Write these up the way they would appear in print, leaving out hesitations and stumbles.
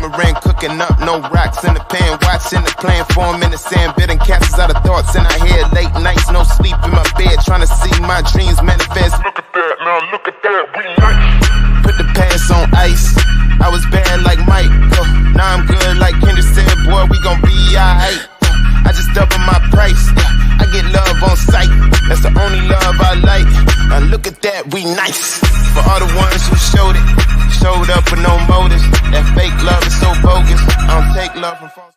Marine cooking up, no rocks in the pan, watching the plan form in the sand, bidding castles out of thoughts in our head, late nights, no sleep in my bed, trying to see my dreams manifest. Look at that, now look at that, we nice. Put the past on ice, I was bad like Mike, now I'm good like Kendrick said, boy, we gon' be alright. I just double my price, I get love on sight, that's the only love I like. Now look at that, we nice. For all the ones who showed up with no motives. That fake love is so bogus. I don't take love from false.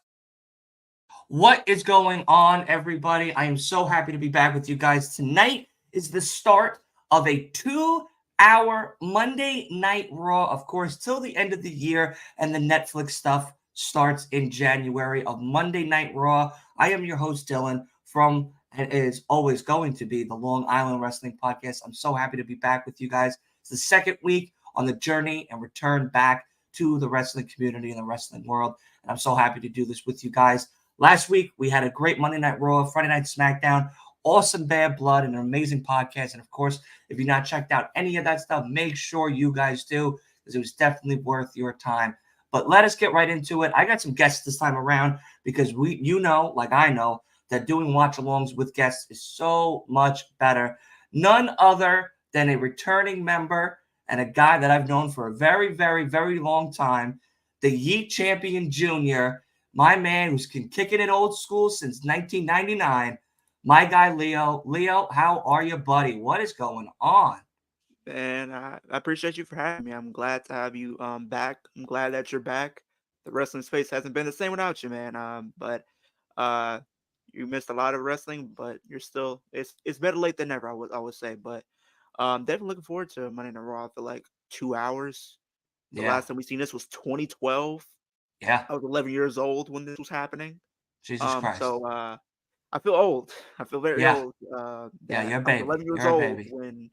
What is going on, everybody? I am so happy to be back with you guys. Tonight is the start of a 2-hour Monday Night Raw, of course, till the end of the year, and the Netflix stuff starts in January of Monday Night Raw. I am your host, Dylan, from, and it is always going to be, the Long Island Wrestling Podcast. I'm so happy to be back with you guys. It's the second week on the journey and return back to the wrestling community and the wrestling world. And I'm so happy to do this with you guys. Last week, we had a great Monday Night Raw, Friday Night SmackDown, awesome Bad Blood, and an amazing podcast. And of course, if you've not checked out any of that stuff, make sure you guys do, because it was definitely worth your time. But let us get right into it. I got some guests this time around because like I know, that doing watch-alongs with guests is so much better. None other than a returning member and a guy that I've known for a very, very, very long time, the Yeet Champion Jr., my man who's been kicking it old school since 1999, my guy Leo. Leo, how are you, buddy? What is going on? And I appreciate you for having me. I'm glad to have you back. I'm glad that you're back. The wrestling space hasn't been the same without you, man. But you missed a lot of wrestling, but you're still it's better late than never, I would say. But definitely looking forward to Monday Night Raw for like 2 hours. The last time we seen this was 2012. Yeah. I was 11 years old when this was happening. Jesus Christ. So I feel old. I feel very old. You're a baby. I was 11 years old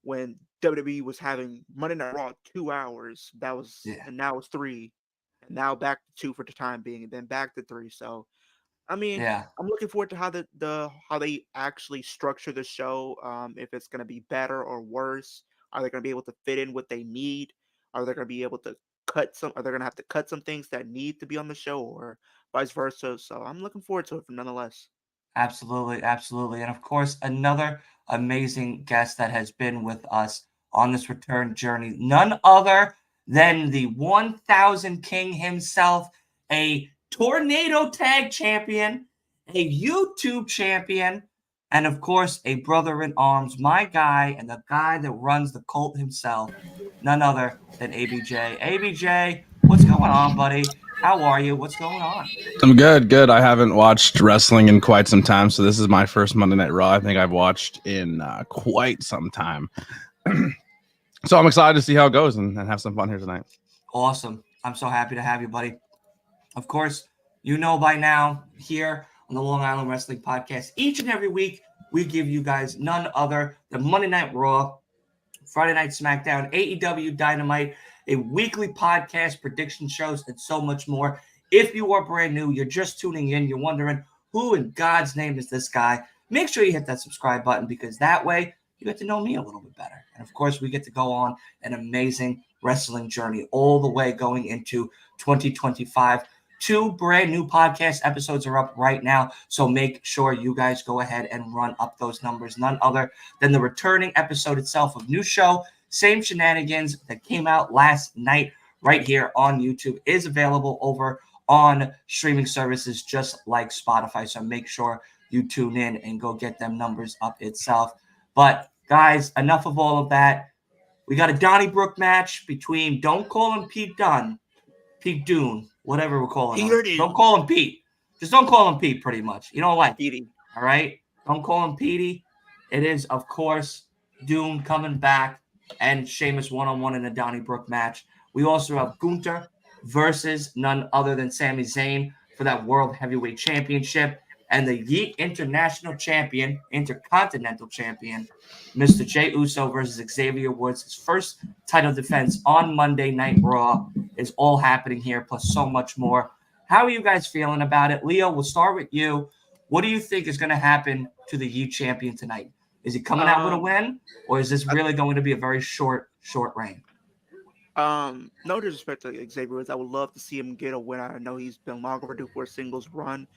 when WWE was having Monday Night Raw 2 hours. That was and now it's 3. And now back to 2 for the time being, and then back to 3. So I mean, I'm looking forward to how they actually structure the show. If it's gonna be better or worse. Are they gonna be able to fit in what they need? Are they gonna be able to are they gonna have to cut some things that need to be on the show, or vice versa? So I'm looking forward to it nonetheless. Absolutely, absolutely. And of course, another amazing guest that has been with us on this return journey, none other than the 1000 King himself, a Tornado Tag Champion, a YouTube champion, and of course, a brother in arms, my guy, and the guy that runs the cult himself, none other than ABJ. ABJ, what's going on, buddy? How are you? What's going on? I'm good. I haven't watched wrestling in quite some time, so this is my first Monday Night Raw I think I've watched in quite some time. So I'm excited to see how it goes and have some fun here tonight. Awesome. I'm so happy to have you, buddy. Of course, you know by now, here on the Long Island Wrestling Podcast, each and every week, we give you guys none other than Monday Night Raw, Friday Night SmackDown, AEW Dynamite, a weekly podcast, prediction shows, and so much more. If you are brand new, you're just tuning in, you're wondering, who in God's name is this guy? Make sure you hit that subscribe button, because that way you get to know me a little bit better. And of course, we get to go on an amazing wrestling journey all the way going into 2025. 2 brand new podcast episodes are up right now, so make sure you guys go ahead and run up those numbers. None other than the returning episode itself of New Show, Same Shenanigans, that came out last night right here on YouTube, is available over on streaming services just like Spotify. So make sure you tune in and go get them numbers up itself. But guys, enough of all of that. We got a Donnybrook match between, don't call him Pete Dunne, Pete Dune, whatever we're calling him. Don't call him Pete. Just don't call him Pete, pretty much. You don't like Petey. All right? Don't call him Petey. It is, of course, Dune coming back and Sheamus one-on-one in a Donnybrook match. We also have Gunther versus none other than Sami Zayn for that World Heavyweight Championship. And the Yeet International Champion, Intercontinental Champion, Mr. Jey Uso versus Xavier Woods. His first title defense on Monday Night Raw is all happening here, plus so much more. How are you guys feeling about it? Leo, we'll start with you. What do you think is going to happen to the Yeet Champion tonight? Is he coming out with a win, or is this really going to be a very short reign? No disrespect to Xavier Woods. I would love to see him get a win. I know he's been long overdue for a singles run.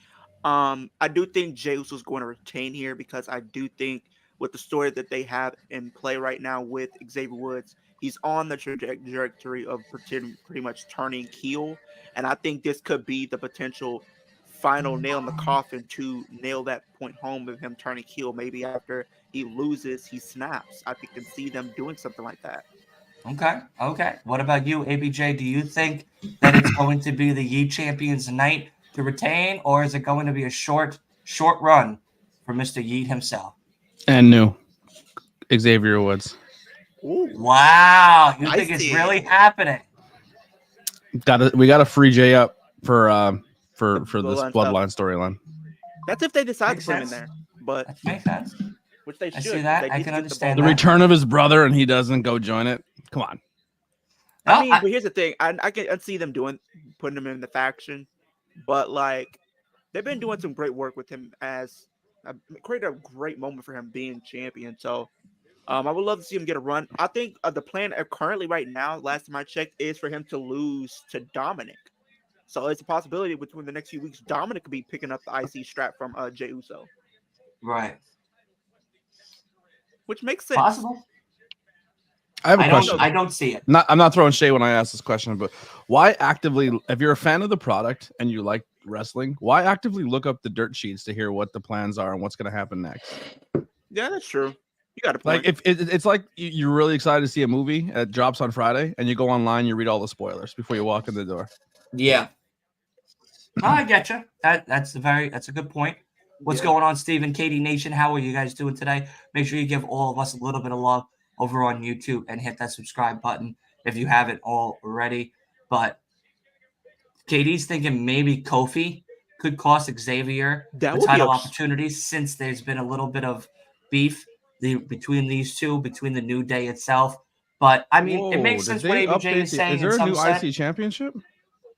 I do think Jey Uso is going to retain here because I do think with the story that they have in play right now with Xavier Woods, he's on the trajectory of pretty much turning heel, and I think this could be the potential final nail in the coffin to nail that point home of him turning heel. Maybe after he loses, he snaps. I can see them doing something like that. Okay. Okay. What about you, ABJ? Do you think that it's going to be the Yeet Champions night to retain, or is it going to be a short run for Mr. Yeet himself? And new Xavier Woods. Ooh, Wow. You think it's spicy. really happening? We got to free Jay up for this Bloodline bloodline storyline. That's if they decide Makes to put him in sense. there, but That makes sense. which they I should. see that. They I need can to get understand The ball that. return of his brother, and he doesn't go join it. Come on. I No, mean, but here's the thing: I can see them putting him in the faction, but like they've been doing some great work with him as created a great moment for him being champion. So, I would love to see him get a run. I think the plan currently right now, last time I checked, is for him to lose to Dominic. So it's a possibility between the next few weeks, Dominic could be picking up the IC strap from Jey Uso, right. which makes sense. Possible. I have a question. I don't see it. I'm not throwing shade when I ask this question, but why actively, if you're a fan of the product and you like wrestling, why actively look up the dirt sheets to hear what the plans are and what's going to happen next? Yeah, that's true. You got a point. Like if it's like you're really excited to see a movie that drops on Friday and you go online, you read all the spoilers before you walk in the door. Yeah. No, I get you. That's a good point. What's going on, Stephen? Katie Nation, how are you guys doing today? Make sure you give all of us a little bit of love over on YouTube and hit that subscribe button if you haven't already. But Katie's thinking maybe Kofi could cost Xavier the title opportunities since there's been a little bit of beef between these two, between the New Day itself. But I mean, it makes sense what ABJ is saying. Is there a new IC championship?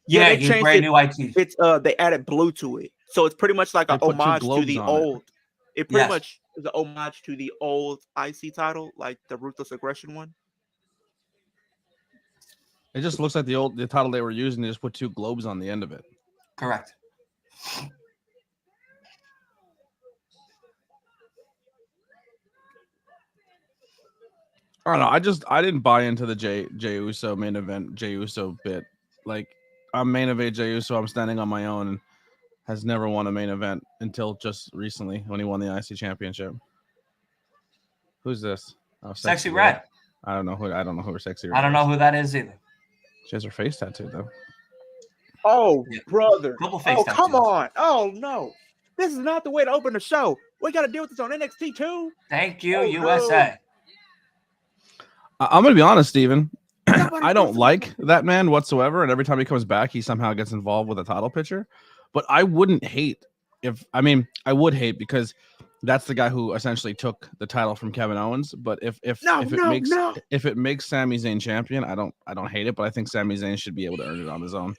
Yeah, they changed brand it. New IT. It's they added blue to it, so it's pretty much like an homage to the old. It pretty much is an homage to the old IC title, like the Ruthless Aggression one. It just looks like the title they were using. They just put two globes on the end of it. Correct. I don't know. I didn't buy into the Jey Uso main event, Jey Uso bit. Like I'm main event Jey Uso. I'm standing on my own and has never won a main event until just recently when he won the IC championship. Who's this? Oh, Sexy Red. I don't know who her Sexy Red. I don't know who that is either. She has her face tattooed though. Oh, brother! Face tattoos. Come on! Oh no! This is not the way to open the show. We got to deal with this on NXT too. Thank you, USA. No. I'm gonna be honest, Steven. I don't like that man whatsoever, and every time he comes back, he somehow gets involved with a title picture. But I wouldn't hate I would hate because that's the guy who essentially took the title from Kevin Owens. But if it makes Sami Zayn champion, I don't hate it. But I think Sami Zayn should be able to earn it on his own.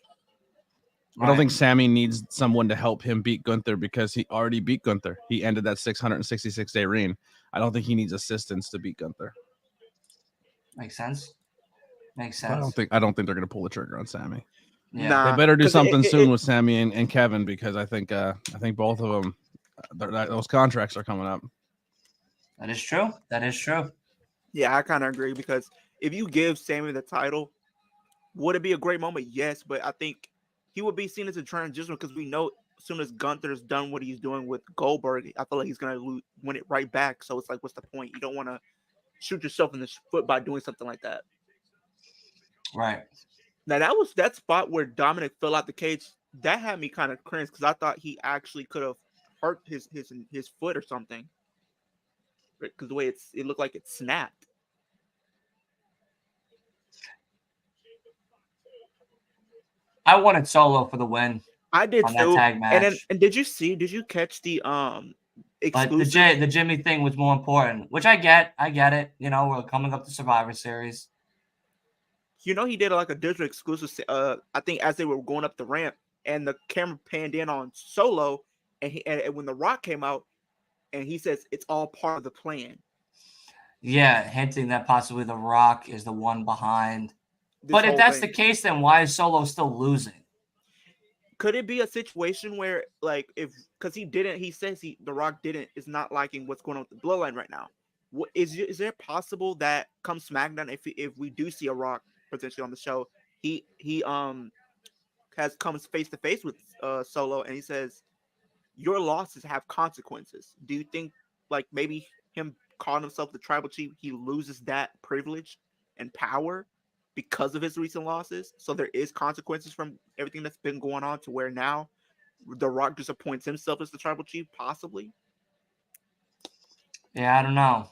Right. I don't think Sami needs someone to help him beat Gunther because he already beat Gunther. He ended that 666-day reign. I don't think he needs assistance to beat Gunther. Makes sense. I don't think they're going to pull the trigger on Sami. Yeah. Nah, they better do something soon with Sami and Kevin because I think both of them those contracts are coming up. That is true. Yeah, I kind of agree because if you give Sami the title, would it be a great moment? Yes, but I think he would be seen as a transition because we know as soon as Gunther's done what he's doing with Goldberg, I feel like he's going to win it right back. So it's like, what's the point? You don't want to shoot yourself in the foot by doing something like that. Right. Now, that spot where Dominic fell out the cage, that had me kind of cringe because I thought he actually could have hurt his foot or something. Because the way it looked like it snapped. I wanted Solo for the win. I did on too. That tag match. And did you catch the exclusive? But the Jimmy thing was more important, which I get it. You know, we're coming up to Survivor Series. You know, he did like a digital exclusive. I think as they were going up the ramp, and the camera panned in on Solo, and when The Rock came out, and he says it's all part of the plan. Yeah, hinting that possibly The Rock is the one behind But if that's the case, then why is Solo still losing? Could it be a situation where, like, because he says The Rock is not liking what's going on with the bloodline right now. Is there possible that come SmackDown, if we do see a Rock potentially on the show, he comes face to face with Solo and he says, your losses have consequences. Do you think, like, maybe him calling himself the tribal chief, he loses that privilege and power because of his recent losses? So there is consequences from everything that's been going on to where now The Rock just appoints himself as the tribal chief, possibly? Yeah, I don't know.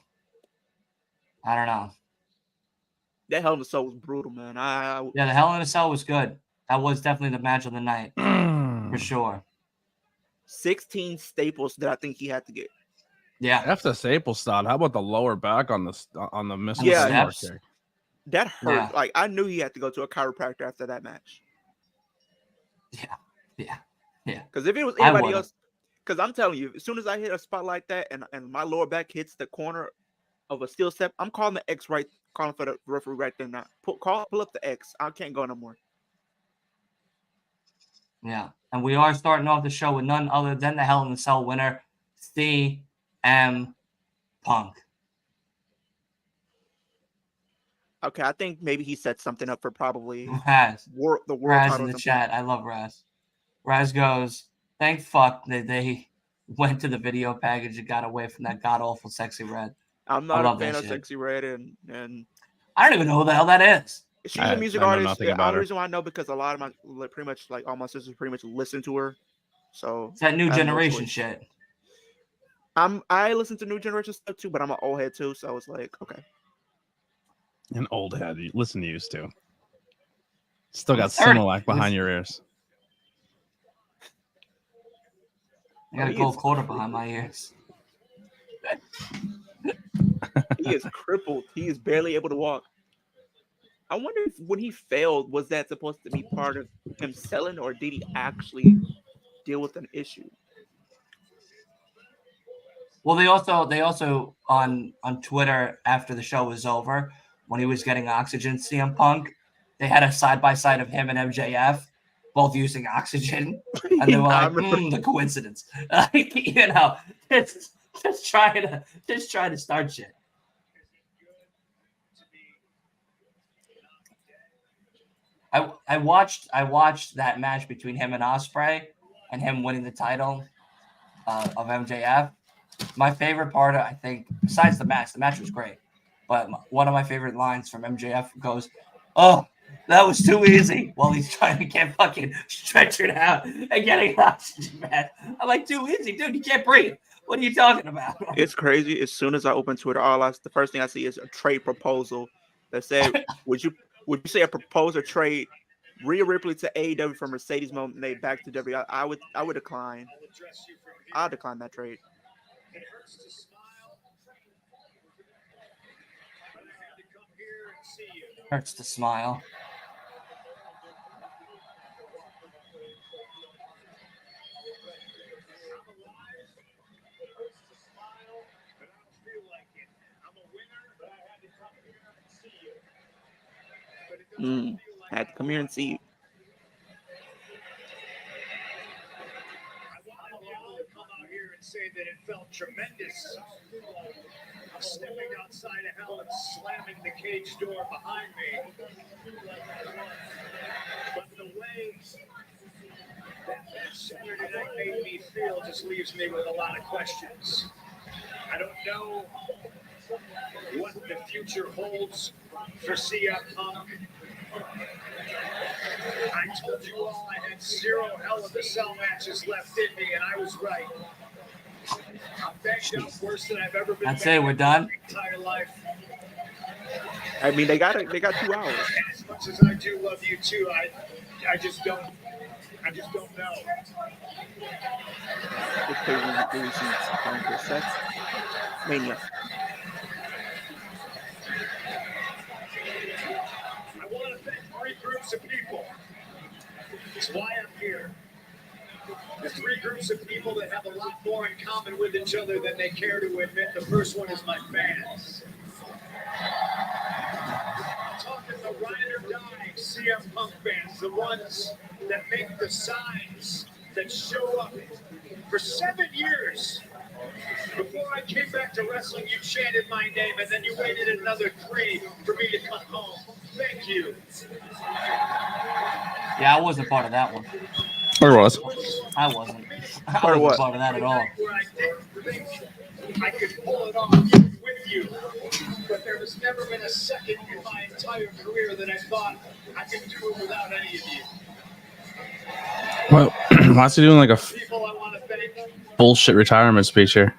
That Hell in a Cell was brutal, man. Yeah, the Hell in a Cell was good. That was definitely the match of the night, for sure. 16 staples that I think he had to get. Yeah. F the staple style. How about the lower back on the missile steps? kick? That hurt. Yeah. Like, I knew he had to go to a chiropractor after that match. Yeah. Because if it was anybody else, because I'm telling you, as soon as I hit a spot like that and my lower back hits the corner of a steel step, I'm calling the X right, calling for the referee right there now. Pull up the X. I can't go no more. Yeah. And we are starting off the show with none other than the Hell in a Cell winner, CM Punk. Okay, I think maybe he set something up for probably Raz. the world Raz title in the chat. I love Raz. Raz goes, thank fuck that they went to the video package and got away from that god awful Sexy Red. I'm not a fan of Sexy Red, and I don't even know who the hell that is. She's a music artist. The only reason why I know because a lot of my pretty much like all my sisters pretty much listen to her. So it's that new generation shit. I listen to new generation stuff too, but I'm an old head too, so it's like, okay. An old head. Listen to used to. Still got Similac behind your ears. I got a gold quarter behind my ears. He is crippled. He is barely able to walk. I wonder if when he failed, was that supposed to be part of him selling, or did he actually deal with an issue? Well, they also on Twitter after the show was over, when he was getting oxygen, CM Punk, they had a side-by-side of him and MJF both using oxygen, and they were like, the coincidence. You know, just trying to start shit. I watched that match between him and Ospreay and him winning the title of MJF. My favorite part, I think, besides the match was great, but one of my favorite lines from MJF goes, "Oh, that was too easy," while he's trying to get fucking stretchered out and getting oxygen, man. I'm like, too easy, dude. You can't breathe. What are you talking about? It's crazy. As soon as I open Twitter, the first thing I see is a trade proposal that said, "Would you say a proposal trade Rhea Ripley to AEW from Mercedes Moné back to WWE?" I would decline. I'll decline that trade. It hurts to smile, but I had to come here and see you. Hurts to smile. I'm alive. It hurts to smile, but I don't feel like it. I'm a winner, but I had to come here and see you. But it doesn't feel like I had to come here and see you. And say that it felt tremendous stepping outside of hell and slamming the cage door behind me. But the way that Saturday night made me feel just leaves me with a lot of questions. I don't know what the future holds for CM Punk. I told you all I had 0 Hell in a Cell matches left in me, and I was right. I'm banged up worse than I've ever been. I'd say we're done. Entire life. I mean, they got 2 hours. And as much as I do love you too, I just don't know. This page is Mania. I want to thank 3 groups of people. It's why I'm here. The 3 groups of people that have a lot more in common with each other than they care to admit. The first one is my fans. I'm talking the ride or die CM Punk fans, the ones that make the signs that show up. For 7 years, before I came back to wrestling, you chanted my name, and then you waited another 3 for me to come home. Thank you. Yeah, I wasn't part of that one. Or was? I wasn't. I Part of wasn't what? part of that at all. Where I didn't think I could pull it off with you, but there has never been a second in my entire career that I thought I could do it without any of you. Well, why is he doing like a People I want to thank. bullshit retirement speech here?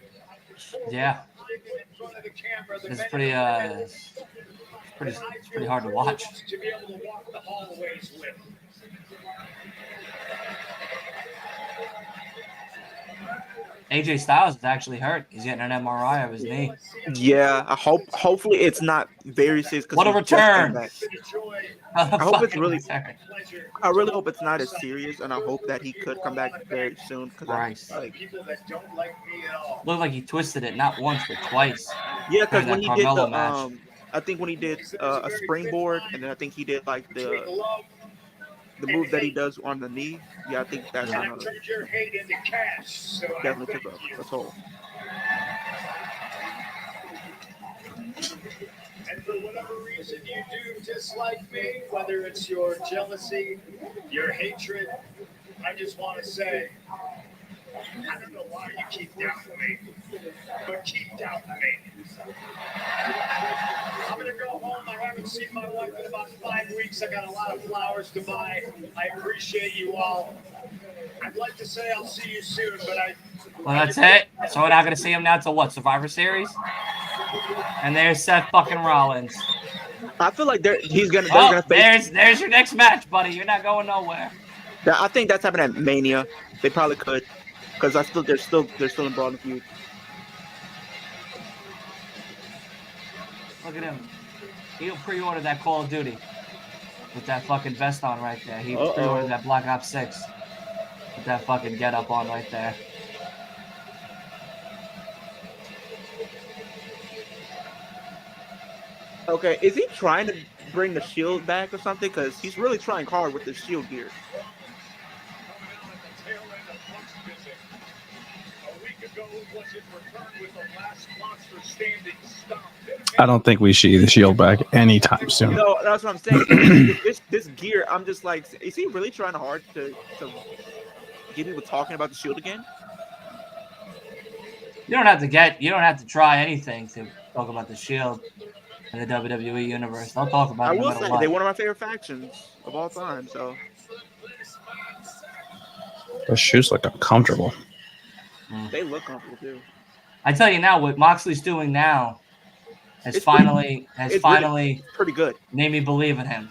Yeah, it's pretty it's pretty hard to watch. To be able to walk the hallways with. AJ Styles is actually hurt. He's getting an MRI of his knee. Yeah, hopefully it's not very serious. What a return! I hope it's really. I really hope it's not as serious, and I hope that he could come back very soon. Christ. Like, Looked like he twisted it not once but twice. yeah, because during when that he did Carmelo the match. I think when he did a springboard, and then I think he did like the move that he does on the knee. Yeah, I think that's definitely took a toll. And for whatever reason you do dislike me, whether it's your jealousy, your hatred, I just want to say, I don't know why you keep doubting me, but keep doubting me. I'm going to go home. I haven't seen my wife in about 5 weeks. I got a lot of flowers to buy. I appreciate you all. I'd like to say I'll see you soon, but Well, that's it. So we're not going to see him now till what? Survivor Series? And there's Seth fucking Rollins. I feel like he's gonna. Oh, They're gonna face. there's your next match, buddy. You're not going nowhere. I think that's happening at Mania. They probably could, because they're still in Brawl in the Feud. Look at him. He'll pre-order that Call of Duty with that fucking vest on right there. He pre-ordered that Black Ops 6 with that fucking get up on right there. Okay, is he trying to bring the Shield back or something? Because he's really trying hard with the Shield gear. I don't think we see the Shield back anytime soon. No, that's what I'm saying. this gear, I'm just like, is he really trying hard to get people talking about the Shield again? You don't have to try anything to talk about the Shield in the WWE universe. They'll talk about it. I will say they're one of my favorite factions of all time. So Those shoes look uncomfortable. they look comfortable too. I tell you now, what Moxley's doing now has finally pretty good. made me believe in him.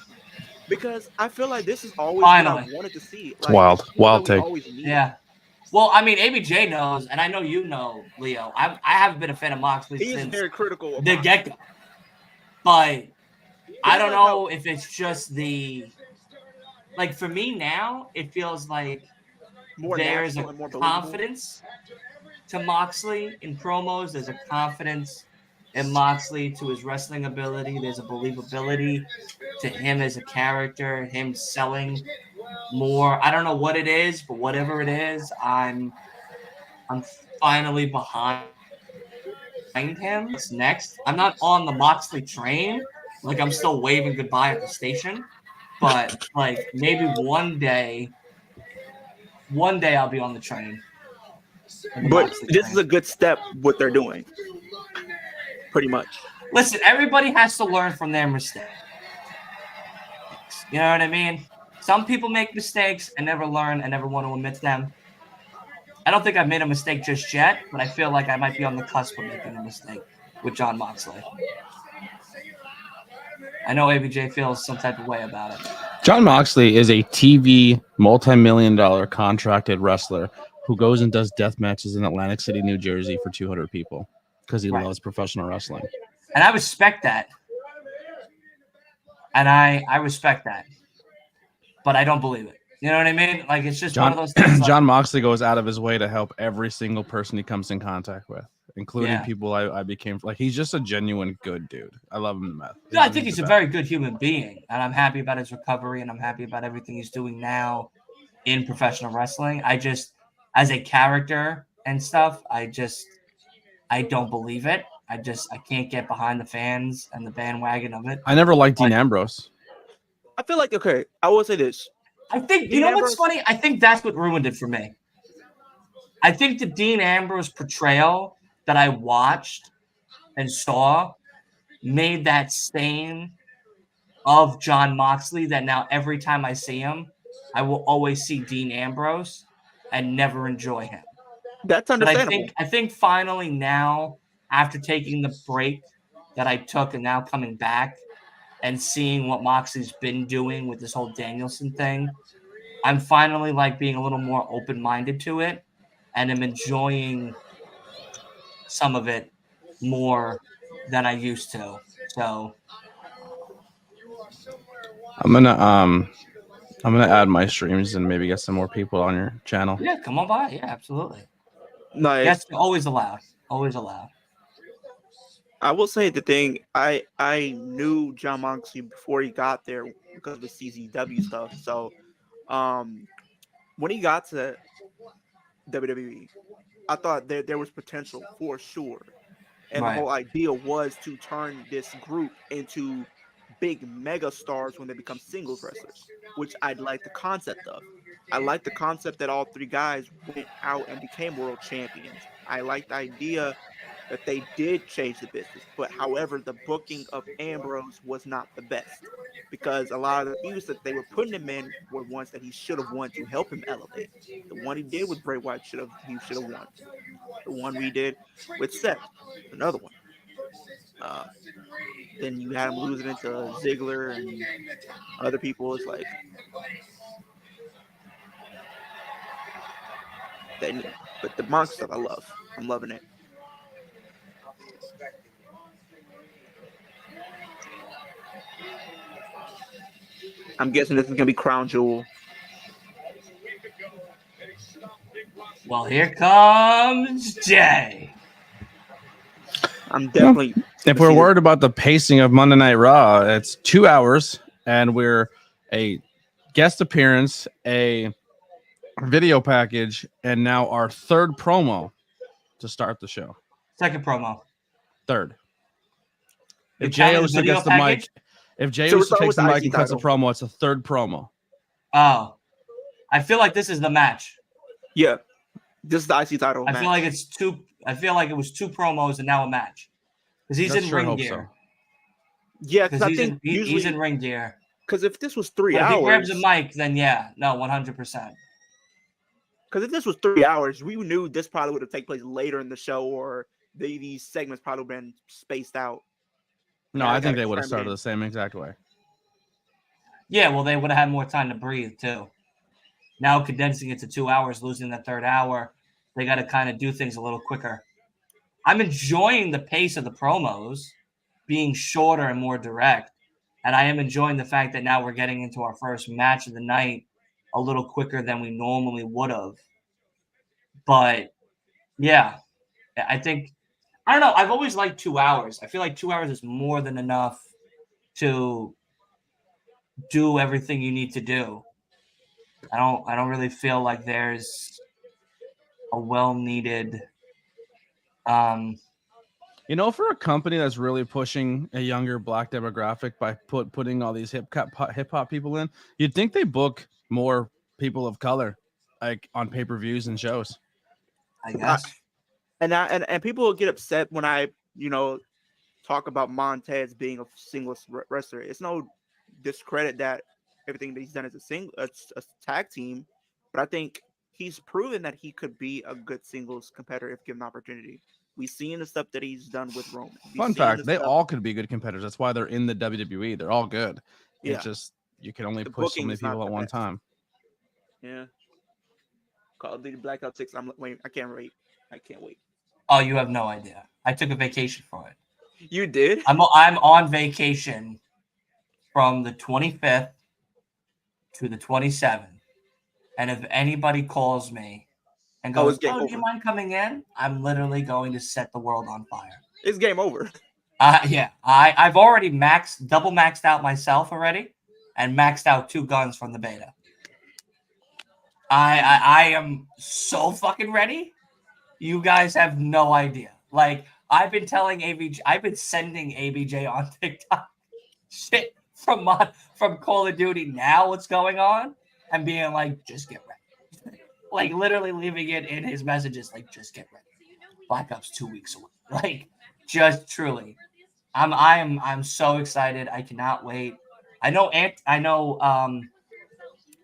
Because I feel like this is always what I wanted to see. It's wild take. Yeah. Well, I mean, ABJ knows, and I know you know, Leo. I haven't been a fan of Moxley since very critical the get-go. But I don't know if it's just like for me now, it feels like there's a confidence to Moxley in promos. There's a confidence in Moxley to his wrestling ability. There's a believability to him as a character, him selling more. I don't know what it is, but whatever it is, I'm finally behind him. What's next? I'm not on the Moxley train. Like, I'm still waving goodbye at the station. But like maybe one day I'll be on the train. But this is a good step what they're doing. Pretty much. Listen, everybody has to learn from their mistakes. You know what I mean? Some people make mistakes and never learn and never want to admit them. I don't think I've made a mistake just yet, but I feel like I might be on the cusp of making a mistake with Jon Moxley. I know ABJ feels some type of way about it. Jon Moxley is a TV multi-million-dollar contracted wrestler who goes and does death matches in Atlantic City, New Jersey for 200 people because he loves professional wrestling. And I respect that. And I respect that. But I don't believe it. You know what I mean? Like, it's just one of those things. Jon Moxley goes out of his way to help every single person he comes in contact with. including people I became like. He's just a genuine good dude. I love him to death. Yeah, I think he's a very good human being, and I'm happy about his recovery, and I'm happy about everything he's doing now in professional wrestling. I just, as a character and stuff, I don't believe it. I can't get behind the fans and the bandwagon of it. I never liked Dean Ambrose. I feel like, okay, I will say this. I think, you know what's funny? I think that's what ruined it for me. I think the Dean Ambrose portrayal that I watched and saw made that stain of Jon Moxley that now every time I see him, I will always see Dean Ambrose and never enjoy him. That's understandable. But I think finally now, after taking the break that I took and now coming back and seeing what Moxley's been doing with this whole Danielson thing, I'm finally like being a little more open-minded to it, and I'm enjoying some of it more than I used to. So I'm gonna add my streams and maybe get some more people on your channel. yeah, come on by. Yeah, absolutely. Nice. That's always allowed. Always allowed. I will say the thing, I knew Jon Moxley before he got there because of the CZW stuff. So when he got to WWE, I thought there was potential for sure. And the whole idea was to turn this group into big mega stars when they become singles wrestlers, which I'd like the concept of. I like the concept that all three guys went out and became world champions. I like the idea that they did change the business, but however, the booking of Ambrose was not the best because a lot of the feuds that they were putting him in were ones that he should have won to help him elevate. The one he did with Bray Wyatt should have won. The one we did with Seth, another one. Then you had him losing it to Ziggler and other people. It's like but the Monk stuff I love. I'm loving it. I'm guessing this is gonna be Crown Jewel. Well, here comes Jay. I'm definitely. If we're worried about the pacing of Monday Night Raw, it's 2 hours, and we're a guest appearance, a video package, and now our third promo to start the show. Second promo. Third. If Jay Uso gets the mic, if Jay Uso takes the mic and cuts a promo, it's a third promo. Oh, I feel like this is the match. Yeah, this is the IC title. I feel like it's two. I feel like it was two promos and now a match because he's in ring gear. So. Yeah, because I think he's in ring gear. Because if this was 3 hours, if he grabs a mic, then yeah, no, 100%. Because if this was 3 hours, we knew this probably would have taken place later in the show, or these segments probably would have been spaced out. No, I think they would have started the same exact way. Yeah, well, they would have had more time to breathe, too. Now condensing it to 2 hours, losing the third hour, they got to kind of do things a little quicker. I'm enjoying the pace of the promos being shorter and more direct, and I am enjoying the fact that now we're getting into our first match of the night a little quicker than we normally would have. But, yeah, I think – I don't know. I've always liked 2 hours. I feel like 2 hours is more than enough to do everything you need to do. I don't really feel like there's a well-needed for a company that's really pushing a younger black demographic by putting all these hip hop people in, you'd think they book more people of color like on pay-per-views and shows. I guess. And people will get upset when I, talk about Montez being a singles wrestler. It's no discredit that everything that he's done as a tag team, but I think he's proven that he could be a good singles competitor if given the opportunity. We've seen the stuff that he's done with Roman. Fun fact, they all could be good competitors. That's why they're in the WWE. They're all good. Yeah. It's just you can only push so many people at one time. Yeah. Call of Duty Black Ops 6. I can't wait. Oh, you have no idea. I took a vacation for it. You did? I'm on vacation from the 25th to the 27th. And if anybody calls me and goes, game "Oh, do you over. mind coming in?" I'm literally going to set the world on fire. It's game over. Yeah, I've already double maxed out myself already, and maxed out 2 guns from the beta. I am so fucking ready. You guys have no idea. Like, I've been telling ABJ, I've been sending ABJ on TikTok shit from Call of Duty now, what's going on, and being like, just get ready. Like, literally leaving it in his messages, like, just get ready. Black Ops 2 weeks away. Like, just truly. I'm so excited. I cannot wait. I know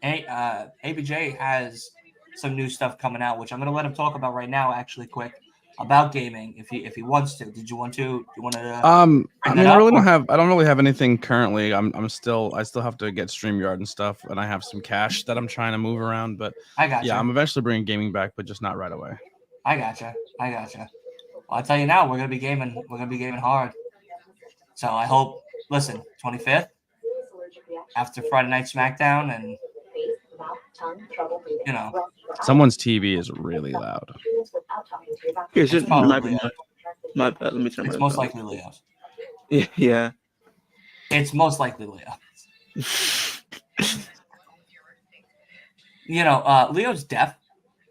ABJ has some new stuff coming out, which I'm gonna let him talk about right now, actually, quick about gaming if he wants to. Did you want to? Do you want to? I mean, I don't really have anything currently. I still have to get StreamYard and stuff, and I have some cash that I'm trying to move around. But I gotcha. Yeah, I'm eventually bringing gaming back, but just not right away. I gotcha. Well, I'll tell you now, we're gonna be gaming. We're gonna be gaming hard. So I hope. Listen, 25th after Friday Night SmackDown, and you know, someone's TV is really loud. It's just my bad. Let me turn. It's most likely Leo's. Yeah. It's most likely Leo. Leo's deaf.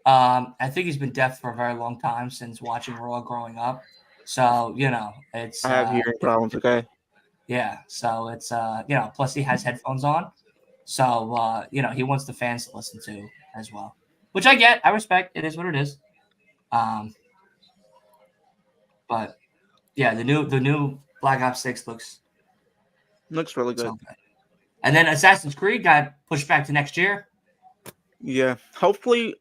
I think he's been deaf for a very long time since watching Raw growing up. So, it's... I have hearing problems, okay? Yeah, so it's, plus he has headphones on. So, he wants the fans to listen to as well. Which I get. I respect. It is what it is. But, yeah, the new Black Ops 6 looks really good. So good. And then Assassin's Creed got pushed back to next year. Yeah, hopefully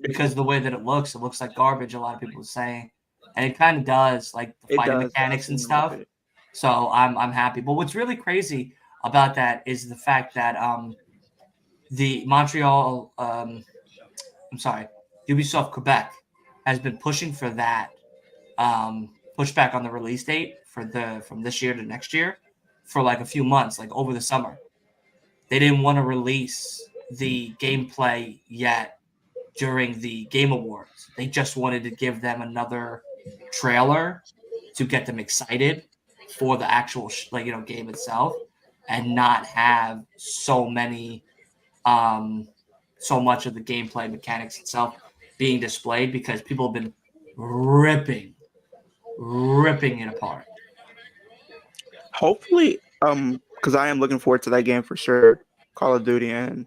because of the way that it looks like garbage. A lot of people are saying, and it kind of does, like the fighting mechanics and stuff. So I'm happy. But what's really crazy about that is the fact that the Ubisoft Quebec has been pushing for that pushback on the release date from this year to next year for like a few months, like over the summer. They didn't want to release the gameplay yet during the Game Awards. They just wanted to give them another trailer to get them excited for the actual game itself, and not have so much of the gameplay mechanics itself being displayed, because people have been ripping it apart. Hopefully, because I am looking forward to that game for sure, Call of Duty, and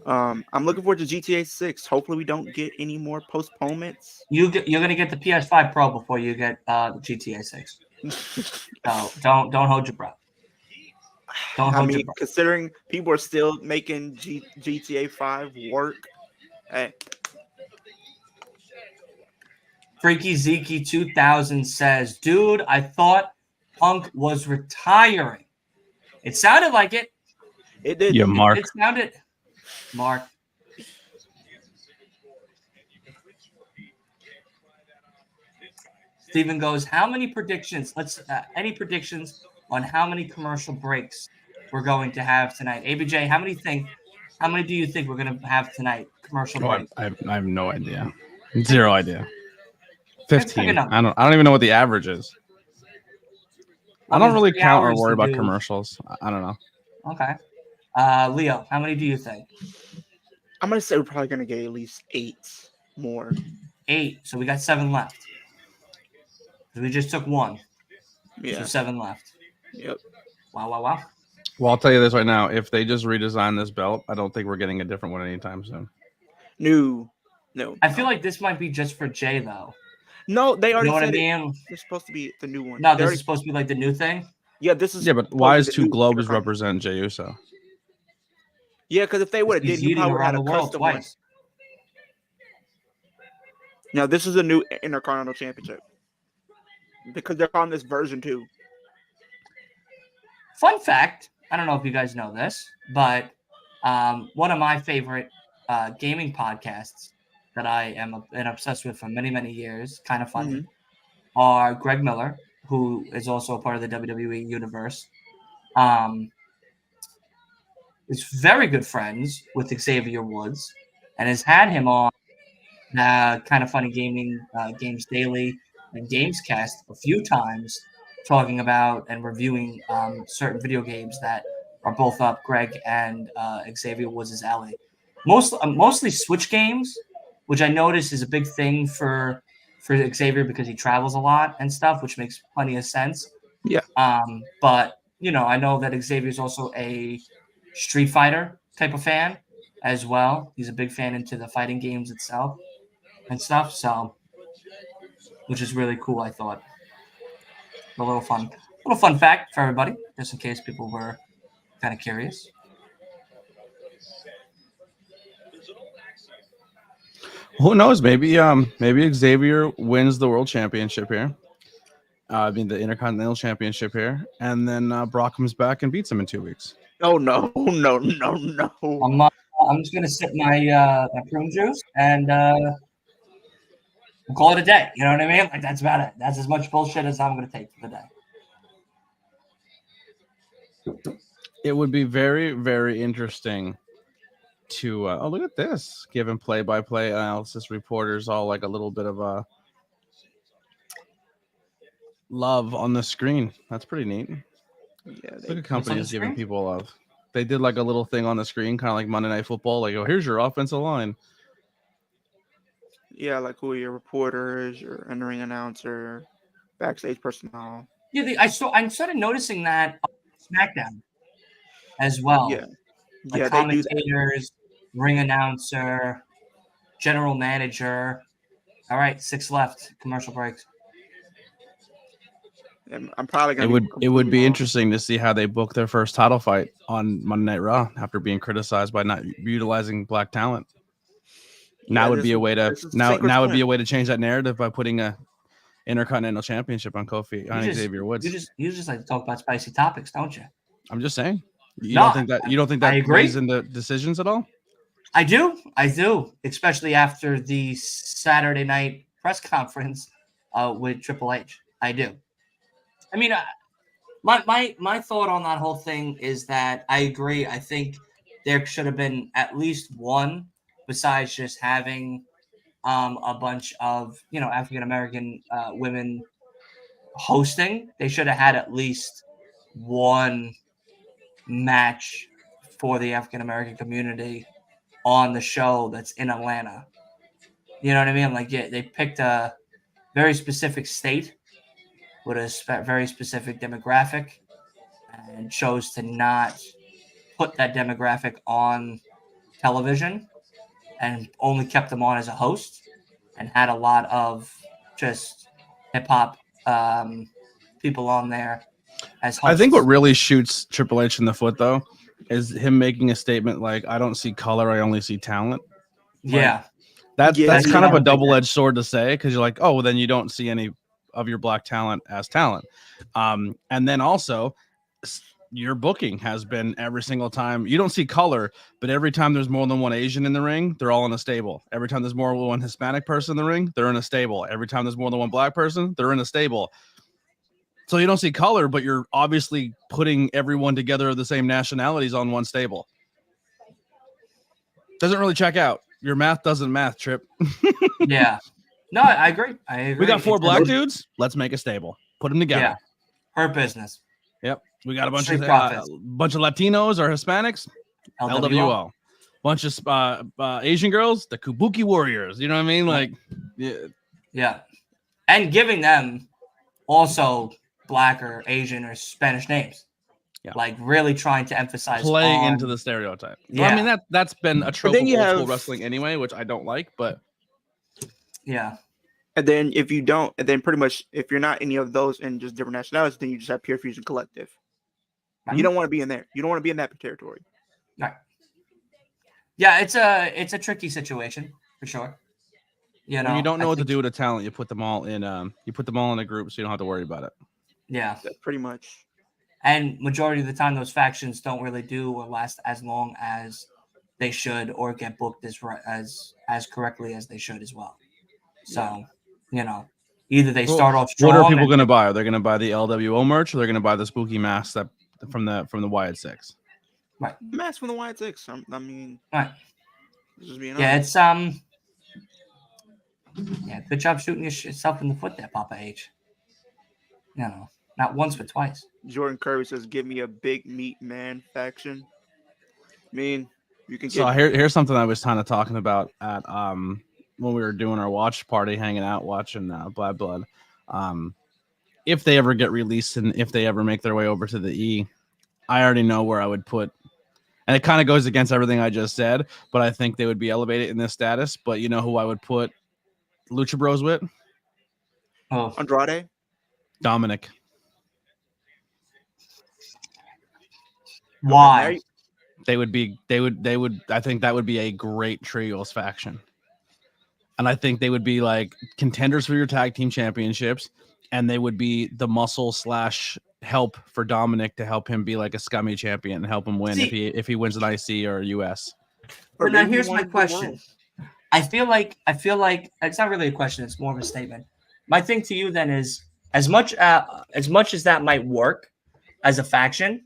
I'm looking forward to GTA 6. Hopefully, we don't get any more postponements. You're gonna get the PS5 Pro before you get the GTA 6. So don't hold your breath. Considering people are still making GTA 5 work. Hey. Freaky Zeke 2000 says, "Dude, I thought Punk was retiring." It sounded like it. It did. Yeah, Mark. It sounded. Mark. Steven goes, "How many predictions? Any predictions on how many commercial breaks we're going to have tonight?" ABJ, how many do you think we're going to have tonight? Commercial breaks. I have no idea. 0 idea. 15. I don't even know what the average is. I don't really count or worry about commercials. I don't know. Okay. Leo, how many do you think? I'm going to say we're probably going to get at least 8 more. 8. So we got 7 left. We just took 1. Yeah. So 7 left. Yep. Wow. Well, I'll tell you this right now. If they just redesign this belt, I don't think we're getting a different one anytime soon. No. I feel like this might be just for Jay, though. No, they already said it. It's supposed to be the new one. No, this is supposed to be like the new thing? Yeah, this is. Yeah, but why is 2 globes represent Jey Uso? Yeah, because if they would have did, you probably would have had a custom one. Now, this is a new Intercontinental Championship. Because they're calling this version 2. Fun fact, I don't know if you guys know this, but one of my favorite gaming podcasts that I am been obsessed with for many, many years, kind of funny, are Greg Miller, who is also a part of the WWE universe. Is very good friends with Xavier Woods, and has had him on Kind of Funny Gaming, Games Daily, and Gamescast a few times, talking about and reviewing certain video games that are both up Greg and Xavier Woods' alley. Mostly Switch games, which I notice is a big thing for Xavier because he travels a lot and stuff, which makes plenty of sense. Yeah. But I know that Xavier is also a Street Fighter type of fan as well. He's a big fan into the fighting games itself and stuff, so which is really cool. I thought a little fun fact for everybody, just in case people were kind of curious. Who knows? Maybe Xavier wins the world championship here. The Intercontinental Championship here, and then Brock comes back and beats him in 2 weeks. Oh no. I'm just gonna sip my prune juice and we'll call it a day. You know what I mean? Like that's about it. That's as much bullshit as I'm gonna take for the day. It would be very, very interesting to look at this, giving play-by-play analysis reporters all like a little bit of a love on the screen. That's pretty neat. Yeah, look at companies giving people love. They did like a little thing on the screen, kind of like Monday Night Football. Like, oh, here's your offensive line. Yeah, like who are your reporters, your in-ring announcer, backstage personnel. Yeah, I started noticing that on SmackDown as well. Yeah, like commentators, ring announcer, general manager. All right, 6 left. Commercial breaks. I'm probably gonna. It would be interesting to see how they book their first title fight on Monday Night Raw after being criticized by not utilizing black talent. Now would be a way to would be a way to change that narrative by putting a Intercontinental Championship on Xavier Woods. You just like to talk about spicy topics, don't you? I'm just saying. You don't think that plays in the decisions at all? I do, especially after the Saturday night press conference with Triple H. I do. I mean, my thought on that whole thing is that I agree. I think there should have been at least one, besides just having a bunch of African American women hosting. They should have had at least one match for the African American community on the show that's in Atlanta. You know what I mean? Like, yeah, they picked a very specific state with a very specific demographic and chose to not put that demographic on television and only kept them on as a host and had a lot of just hip-hop people on there as hosts. I think what really shoots Triple H in the foot, though, is him making a statement like, I don't see color, I only see talent. Yeah. That's kind of a double-edged sword to say, because you're like, oh, well, then you don't see any of your black talent as talent. And then also, your booking has been every single time. You don't see color, but every time there's more than one Asian in the ring, they're all in a stable. Every time there's more than one Hispanic person in the ring, they're in a stable. Every time there's more than one black person, they're in a stable. So you don't see color, but you're obviously putting everyone together of the same nationalities on one stable. Doesn't really check out. Your math doesn't math, Trip. Yeah. No, I agree. We got 4 black dudes. Let's make a stable. Put them together. Yeah. Her business. Yep. We got a bunch of Latinos or Hispanics. LWO. Bunch of Asian girls. The Kabuki Warriors. You know what I mean? Like, yeah. Yeah. And giving them also black or Asian or Spanish names. Yeah. Like really trying to emphasize into the stereotype. Yeah. Well, I mean that's been a trope of old school wrestling anyway, which I don't like, but yeah. And then pretty much if you're not any of those in just different nationalities, then you just have Pure Fusion Collective. Mm-hmm. You don't want to be in there. You don't want to be in that territory. Right. Yeah, it's a tricky situation for sure. You know, when you don't know what to do with a talent, you put them all in a group so you don't have to worry about it. Yeah. Pretty much. And majority of the time, those factions don't really do or last as long as they should, or get booked as correctly as they should as well. So, either they start off strong. What are people going to buy? Are they going to buy the LWO merch, or they're going to buy the spooky mask that from the Wyatt Six? Right, mask from the Wyatt Six. I mean, right. Just being honest. Yeah, good job shooting yourself in the foot there, Papa H. You know, not once but twice. Jordan Kirby says, "Give me a big meat man faction." I mean, you can So get here's something I was kind of talking about at when we were doing our watch party, hanging out, watching Black Blood. If they ever get released and if they ever make their way over to the E, I already know where I would put. And it kind of goes against everything I just said, but I think they would be elevated in this status. But you know who I would put Lucha Bros with? Oh, Andrade. Dominic. why? Okay, They would. I think that would be a great trios faction. And I think they would be like contenders for your tag team championships. And they would be the muscle / help for Dominic to help him be like a scummy champion and help him win if he wins an IC or US. or But now maybe here's one my of the question. world. I feel like it's not really a question, it's more of a statement. My thing to you then is as much as that might work as a faction,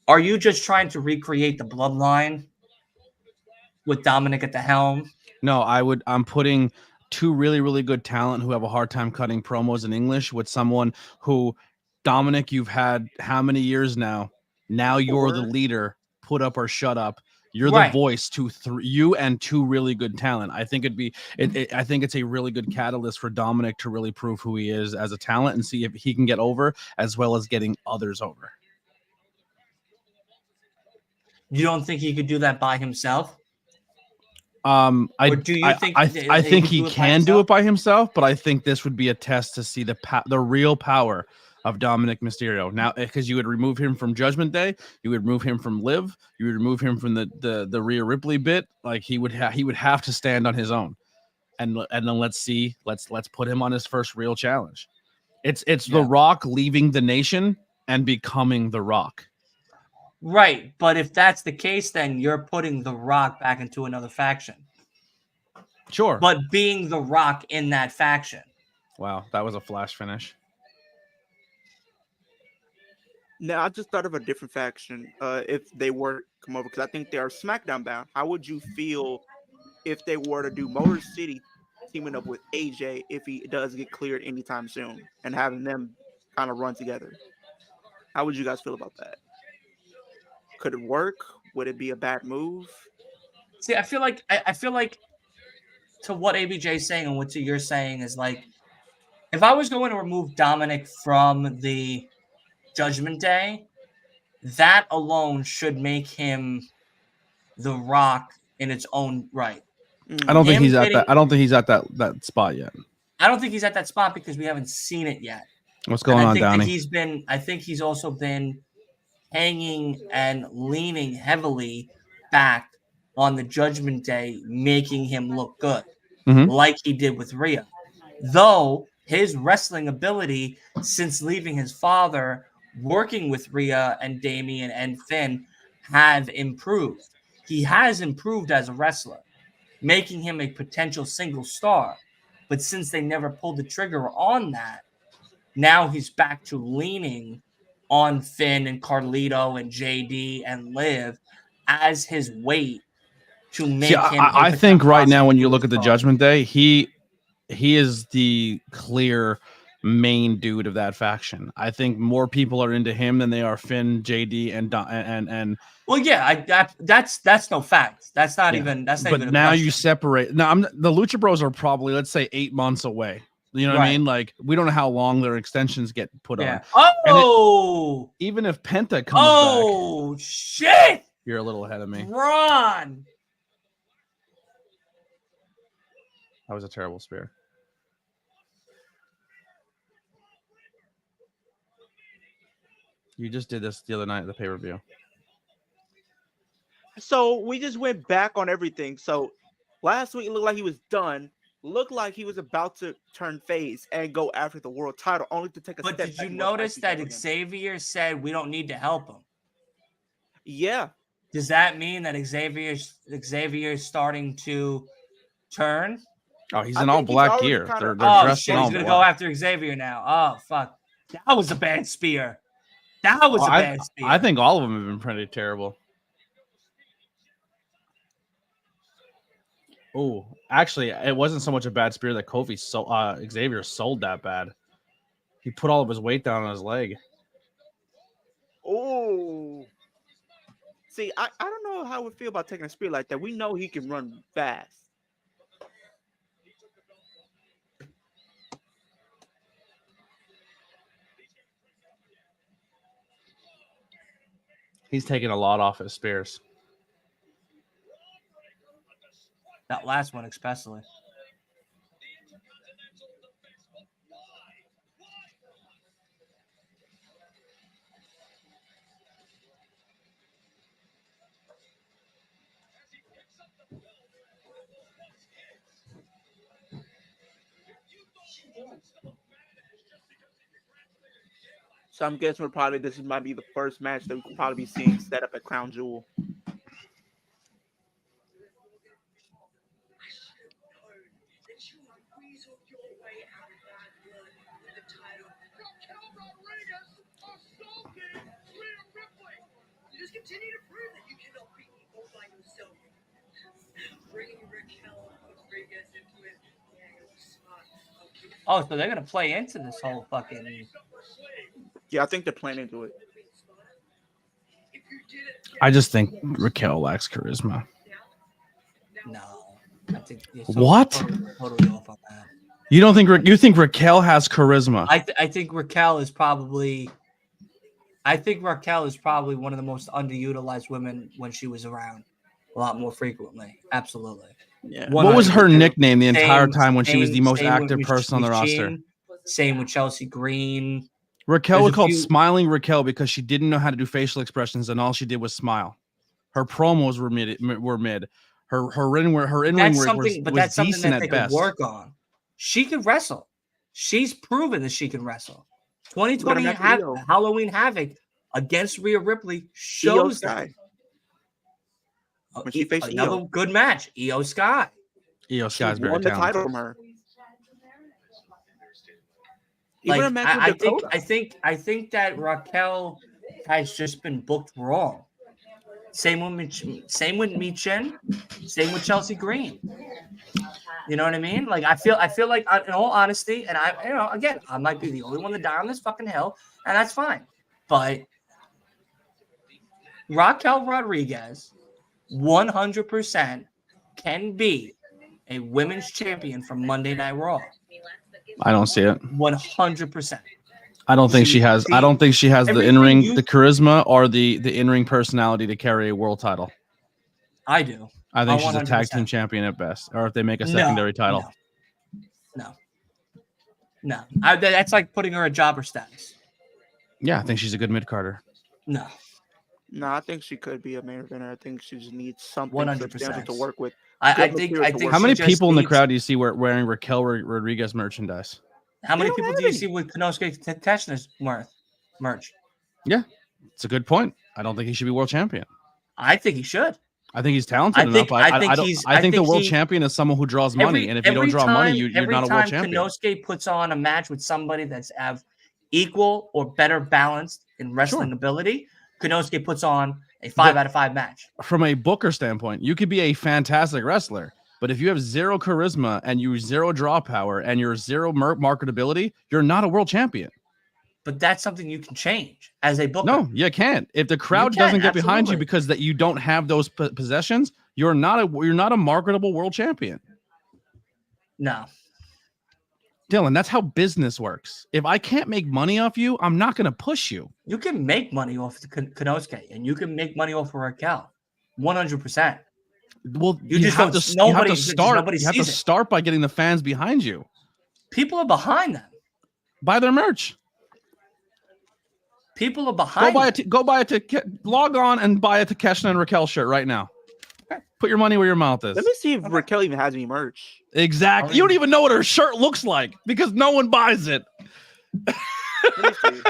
are you just trying to recreate the bloodline with Dominic at the helm? No, I'm putting two really, really good talent who have a hard time cutting promos in English with someone who, Dominic, you've had how many years now? Now you're the 4. leader. Put up or shut up. You're the Right. voice to you and two really good talent. I think I think it's a really good catalyst for Dominic to really prove who he is as a talent and see if he can get over as well as getting others over. You don't think he could do that by himself? I Or do you think I he think could he do it by can do himself? it by himself, but I think this would be a test to see the real power of Dominic Mysterio. Now, because you would remove him from Judgment Day, you would remove him from Live, you would remove him from the Rhea Ripley bit. Like he would have to stand on his own, and then let's put him on his first real challenge. It's The Rock leaving the nation and becoming The Rock. Right, but if that's the case, then you're putting The Rock back into another faction. Sure. But being The Rock in that faction. Wow, that was a flash finish. Now, I just thought of a different faction if they were to come over, because I think they are SmackDown bound. How would you feel if they were to do Motor City teaming up with AJ if he does get cleared anytime soon and having them kind of run together? How would you guys feel about that? Could it work? Would it be a bad move? See, I feel like to what ABJ is saying and what you're saying is like, if I was going to remove Dominic from the Judgment Day, that alone should make him The Rock in its own right. I don't think he's at getting- that. I don't think he's at that spot yet. I don't think he's at that spot because we haven't seen it yet. What's going on, Downey? I think he's also been hanging and leaning heavily back on the Judgment Day, making him look good, like he did with Rhea. Though his wrestling ability since leaving his father, working with Rhea and Damian and Finn, have improved. He has improved as a wrestler, making him a potential single star. But since they never pulled the trigger on that, now he's back to leaning on Finn and Carlito and JD and Liv as his weight to make him. I think right now, when you look at the Judgment Day, he is the clear main dude of that faction. I think more people are into him than they are Finn, JD, and. Well, yeah, that's no fact. That's not even. That's not. But even now question. you separate. Now the Lucha Bros are probably, let's say, 8 months away. You know what I mean? Like, we don't know how long their extensions get put on. Oh, even if Penta comes back. Oh shit! You're a little ahead of me. Ron. That was a terrible spear. You just did this the other night at the pay-per-view. So we just went back on everything. So last week it looked like he was done. Looked like he was about to turn face and go after the world title, only to take a step back. But did you notice that Xavier said we don't need to help him? Yeah. Does that mean that Xavier's starting to turn? Oh, he's in all black gear. They're dressed in all he's gonna go after Xavier now. Oh fuck, that was a bad spear. That was a bad spear. I think all of them have been pretty terrible. Oh, actually, it wasn't so much a bad spear that Xavier sold that bad. He put all of his weight down on his leg. Oh. See, I don't know how we feel about taking a spear like that. We know he can run fast. He's taking a lot off his spears. That last one especially. So I'm guessing this might be the first match that we could probably be seeing set up at Crown Jewel. Just continue to prove that you cannot beat people by yourself. Bringing Raquel Rodriguez into it, yeah, it was smart. Oh, so they're gonna play into this whole fucking. Yeah, I think they're playing into it. I just think Raquel lacks charisma. No, I think What? Totally off on that. You don't think you think Raquel has charisma? I think Raquel is probably. I think Raquel is probably one of the most underutilized women when she was around a lot more frequently. Absolutely. Yeah. What was her nickname the entire Same- time when she was the most same active with person on the roster? Machine, Same with Chelsea Green. Raquel There's was a called few- Smiling Raquel because she didn't know how to do facial expressions and all she did was smile. Her promos were mid. Her in-ring That's work something, but was that's something decent that they at could best. work on. She can wrestle. She's proven that she can wrestle. 2020 Put her next to Io. Halloween Havoc against Rhea Ripley Io shows Sky. that. When she faced Another Io. good match. Io Sky. Io She Sky's very won the title talented. from her. Like, Even a match with Dakota. I think that Raquel has just been booked wrong. Same with Michin, same with Chelsea Green. You know what I mean? Like I feel like in all honesty, and I might be the only one to die on this fucking hill, and that's fine. But Raquel Rodriguez 100% can be a women's champion from Monday Night Raw. I don't see it. 100%. I don't think she has. I don't think she has the everything in-ring, you- the charisma, or the in-ring personality to carry a world title. I do. I think she's a tag 100%. team champion at best, or if they make a secondary title. No. That's like putting her at jobber status. Yeah, I think she's a good mid-carder. No. No, I think she could be a main eventer. I think she just needs something 100%. substantial to work with. I Good think material to work How she many just people in the needs- crowd do you see wearing Raquel Rodriguez merchandise? How many don't people have do you any. see with Konosuke Takeshita's merch? It's a good point. I don't think he should be world champion. I think he should. I think he's talented I think- enough. I think don't- he's- I I think the think world he- champion is someone who draws money, and if you don't draw money, you're not a world champion. Konosuke puts on a match with somebody that's have equal or better balanced in wrestling Sure. ability, Konosuke puts on a 5 out of 5 match. From a booker standpoint, you could be a fantastic wrestler, but if you have zero charisma and you zero draw power and you're zero marketability, you're not a world champion. But that's something you can change as a booker. No, you can't. If the crowd can, doesn't get behind you absolutely. because that you don't have those possessions, you're not a marketable world champion. No. Dylan, that's how business works. If I can't make money off you, I'm not going to push you. You can make money off the Konosuke, and you can make money off of Raquel. 100%. Well, You just have don't- to nobody- start. nobody You have to sees it. start by getting the fans behind you. People are behind them. Buy their merch. People are behind them. Go buy log on and buy a Takeshita and Raquel shirt right now. Okay. Put your money where your mouth is. Let me see if Raquel even has any merch. Exactly. You don't even know what her shirt looks like because no one buys it. Let me see.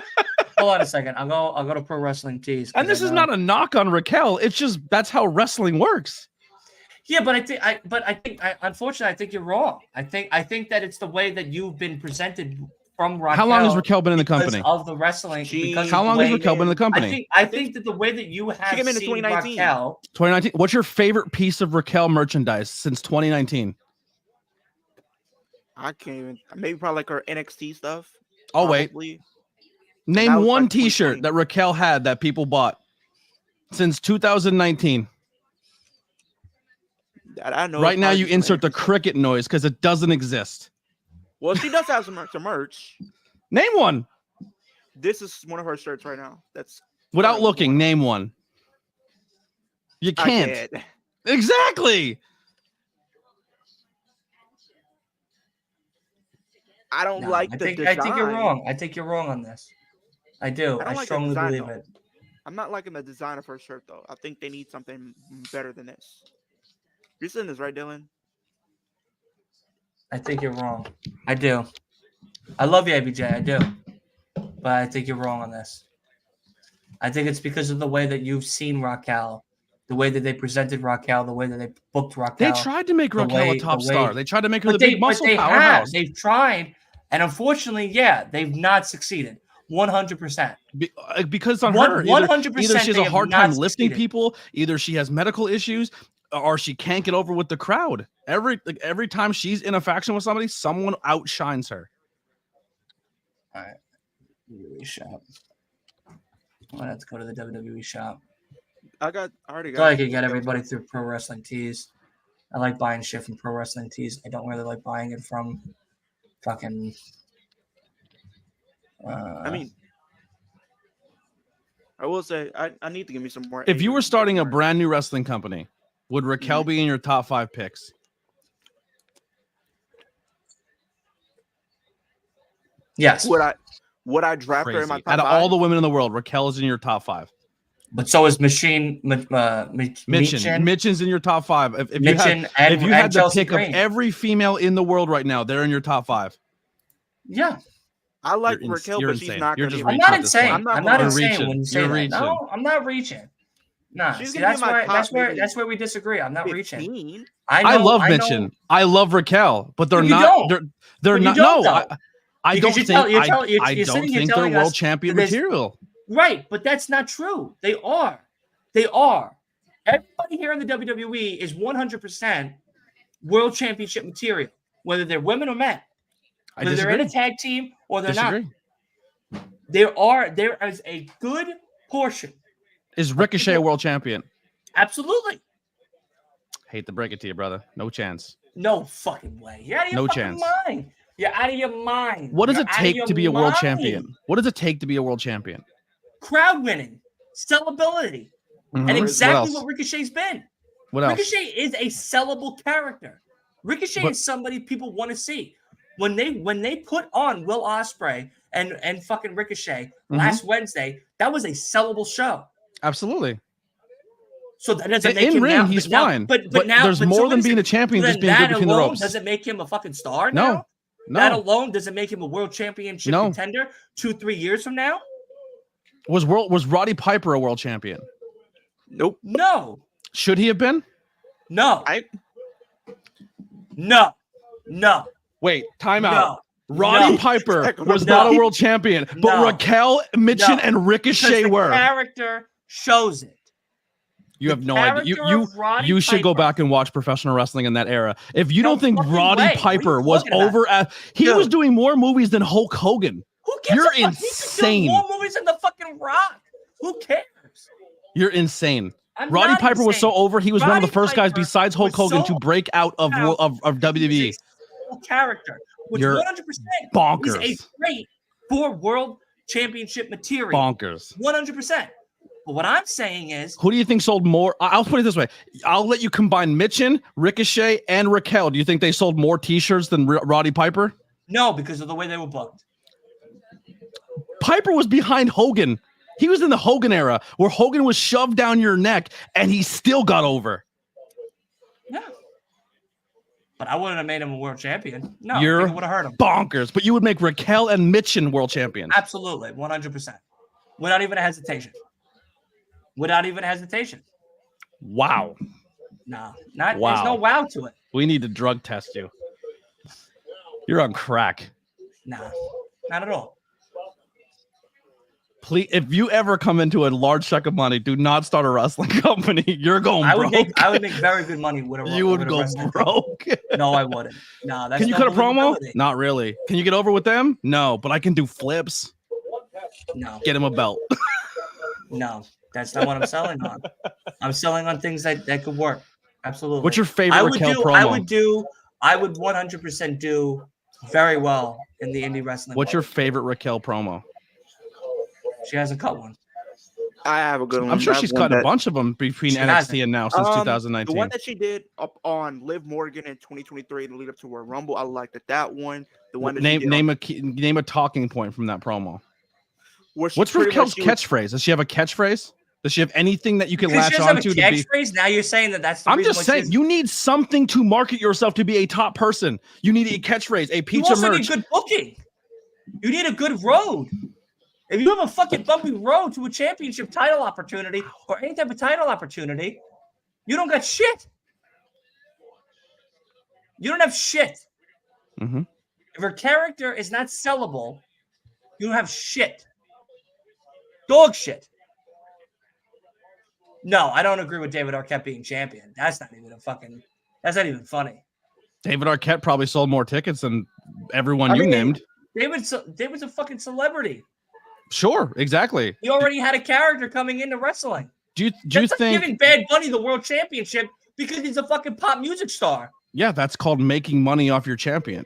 Hold on a second. I'll go to Pro Wrestling Tees. And this is not a knock on Raquel. It's just that's how wrestling works. Yeah, but unfortunately, I think you're wrong. I think that it's the way that you've been presented from Raquel. How long has Raquel been in the company? Of the wrestling. How long has Raquel been in the company? I think that the way that you have came in seen 2019. Raquel. 2019. What's your favorite piece of Raquel merchandise since 2019? I can't even. Maybe probably like her NXT stuff. Oh wait. Probably. Name one like T-shirt 2020. that Raquel had that people bought since 2019. I know. Right now, you insert the cricket noise because it doesn't exist. Well, she does have some merch. Name one. This is one of her shirts right now. That's Without looking, name one. You can't. I can't. Exactly. I don't No, like the design. I think you're wrong. I think you're wrong on this. I do. I strongly believe it. I'm not liking the design of her shirt though. I think they need something better than this. You're saying this right, Dylan? I think you're wrong. I do. I love you, ABJ. I do. But I think you're wrong on this. I think it's because of the way that you've seen Raquel, the way that they presented Raquel, the way that they booked Raquel. They tried to make Raquel a top star. They tried to make her the big muscle they powerhouse. They've tried, and unfortunately, yeah, they've not succeeded. 100%. Because on her, 100%, either she has a hard time lifting succeeded. people, either she has medical issues, or she can't get over with the crowd. Every time she's in a faction with somebody, someone outshines her. All right. WWE shop. I'm gonna have to go to the WWE shop. I already got. So I can get everybody through Pro Wrestling Tees. I like buying shit from Pro Wrestling Tees. I don't really like buying it from fucking. I mean, I will say I need to give me some more. If you were starting a brand new wrestling company, would Raquel be in your top 5 picks? Yes. Would I draft her in my top Out of 5? all the women in the world, Raquel is in your top 5. But so is Michin. Michin's in your top 5. If you had the pick of every female in the world right now, they're in your top 5. Yeah. I like Raquel, but she's not going to be. I'm not insane. I'm not insane reaching. when you say that. No, I'm not reaching. Nah, She's see, gonna be that's my top that's where we disagree. I'm not 15. reaching. I love Michin. I love Raquel, but they're not. They're not. No, I don't think. I don't think they're world champion material. Right, but that's not true. They are. They are. Everybody here in the WWE is 100% world championship material, whether they're women or men. Whether they're in a tag team or they're not. There is a good portion. Is Ricochet a world champion? Absolutely. Hate to break it to you, brother. No chance. No fucking way. You're out of your fucking mind. You're out of your mind. What does it take to be a world champion? What does it take to be a world champion? Crowd winning, sellability, and exactly what Ricochet's been. What else? Ricochet is a sellable character. Ricochet is somebody people want to see. When they put on Will Ospreay and fucking Ricochet last Wednesday, that was a sellable show. Absolutely. So that doesn't make him now. He's fine. But now there's more than being a champion, just being good between the ropes. Doesn't make him a fucking star now? No. That alone doesn't make him a world championship contender 2-3 years from now. Was Roddy Piper a world champion? Nope. No. Should he have been? No. No. Wait, time out. No. Roddy Piper was not a world champion, but Raquel, Michin, and Ricochet were. The character shows it. You have no idea. You should go back and watch professional wrestling in that era. If you don't think Roddy Piper was over he was doing more movies than Hulk Hogan. Who cares? You're insane. More movies than the fucking Rock. Who cares? You're insane. Roddy Piper was so over. He was one of the first guys besides Hulk Hogan to break out of WWE. Character, which You're 100% bonkers. is a great for world championship material. Bonkers. 100%. But what I'm saying is, who do you think sold more? I'll put it this way. I'll let you combine Michin, Ricochet, and Raquel. Do you think they sold more T-shirts than Roddy Piper? No, because of the way they were booked. Piper was behind Hogan. He was in the Hogan era where Hogan was shoved down your neck and he still got over. Yeah. But I wouldn't have made him a world champion. No, you're would have hurt him. Bonkers. But you would make Raquel and Michin world champions. Absolutely. 100%. Without even a hesitation. Wow. No, there's no wow to it. We need to drug test you. You're on crack. Nah. Not at all. Please, if you ever come into a large check of money, do not start a wrestling company. You're going broke. I would make very good money with a You would with a go wrestling broke. No, I wouldn't. No, that's Can you no cut a promo? believability. Not really. Can you get over with them? No, but I can do flips. No, Get him a belt. no, that's not what I'm selling on. I'm selling on things that could work. Absolutely. What's your favorite Raquel promo? I would 100% do very well in the indie wrestling. What's your favorite Raquel promo? She hasn't cut one. I have a good one. I'm sure she's cut a bunch of them between NXT hasn't. and now since 2019. The one that she did up on Liv Morgan in 2023 to lead up to her Rumble, I liked that one. The one that name a talking point from that promo. What's Raquel's catchphrase? Does she have a catchphrase? Does she have anything that you can latch onto? Catchphrase? Now you're saying that's the I'm just saying you need something to market yourself to be a top person. You need a catchphase, a pizza merch. You also need good booking. You need a good road. If you have a fucking bumpy road to a championship title opportunity or any type of title opportunity, you don't got shit. You don't have shit. Mm-hmm. If her character is not sellable, you don't have shit. Dog shit. No, I don't agree with David Arquette being champion. That's not even funny. David Arquette probably sold more tickets than everyone named. David's a fucking celebrity. Sure, exactly. He already had a character coming into wrestling. Do you That's think like giving Bad Bunny the world championship because he's a fucking pop music star? Yeah, that's called making money off your champion.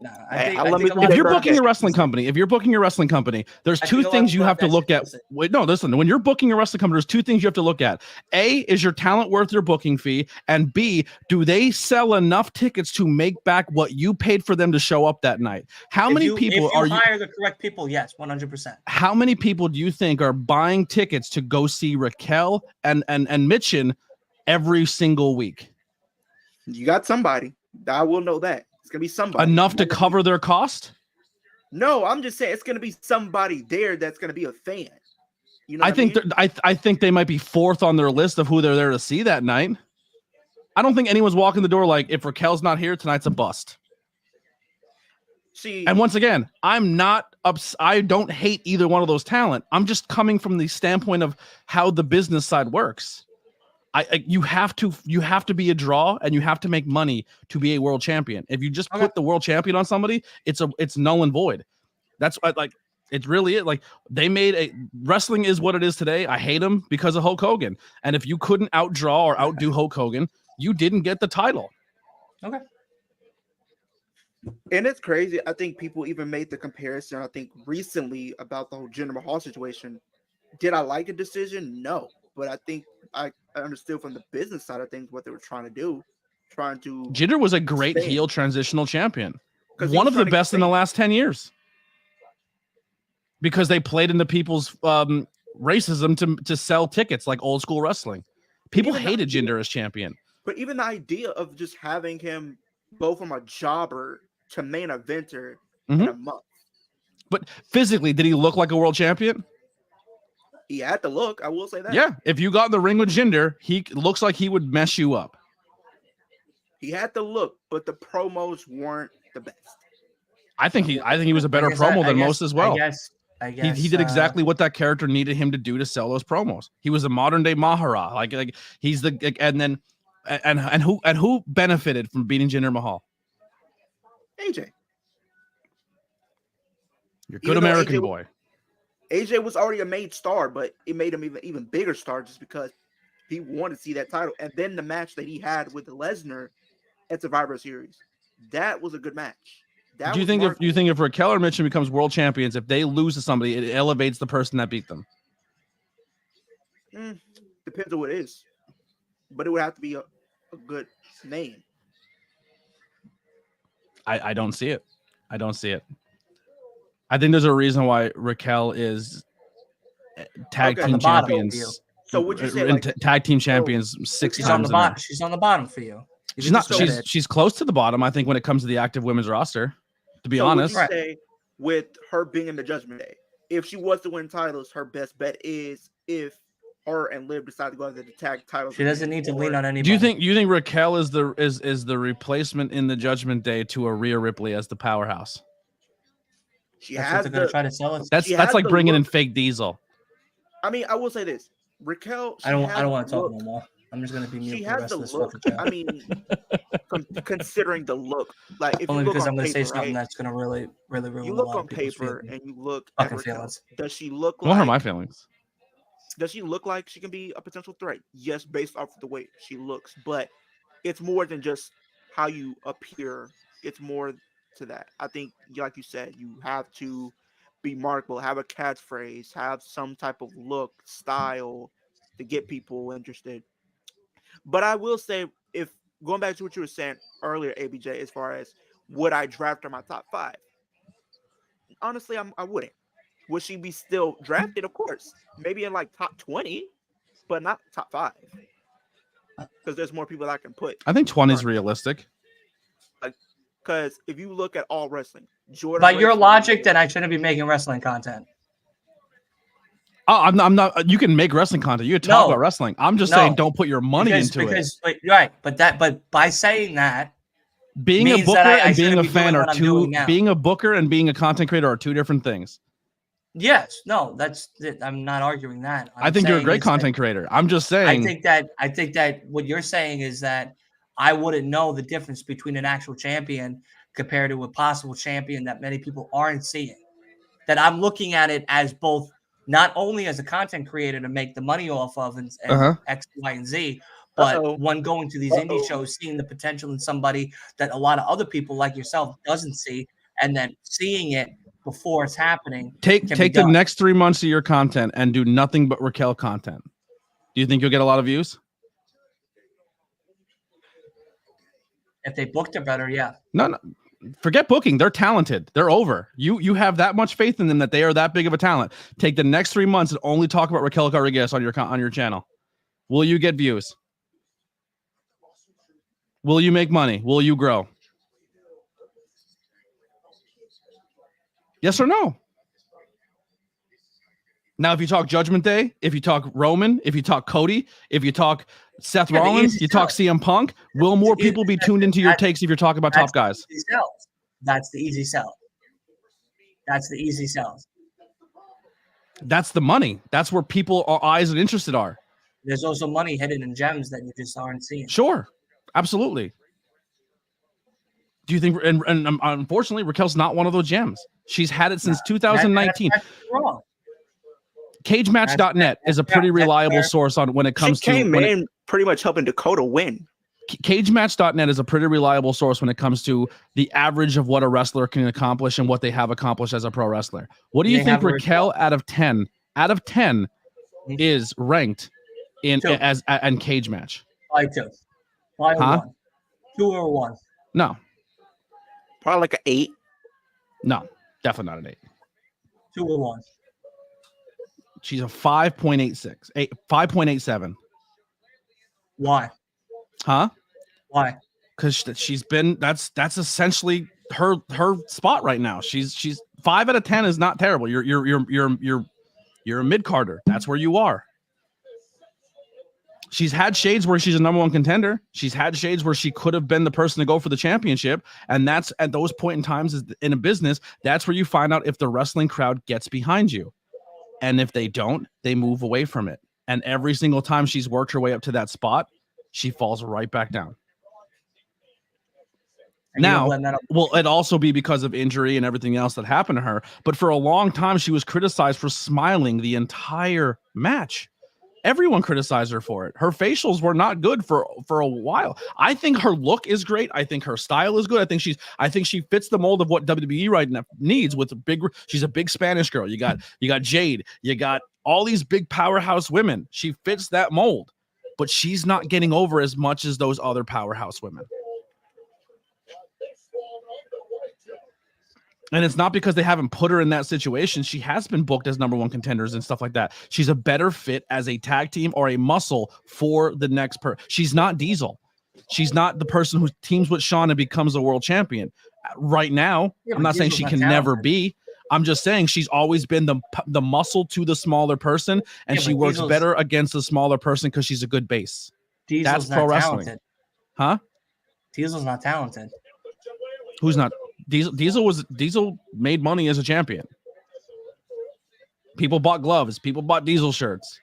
No, if you're booking a wrestling company, there's two things you have to look at. Wait, no, listen. When you're booking a wrestling company, there's two things you have to look at. A, is your talent worth your booking fee? And B, do they sell enough tickets to make back what you paid for them to show up that night? How many people are you? Hire the correct people, yes, 100%. How many people do you think are buying tickets to go see Raquel and Mitchin every single week? You got somebody. I will know that. It's gonna be somebody enough to cover their cost. No, I'm just saying it's gonna be somebody there that's gonna be a fan. You know, I think they might be fourth on their list of who they're there to see that night. I don't think anyone's walking the door like, if Raquel's not here, tonight's a bust. See, and once again, I don't hate either one of those talent. I'm just coming from the standpoint of how the business side works. You have to be a draw and you have to make money to be a world champion. If you just put the world champion on somebody, it's null and void. That's like it's really it. Like wrestling is what it is today. I hate him because of Hulk Hogan. And if you couldn't outdraw or outdo Hulk Hogan, you didn't get the title. Okay. And it's crazy. I think people even made the comparison, I think recently, about the whole Jinder Mahal situation. Did I like a decision? No. But I think I understood from the business side of things what they were trying to do. Jinder was a great heel transitional champion. One of the best in the last 10 years. Because they played into people's racism to sell tickets like old school wrestling. People hated Jinder as champion. But even the idea of just having him go from a jobber to main eventer in a month. But physically, did he look like a world champion? He had to look. I will say that. Yeah, if you got in the ring with Jinder, he looks like he would mess you up. He had to look, but the promos weren't the best. I think he was a better promo than most as well. I guess he did exactly what that character needed him to do to sell those promos. He was a modern day Mahara. Like he's the and who benefited from beating Jinder Mahal? AJ. You're a good American boy. AJ was already a main star, but it made him even bigger star just because he wanted to see that title. And then the match that he had with Lesnar at Survivor Series, that was a good match. Do you think if Raquel or Mitchell becomes world champions, if they lose to somebody, it elevates the person that beat them? Depends on what it is, but it would have to be a good name. I don't see it. I don't see it. I think there's a reason why Raquel is tag team champions. So would you say tag team champions 6 she's times? On the bottom. She's on the bottom for you. She's not. She's close to the bottom. I think when it comes to the active women's roster, to be honest. Would you say with her being in the Judgment Day, if she was to win titles, her best bet is if her and Liv decide to go after the tag titles. She doesn't need to lean on anybody. Do you think Raquel is the replacement in the Judgment Day to a Rhea Ripley as the powerhouse? She That's what has they're gonna the. try to sell it. That's She has like the bringing in look. fake Diesel. I mean, I will say this: Raquel. I don't has want the to talk look. no more. I'm just gonna be mute She for the has rest the of this look. fucking show. I mean, considering the look, like if Only you look because on I'm gonna say paper, something right? that's gonna really ruin You a look lot on of people's paper and you look at fucking Raquel. feelings. Does she look Don't hurt my like? feelings. Does she look like she can be a potential threat? Yes, based off the way she looks, but it's more than just how you appear. It's more to that. I think, like you said, you have to be marketable, have a catchphrase, have some type of look, style to get people interested. But I will say, if going back to what you were saying earlier, ABJ, as far as would I draft her in my top 5? Honestly, I wouldn't. Would she be still drafted? Of course. Maybe in like top 20, but not top 5. Because there's more people I can put. I think 20 is realistic. Because if you look at all wrestling, Jordan. By your logic, then I shouldn't be making wrestling content. Oh, I'm not. You can make wrestling content. You can talk about wrestling. I'm just saying, don't put your money into it. Right, but by saying that, being a booker and being a fan are two. Being a booker and being a content creator are two different things. Yes, no, I'm not arguing that. I think you're a great content creator. I'm just saying. I think that what you're saying is that I wouldn't know the difference between an actual champion compared to a possible champion that many people aren't seeing. That I'm looking at it as both, not only as a content creator to make the money off of and X, Y, and Z, but one going to these indie shows, seeing the potential in somebody that a lot of other people like yourself doesn't see, and then seeing it before it's happening. Take the next 3 months of your content and do nothing but Raquel content. Do you think you'll get a lot of views? If they booked her better, yeah. No. Forget booking. They're talented. They're over. You have that much faith in them that they are that big of a talent. Take the next 3 months and only talk about Raquel Rodriguez on your channel. Will you get views? Will you make money? Will you grow? Yes or no? Now, if you talk Judgment Day, if you talk Roman, if you talk Cody, if you talk Seth Rollins, you talk CM Punk, will more people be tuned into your takes if you're talking about top guys? That's the easy sell. That's the easy sell. That's the money. That's where people are eyes and interested are. There's also money hidden in gems that you just aren't seeing. Sure. Absolutely. Do you think, and unfortunately, Raquel's not one of those gems. She's had it since 2019. That's wrong. CageMatch.net is a pretty reliable source on when it comes to pretty much helping Dakota win. CageMatch.net is a pretty reliable source when it comes to the average of what a wrestler can accomplish and what they have accomplished as a pro wrestler. What do you think Raquel out of 10 is ranked in as Cage Match? By 2. By 1. 2 or 1. No. Probably like an 8. No, definitely not an 8. 2 or 1. She's a 5.86, 5.87. Why? Huh? Why? Because she's been that's essentially her spot right now. She's 5 out of 10 is not terrible. You're a mid carder. That's where you are. She's had shades where she's a number 1 contender. She's had shades where she could have been the person to go for the championship. And that's at those point in times in a business, that's where you find out if the wrestling crowd gets behind you. And if they don't, they move away from it. And every single time she's worked her way up to that spot, she falls right back down. Now, will it also be because of injury and everything else that happened to her? But for a long time, she was criticized for smiling the entire match. Everyone criticized her for it. Her facials were not good for a while. I think her look is great. I think her style is good. I think she fits the mold of what WWE right now needs. She's a big Spanish girl. You got Jade. You got all these big powerhouse women. She fits that mold, but she's not getting over as much as those other powerhouse women. And it's not because they haven't put her in that situation. She has been booked as number 1 contenders and stuff like that. She's a better fit as a tag team or a muscle for the next She's not Diesel. She's not the person who teams with Shawn and becomes a world champion. Right now, I'm not saying she can never be. I'm just saying she's always been the muscle to the smaller person, and she works better against the smaller person because she's a good base. Diesel's That's pro wrestling. Talented. Huh? Diesel's not talented. Who's not? Diesel made money as a champion. People bought gloves. People bought Diesel shirts.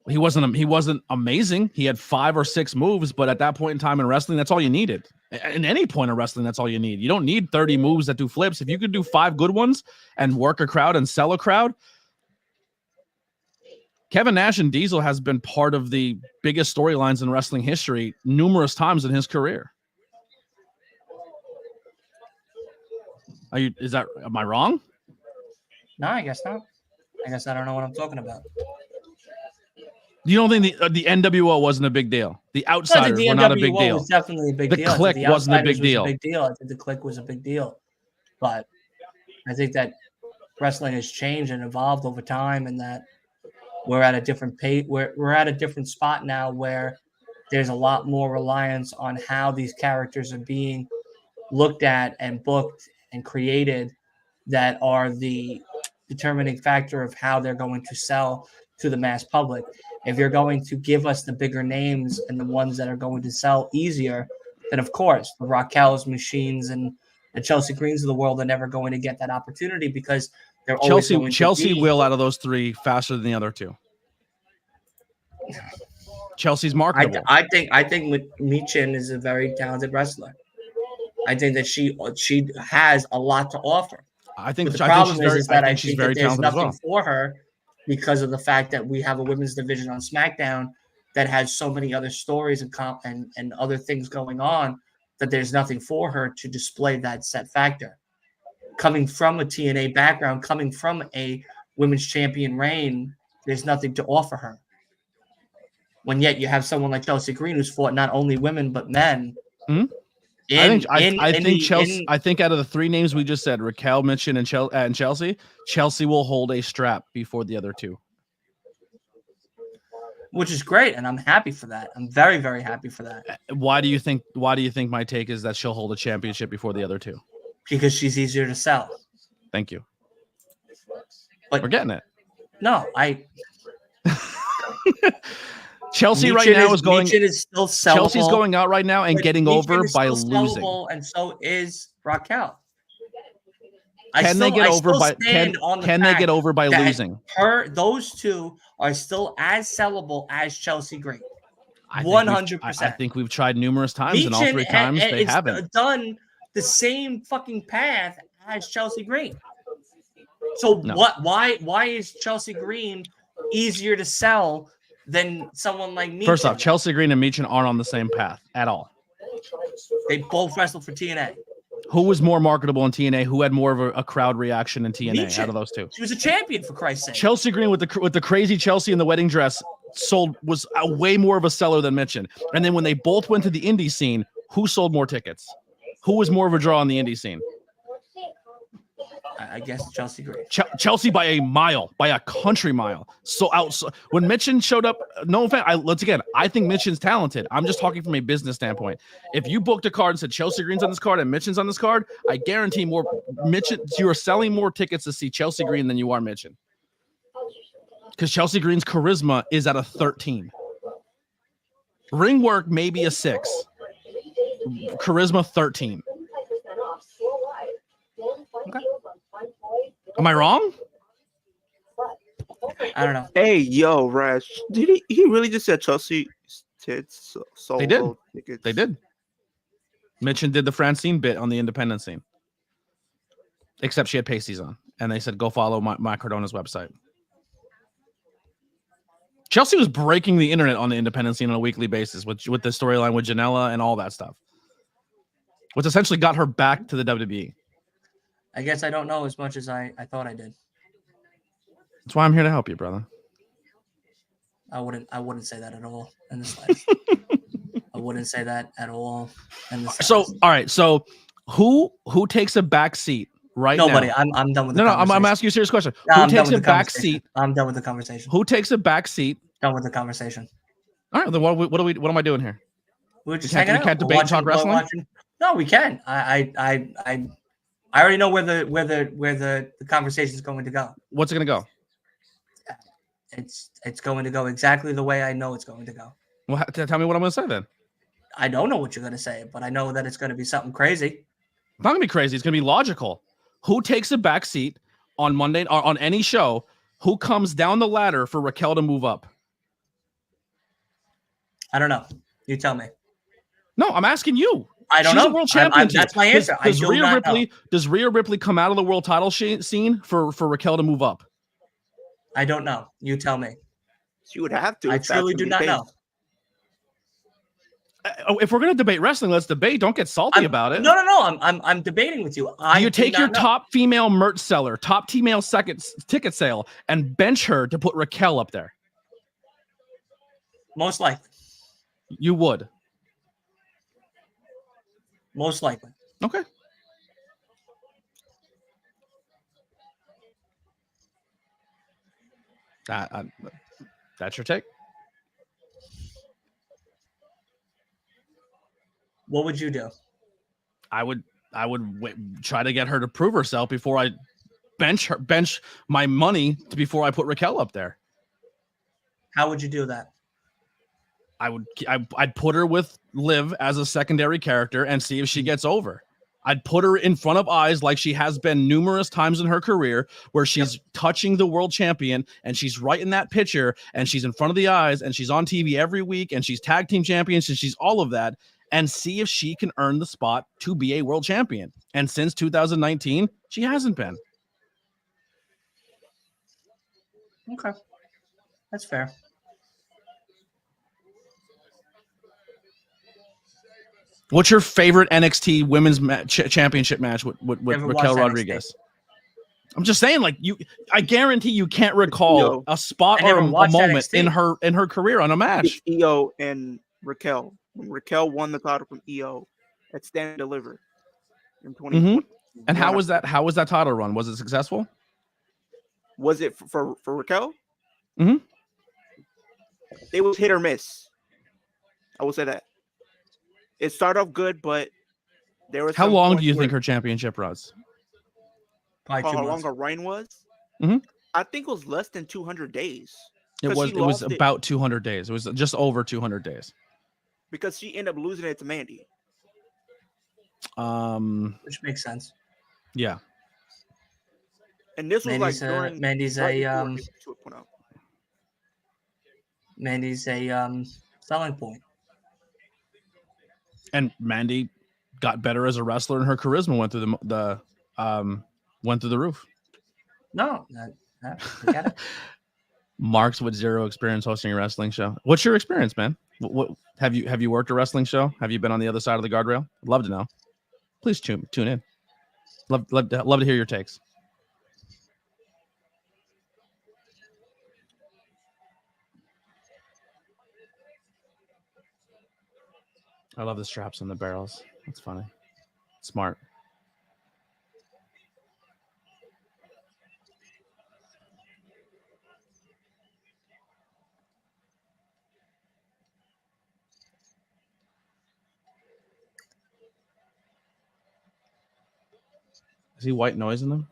He wasn't amazing. He had 5 or 6 moves, but at that point in time in wrestling, that's all you needed. In any point of wrestling, that's all you need. You don't need 30 moves that do flips. If you could do 5 good ones and work a crowd and sell a crowd. Kevin Nash and Diesel has been part of the biggest storylines in wrestling history numerous times in his career. Am I wrong? No, I guess not. I guess I don't know what I'm talking about. You don't think the NWO wasn't a big deal? The Outsiders were not a big deal. Was definitely a big deal. The Click wasn't a big deal. I think the Click was a big deal, but I think that wrestling has changed and evolved over time, and that we're at a different pace. We're at a different spot now where there's a lot more reliance on how these characters are being looked at and booked and created that are the determining factor of how they're going to sell to the mass public. If you're going to give us the bigger names and the ones that are going to sell easier, then of course the Raquel's Machines and the Chelsea Greens of the world are never going to get that opportunity because they're always going to Chelsea be, will out of those 3 faster than the other 2. Chelsea's marketable. I think Michin is a very talented wrestler. I think that she has a lot to offer. I think the problem is that I she's think very that there's talented nothing as well. for her because of the fact that we have a women's division on SmackDown that has so many other stories and other things going on that there's nothing for her to display that set factor. Coming from a TNA background, coming from a women's champion reign, there's nothing to offer her. When yet you have someone like Chelsea Green who's fought not only women but men. Mm-hmm. I think out of the 3 names we just said, Raquel, Michin, and Chelsea will hold a strap before the other 2. Which is great, and I'm happy for that. I'm very, very happy for that. Why do you think my take is that she'll hold a championship before the other 2? Because she's easier to sell. Thank you. But we're getting it. No, Chelsea right now is going. Michin is still sellable. Chelsea's going out right now and getting over by losing. And so is Raquel. Can they get over by losing? Those 2 are still as sellable as Chelsea Green. 100%. I think we've tried numerous times, and all 3 times they haven't done the same fucking path as Chelsea Green. So why is Chelsea Green easier to sell than someone like Michin? First off, Chelsea Green and Michin aren't on the same path at all. They both wrestled for TNA. Who was more marketable in TNA? Who had more of a crowd reaction in TNA Michin. Out of those 2? She was a champion, for Christ's sake. Chelsea Green with the crazy Chelsea in the wedding dress was way more of a seller than Michin. And then when they both went to the indie scene, who sold more tickets? Who was more of a draw on the indie scene? I guess Chelsea Green. Chelsea by a mile, by a country mile. So when Michin showed up, no offense, I think Michin's talented. I'm just talking from a business standpoint. If you booked a card and said Chelsea Green's on this card and Michin's on this card, I guarantee you are selling more tickets to see Chelsea Green than you are Michin. Because Chelsea Green's charisma is at a 13. Ring work maybe a 6. Charisma 13. Okay. Am I wrong? I don't know. Hey, yo, Rash, did he really just said Chelsea tits sold? They did. Tickets? They did. Michin did the Francine bit on the independent scene. Except she had pasties on. And they said, go follow my Cardona's website. Chelsea was breaking the internet on the independent scene on a weekly basis with the storyline with Janela and all that stuff. Which essentially got her back to the WWE. I guess I don't know as much as I thought I did. That's why I'm here to help you, brother. I wouldn't say that at all in the slightest. I wouldn't say that at all in the slightest. So, all right. So, who takes a back seat right Nobody. now? I'm done with the conversation. I'm asking you a serious question. No, who takes a back seat? I'm done with the conversation. Who takes a back seat? Done with the conversation. All right. Then what am I doing here? We're just we can't debate and talk wrestling? No, we can. I already know where the conversation is going to go. What's it going to go? It's going to go exactly the way I know it's going to go. Well, tell me what I'm going to say then. I don't know what you're going to say, but I know that it's going to be something crazy. It's not gonna be crazy. It's gonna be logical. Who takes a back seat on Monday or on any show? Who comes down the ladder for Raquel to move up? I don't know. You tell me. No, I'm asking you. I don't She's know. a world champion. That's my answer. Does Rhea Ripley come out of the world title scene for Raquel to move up? I don't know. You tell me. She would have to. I truly do not know. If we're gonna debate wrestling, let's debate. Don't get salty about it. No. I'm debating with you. Do you take your top female merch seller, top female second ticket sale, and bench her to put Raquel up there? Most likely. You would. Most likely. Okay. That's your take. What would you do? I would try to get her to prove herself before I bench my money before I put Raquel up there. How would you do that? I'd put her with Liv as a secondary character and see if she gets over. I'd put her in front of eyes like she has been numerous times in her career, where she's touching the world champion and she's right in that picture and she's in front of the eyes and she's on TV every week and she's tag team champion and she's all of that, and see if she can earn the spot to be a world champion. And since 2019, she hasn't been. Okay. That's fair. What's your favorite NXT women's championship match with Raquel Rodriguez? NXT. I'm just saying, like, I guarantee you can't recall a spot or a moment NXT. in her career on a match. It's Io and Raquel. When Raquel won the title from Io at Stand and Deliver in 2020. Mm-hmm. And how was that title run? Was it successful? Was it for Raquel? Mm-hmm. It was hit or miss. I will say that. It started off good, but there was. How long do you think her championship runs? Probably 2 months. How long her reign was? Mm-hmm. I think it was less than 200 days. It was about 200 days. It was just over 200 days. Because she ended up losing it to Mandy. Which makes sense. Yeah. And this was Mandy's during Mandy's a selling point. And Mandy got better as a wrestler, and her charisma went through the roof. No, forget it. Mark's with zero experience hosting a wrestling show. What's your experience, man? What have you worked a wrestling show? Have you been on the other side of the guardrail? I'd love to know. Please tune in. Love to hear your takes. I love the straps on the barrels. That's funny. Smart. Is he white noising them?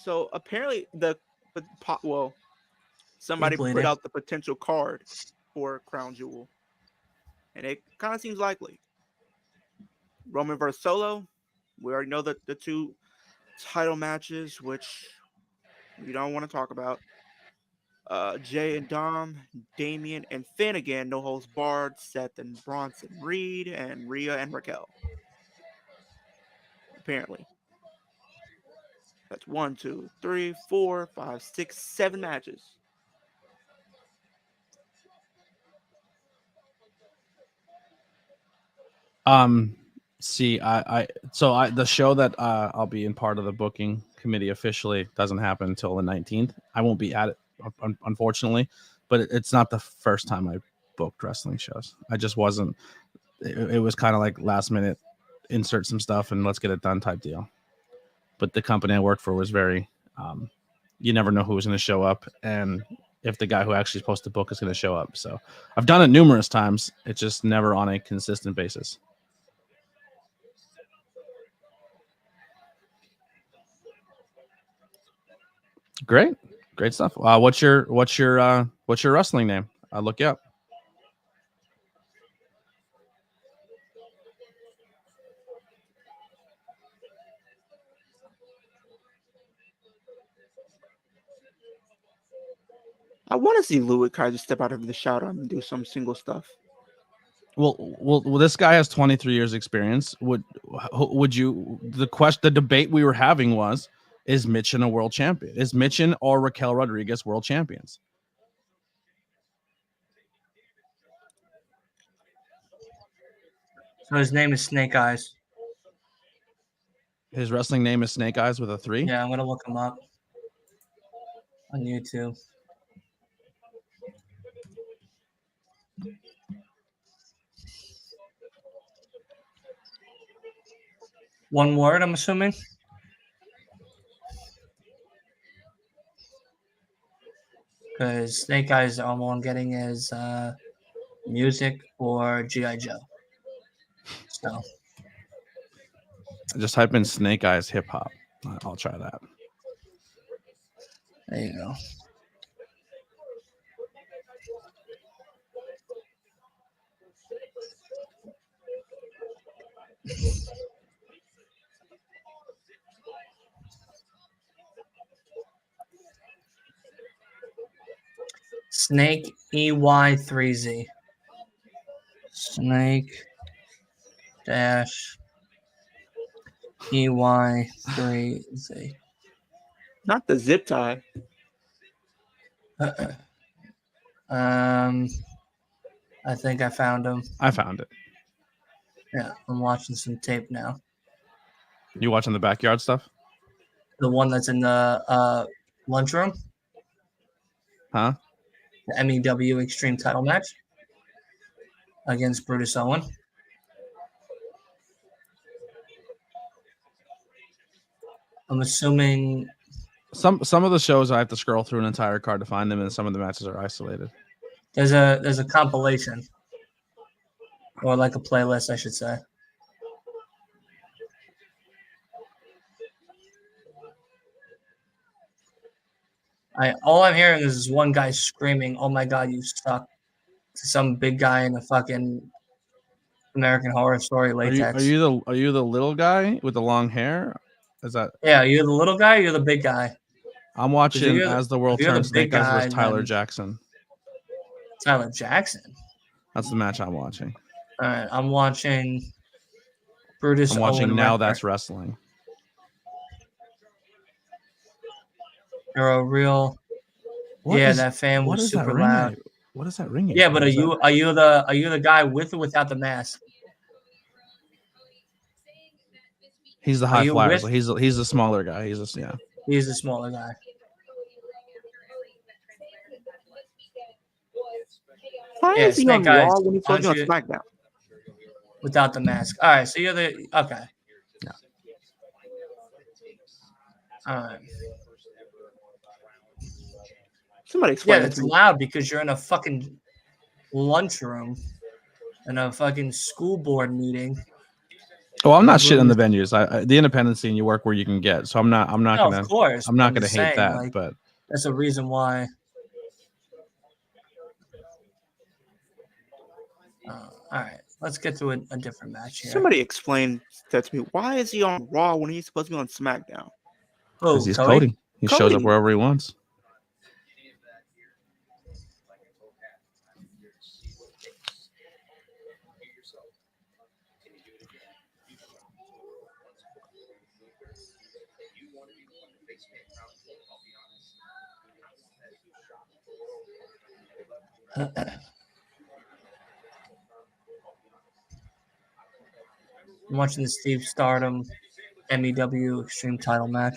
So apparently somebody put out the potential card for Crown Jewel, and it kind of seems likely. Roman versus Solo. We already know that the two title matches, which we don't want to talk about. Jay and Dom, Damian and Finn again, no holds barred. Seth and Bronson Reed, and Rhea and Raquel. Apparently. That's 1, 2, 3, 4, 5, 6, 7 matches. The show that I'll be in part of the booking committee officially doesn't happen until the 19th. I won't be at it, unfortunately, but it's not the first time I booked wrestling shows. I just wasn't. It was kind of like last minute, insert some stuff and let's get it done type deal. But the company I worked for was very, you never know who was going to show up and if the guy who actually is supposed to book is going to show up. So I've done it numerous times. It's just never on a consistent basis. Great stuff. What's your wrestling name? I'll look you up. I want to see Louis Kaiser step out of the shadow and do some single stuff. Well, this guy has 23 years experience. Would you the debate we were having was, is Michin a world champion? Is Michin or Raquel Rodriguez world champions? So his name is Snake Eyes. His wrestling name is Snake Eyes with a 3? Yeah, I'm gonna look him up on YouTube. One word, I'm assuming. Because Snake Eyes, all I'm getting is music or G.I. Joe. So Just type in Snake Eyes hip hop. I'll try that. there you go. Snake EY3Z. Snake dash EY3Z. Not the zip tie. I think I found him. I found it. Yeah, I'm watching some tape now. You watching the backyard stuff? The one that's in the lunchroom? Huh? The MEW Extreme title match against Brutus Owen. I'm assuming Some of the shows I have to scroll through an entire card to find them, and some of the matches are isolated. there's a compilation or like a playlist, I should say. All I'm hearing is this one guy screaming, "Oh my God, you suck!" to some big guy in a fucking American Horror Story latex. Are you the little guy with the long hair? Is that? Yeah, you're the little guy. Or you're the big guy. I'm watching you're the- As the World if you're the Turns, big Snake Eyes guy, versus Tyler then- Jackson. Tyler Jackson. That's the match I'm watching. All right, I'm watching Brutus. I'm watching Owen Now Wrecker. That's Wrestling. You're a real. That fan what was is that super ring? loud. What is that ringing? Yeah, but Is that- are you the guy with or without the mask? He's the high you flyer. with- So he's the smaller guy. He's the He's the smaller guy. Why Yeah, is he on Snake Eyes. Raw when he's supposed to be on Aren't SmackDown? Without the mask. All right, so you're the okay. Yeah. All right. Somebody explain it it's to me. loud because you're in a fucking lunchroom in a fucking school board meeting. Oh, I'm not shitting the venues. The independent scene, you work where you can get. So I'm not gonna. Of course, I'm not gonna just hate saying, that. like, But that's a reason why. All right, let's get to a different match here. Somebody explain that to me. Why is he on Raw when he's supposed to be on SmackDown? Oh, because he's Cody? Cody. He shows up wherever he wants. I'm watching the Steve Stardom MEW Extreme title match.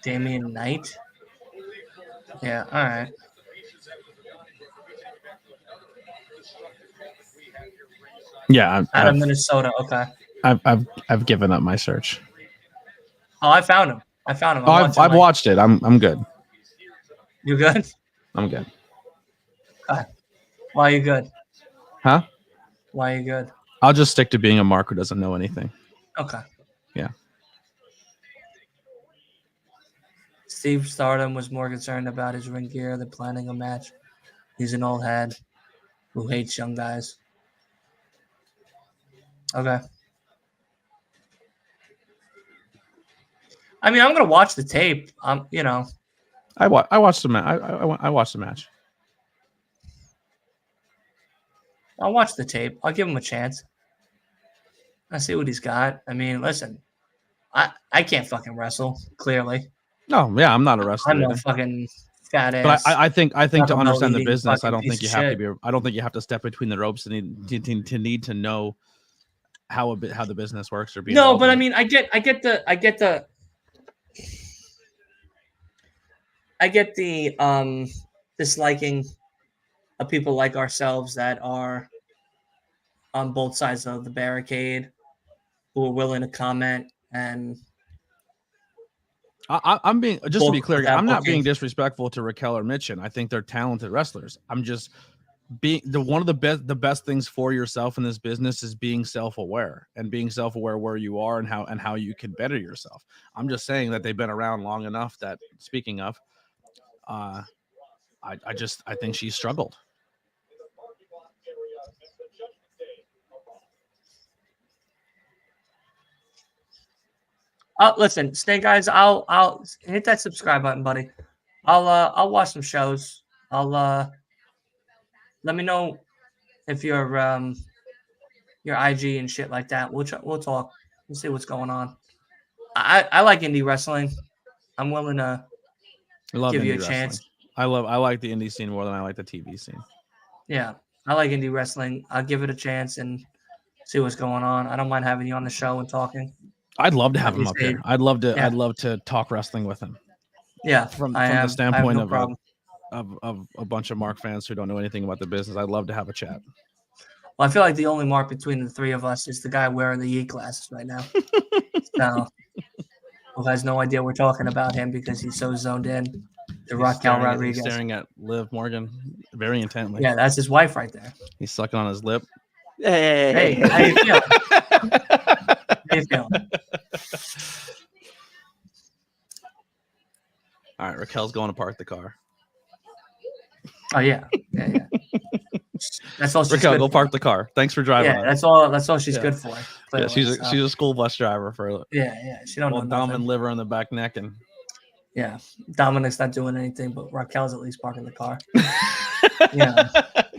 Damian Knight? Yeah, all right. Yeah, Out of Minnesota, okay. I've given up my search. Oh, I found him. I'm I've watched it. I'm good. You good? I'm good. Okay. Why are you good? Huh? Why are you good? I'll just stick to being a mark who doesn't know anything. Okay. Yeah. Steve Stardom was more concerned about his ring gear than planning a match. He's an old head who hates young guys. Okay. I mean, I'm gonna watch the tape. You know, I watched the match. I watched the match. I'll watch the tape. I'll give him a chance. I see what he's got. I mean, listen, I can't fucking wrestle. Clearly, No, yeah, I'm not a wrestler. I'm either. a fucking fat But ass. I think to understand the eating business, I fucking don't think piece you of have to shit. be. I don't think you have to step between the ropes to need to know how the business works or be. No, but I involved in mean, I get the disliking of people like ourselves that are on both sides of the barricade, who are willing to comment and I'm being just to be book clear. without I'm not being booking. disrespectful to Raquel or Mitchin. I think they're talented wrestlers. I'm just being one of the best things for yourself in this business is being self-aware and being self-aware where you are and how you can better yourself. I'm just saying that they've been around long enough that, speaking of, I think she struggled. Listen, Snake Eyes, I'll hit that subscribe button, buddy. I'll watch some shows. I'll let me know if your IG and shit like that. We'll talk. We'll see what's going on. I like indie wrestling. I'm willing to I love give you a indie chance. wrestling. I like the indie scene more than I like the TV scene. Yeah, I like indie wrestling. I'll give it a chance and see what's going on. I don't mind having you on the show and talking. I'd love to have him up here. I'd love to talk wrestling with him. Yeah, from the standpoint of a bunch of Mark fans who don't know anything about the business, I'd love to have a chat. Well, I feel like the only mark between the three of us is the guy wearing the Yeet glasses right now. So, who has no idea we're talking about him because he's so zoned in to Raquel Rodriguez. He's staring at Liv Morgan very intently. Yeah, that's his wife right there. He's sucking on his lip. Hey, how you feeling? How you feeling? All right, Raquel's going to park the car. Oh yeah. That's all she's Raquel, good go for. park the car. Thanks for driving. Yeah, that's all she's good for. Yeah, she's a school bus driver for. Yeah. She don't know Dom nothing. and Liver on the back neck and. Yeah, Dominic's not doing anything, but Raquel's at least parking the car. Yeah.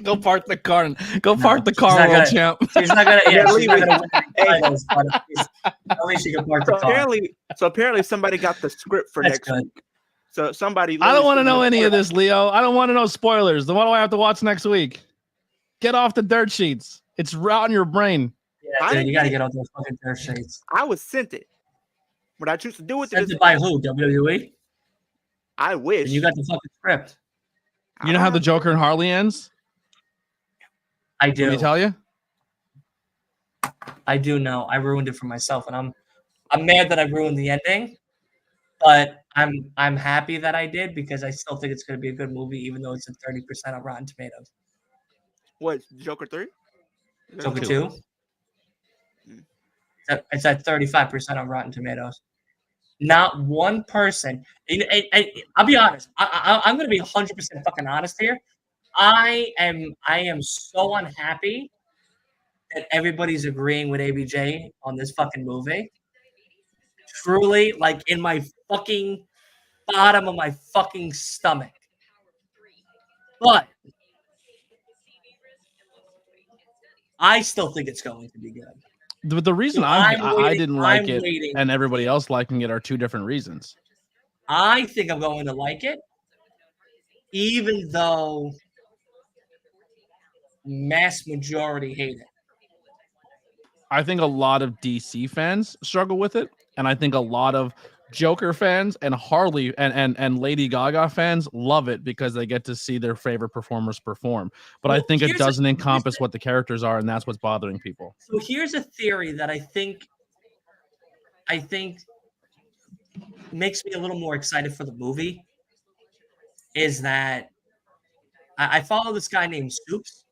Go park the car and park the car, world champ. She's not gonna. Yeah, she's not gonna win any titles, but at least she can park the car. Apparently, somebody got the script for That's next good. week. So somebody. I don't want to know any of this, Leo. I don't want to know spoilers. Then what do I have to watch next week? Get off the dirt sheets. It's out in your brain. Yeah, dude, you gotta get off those fucking dirt sheets. I was sent it. What I choose to do with it. Sent it by who? WWE. I wish. And you got the fucking script. You know how the Joker and Harley ends? I do. Let me tell you. I do know. I ruined it for myself, and I'm mad that I ruined the ending. But I'm happy that I did because I still think it's going to be a good movie, even though it's at 30% on Rotten Tomatoes. What, Joker 3? Joker 2? It's at 35% on Rotten Tomatoes. Not one person. And I'll be honest. I'm going to be 100% fucking honest here. I am so unhappy that everybody's agreeing with ABJ on this fucking movie. Truly, like in my fucking bottom of my fucking stomach. But I still think it's going to be good. The reason So I didn't like it waiting. and everybody else liking it are two different reasons. I think I'm going to like it, even though mass majority hate it. I think a lot of DC fans struggle with it, and I think a lot of Joker fans and Harley and Lady Gaga fans love it because they get to see their favorite performers perform. But I think it doesn't encompass what the characters are, and that's what's bothering people. So here's a theory that I think makes me a little more excited for the movie. Is that I follow this guy named Supes,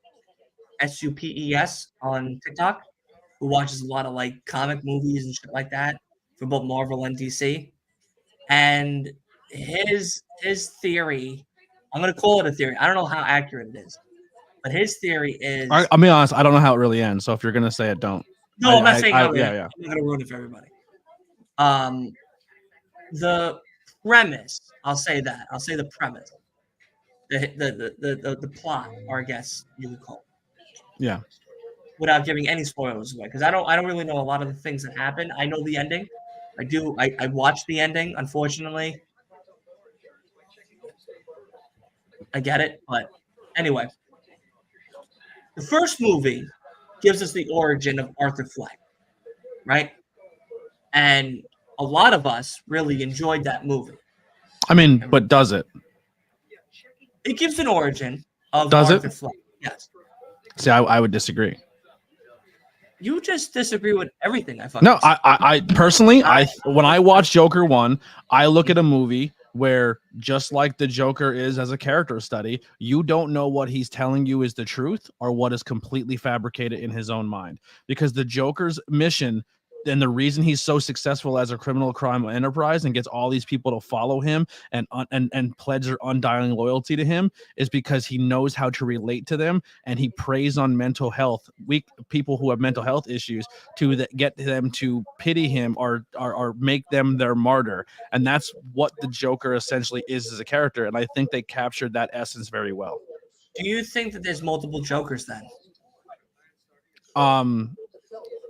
Supes, on TikTok, who watches a lot of like comic movies and shit like that for both Marvel and DC. And his theory, I'm going to call it a theory. I don't know how accurate it is, but his theory is. I'll be honest, I don't know how it really ends. So if you're going to say it, don't. No, I'm not saying how yeah. I'm not gonna ruin it for everybody. The premise, I'll say that. I'll say the premise. The plot, or I guess you would call it. Yeah. Without giving any spoilers away. Because I don't really know a lot of the things that happen. I know the ending. I watched the ending, unfortunately. I get it, but anyway. The first movie gives us the origin of Arthur Fleck, right? And a lot of us really enjoyed that movie. I mean, but does it? It gives an origin of Does Arthur it? Fleck. Yes. See, I would disagree. You just disagree with everything I fucking No, said. I personally, when I watch Joker 1, I look at a movie where, just like the Joker is as a character study, you don't know what he's telling you is the truth or what is completely fabricated in his own mind. Because the Joker's mission and the reason he's so successful as a criminal crime enterprise and gets all these people to follow him and pledge their undying loyalty to him is because he knows how to relate to them, and he preys on mental health, weak people who have mental health issues, to get them to pity him or make them their martyr. And that's what the Joker essentially is as a character, and I think they captured that essence very well. Do you think that there's multiple Jokers then?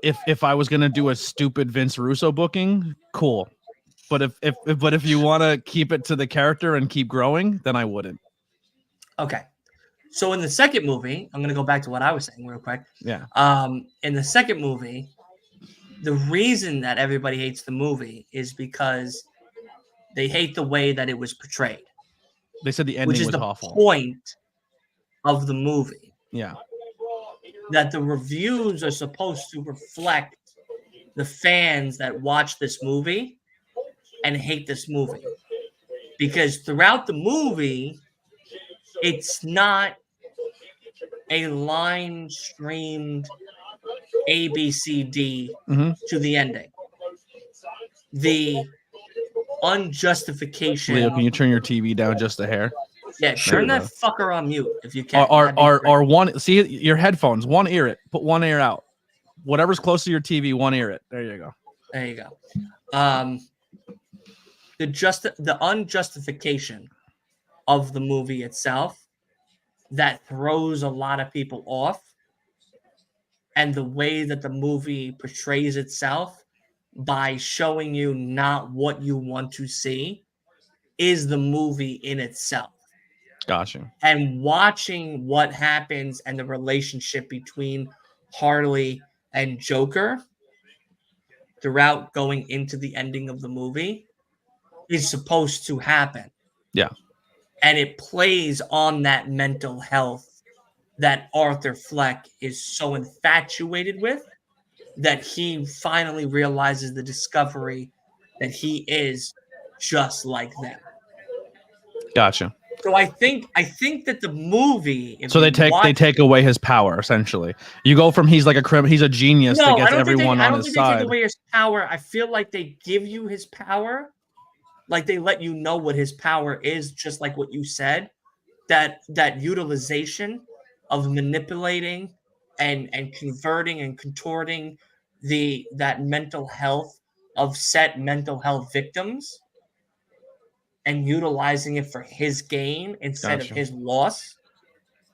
If I was gonna do a stupid Vince Russo booking, cool. But if you want to keep it to the character and keep growing, then I wouldn't. Okay. So in the second movie, I'm gonna go back to what I was saying real quick. Yeah. In the second movie, the reason that everybody hates the movie is because they hate the way that it was portrayed. They said the ending which is was the awful. point of the movie. Yeah. That the reviews are supposed to reflect the fans that watch this movie and hate this movie. Because throughout the movie, it's not a line streamed A, B, C, D to the ending. The unjustification. Leo, can you turn your TV down just a hair? Yeah, turn that fucker on mute if you can. Or one, see your headphones, one ear it, put one ear out. Whatever's close to your TV, one ear it. There you go. There you go. The unjustification of the movie itself that throws a lot of people off, and the way that the movie portrays itself by showing you not what you want to see is the movie in itself. Gotcha. And watching what happens and the relationship between Harley and Joker throughout going into the ending of the movie is supposed to happen. Yeah. And it plays on that mental health that Arthur Fleck is so infatuated with that he finally realizes the discovery that he is just like them. Gotcha. So I think that the movie. So they take away his power essentially. You go from he's like he's a genius that gets everyone on his side. I don't think they take away his power. I feel like they give you his power, like they let you know what his power is, just like what you said. That utilization of manipulating and converting and contorting that mental health of set mental health victims, and utilizing it for his gain instead of his loss.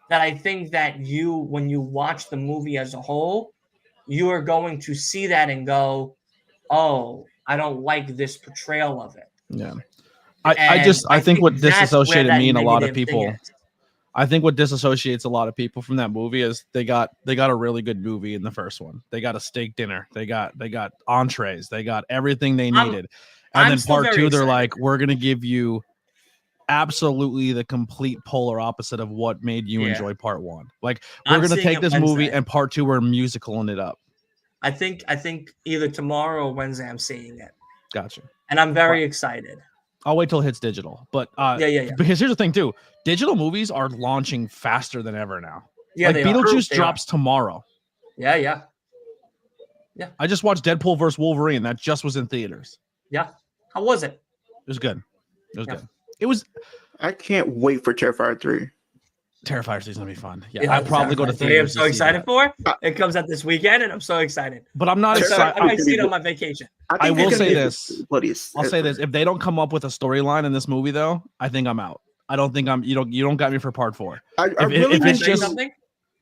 That I think that when you watch the movie as a whole, you are going to see that and go, oh, I don't like this portrayal of it. Yeah. I think what disassociated me and a lot of people, I think what disassociates a lot of people from that movie is they got a really good movie in the first one. They got a steak dinner. They got entrees. They got everything they needed. And then part two, they're like, we're going to give you absolutely the complete polar opposite of what made you enjoy part one. Like, we're going to take this movie and part two, we're musicaling it up. I think either tomorrow or Wednesday I'm seeing it. Gotcha. And I'm very excited. I'll wait till it hits digital. But yeah. Because here's the thing too. Digital movies are launching faster than ever now. Yeah, like Beetlejuice drops tomorrow. Yeah. I just watched Deadpool vs. Wolverine. That just was in theaters. Yeah. How was it? It was good. It was good. It was. I can't wait for Terrifier 3. Terrifier 3 is gonna be fun. Yeah, Yeah, I'd probably go to Terrifier 3 theaters. I'm so to see excited that. for. It comes out this weekend, and I'm so excited. But I'm not excited. I might see it on my vacation. I will say this. Bloodiest. I'll say this: if they don't come up with a storyline in this movie, though, I think I'm out. I don't think I'm. You don't got me for part 4. I If really it's tell you just something.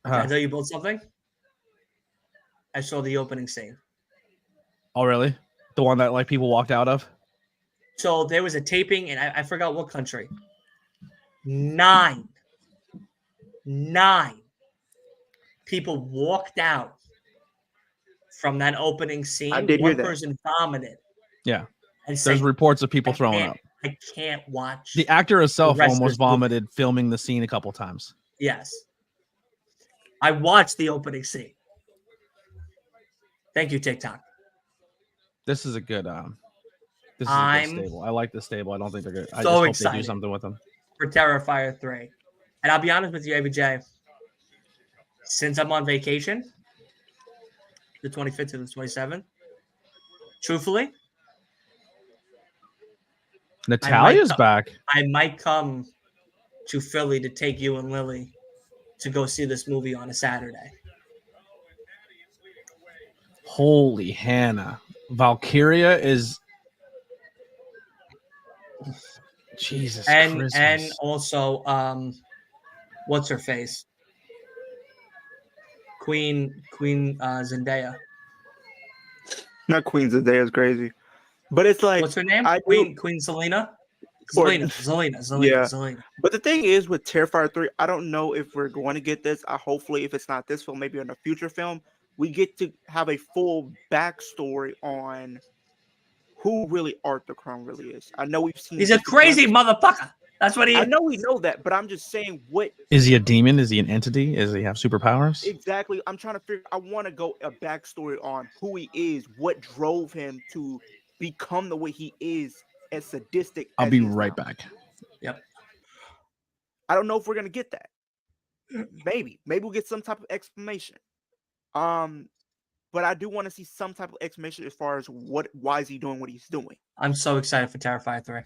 Can I tell you both something? I saw the opening scene. oh really? The one that like people walked out of? So there was a taping, and I forgot what country. 9 people walked out from that opening scene. I did hear One that. person vomited. Yeah. And There's reports of people throwing up. I can't watch. The actor herself rest of almost this movie. vomited filming the scene a couple times. Yes. I watched the opening scene. Thank you, TikTok. This is a good this is a good stable. I like this stable. I don't think they're good. I just hope they do something with them. For Terrifier 3. And I'll be honest with you, ABJ. Since I'm on vacation, the 25th to the 27th, truthfully, Natalia's back. I might come to Philly to take you and Lily to go see this movie on a Saturday. Holy Hannah. Valkyria is Jesus Christmas. And also what's her face? Queen Zendaya. Not Queen Zendaya is crazy, but it's like What's her name? Queen Selena. Zelina. But the thing is with Terrifier 3, I don't know if we're going to get this. Hopefully, if it's not this film, maybe in a future film, we get to have a full backstory on who really Arthur Crumb really is. I know we've seen. He's a crazy motherfucker. That's what he is. I know we know that, but I'm just saying, what is he? A demon? Is he an entity? Does he have superpowers? Exactly. I'm trying to figure. I want to go a backstory on who he is, what drove him to become the way he is, as sadistic. I'll be right back. Yep. I don't know if we're gonna get that. Maybe we'll get some type of explanation. But I do want to see some type of explanation as far as why is he doing what he's doing. I'm so excited for Terrifier 3.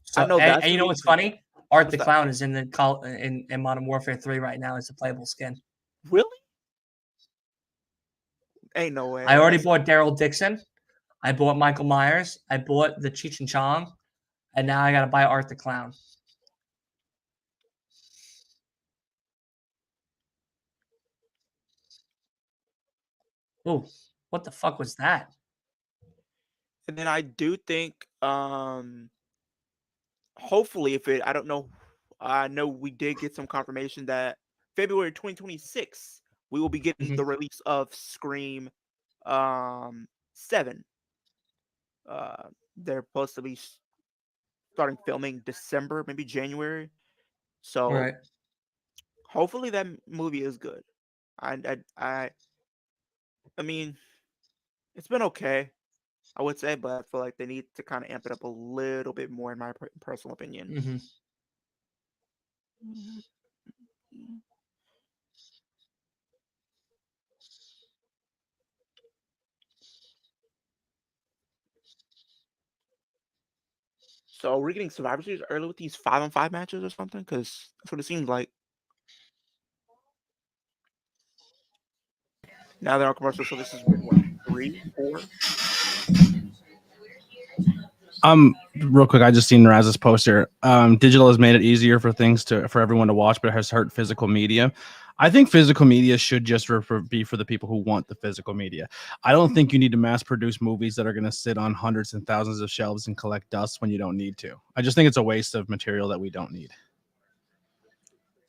So, I know and you know what's funny? Art the Clown is in Modern Warfare 3 right now as a playable skin. Really? Ain't no way. I already bought Daryl Dixon. I bought Michael Myers. I bought the Cheech and Chong. And now I got to buy Art the Clown. Oh, what the fuck was that? And then I do think, hopefully, I don't know, I know we did get some confirmation that February 2026 we will be getting the release of Scream 7. They're supposed to be starting filming December, maybe January. So hopefully that movie is good. I mean, it's been okay, I would say, but I feel like they need to kind of amp it up a little bit more, in my personal opinion. So we're getting Survivor Series early with these 5-on-5 matches or something, because that's what it seems like. Now they're on commercial, so this is what, 3, 4. Real quick, I just seen Raz's poster. Digital has made it easier for everyone to watch, but it has hurt physical media. I think physical media should just be for the people who want the physical media. I don't think you need to mass produce movies that are going to sit on hundreds and thousands of shelves and collect dust when you don't need to. I just think it's a waste of material that we don't need.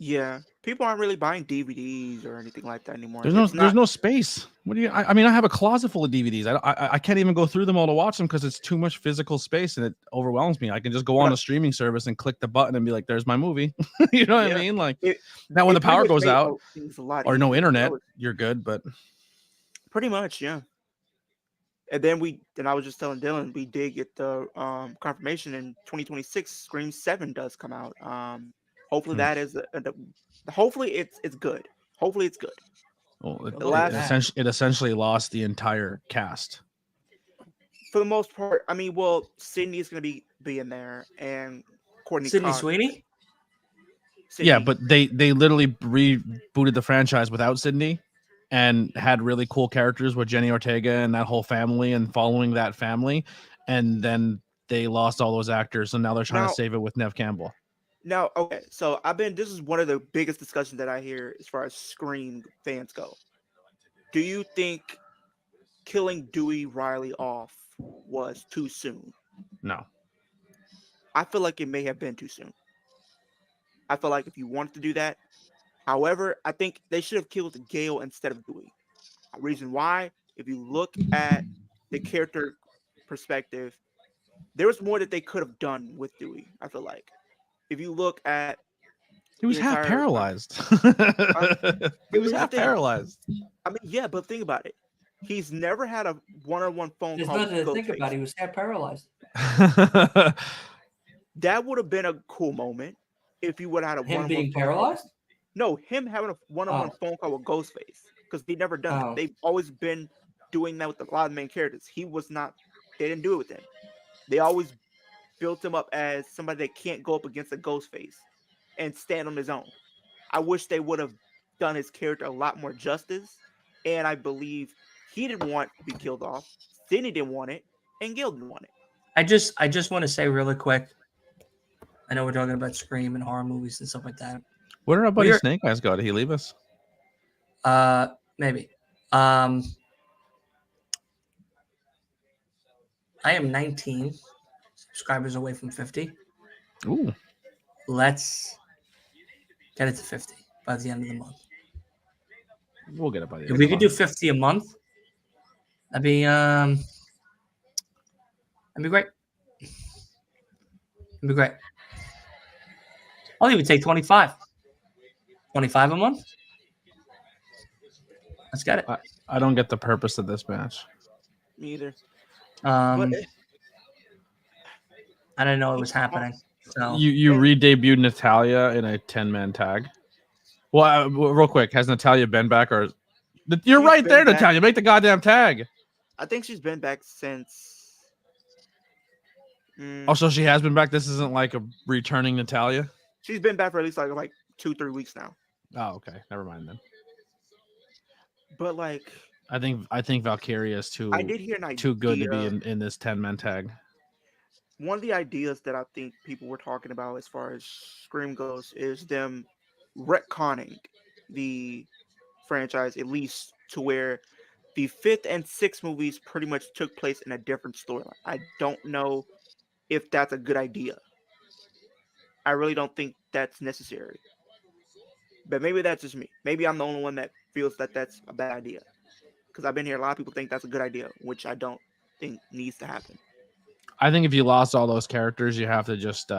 Yeah, people aren't really buying DVDs or anything like that anymore. There's no space. What do you? I mean, I have a closet full of DVDs. I can't even go through them all to watch them because it's too much physical space and it overwhelms me. I can just go on a streaming service and click the button and be like, "There's my movie." You know what I mean? Like now, when the power goes out or no internet, you're good. But pretty much, yeah. And then I was just telling Dylan, we did get the confirmation in 2026. Scream 7 does come out. Hopefully that is hopefully it's good. Hopefully it's good. Well, it essentially lost the entire cast for the most part. I mean, well, Sydney is going to be in there, and Courtney Sydney Sweeney. Sydney. Yeah, but they literally rebooted the franchise without Sydney, and had really cool characters with Jenny Ortega and that whole family, and following that family, and then they lost all those actors, and now they're trying to save it with Nev Campbell. Now, okay, so this is one of the biggest discussions that I hear as far as Scream fans go. Do you think killing Dewey Riley off was too soon? No. I feel like it may have been too soon. I feel like if you wanted to do that, however, I think they should have killed Gale instead of Dewey. Reason why, if you look at the character perspective, there was more that they could have done with Dewey. I feel like if you look at he was half paralyzed. He was half paralyzed. I mean, yeah, but think about it. He's never had a one-on-one phone There's call. nothing to think about. He was half paralyzed. That would have been a cool moment if you would have had a Him one-on-one being phone paralyzed. Call. No, him having a one-on-one phone call with Ghostface, because they've never done that. They've always been doing that with a lot of main characters. He was not. They didn't do it with him. They always built him up as somebody that can't go up against a Ghostface and stand on his own. I wish they would have done his character a lot more justice, and I believe he didn't want to be killed off. Sidney didn't want it, and Gil didn't want it. I just want to say really quick. I know we're talking about Scream and horror movies and stuff like that. Where did our buddy Snake Eyes go? Did he leave us? Maybe. I am 19 subscribers away from 50. Ooh. Let's get it to 50 by the end of the month. We'll get it by the end. If we could do 50 a month, that'd be great. It'd be great. I'll even take 25. 25 a month. Let's get it. I don't get the purpose of this match. Me either. I didn't know it was happening. So you re-debuted Natalia in a 10-man tag. Well, real quick, has Natalia been back, or you're right there, back. Natalia? Make the goddamn tag. I think she's been back since. Oh, so she has been back. This isn't like a returning Natalia. She's been back for at least like 2-3 weeks now. Oh, okay. Never mind then. But like, I think Valkyria is too. I did hear an idea, too good to be in this 10-man tag. One of the ideas that I think people were talking about as far as Scream goes is them retconning the franchise, at least to where the 5th and 6th movies pretty much took place in a different storyline. I don't know if that's a good idea. I really don't think that's necessary. But maybe that's just me. Maybe I'm the only one that feels that that's a bad idea. Because I've been here, a lot of people think that's a good idea, which I don't think needs to happen. I think if you lost all those characters, you have to just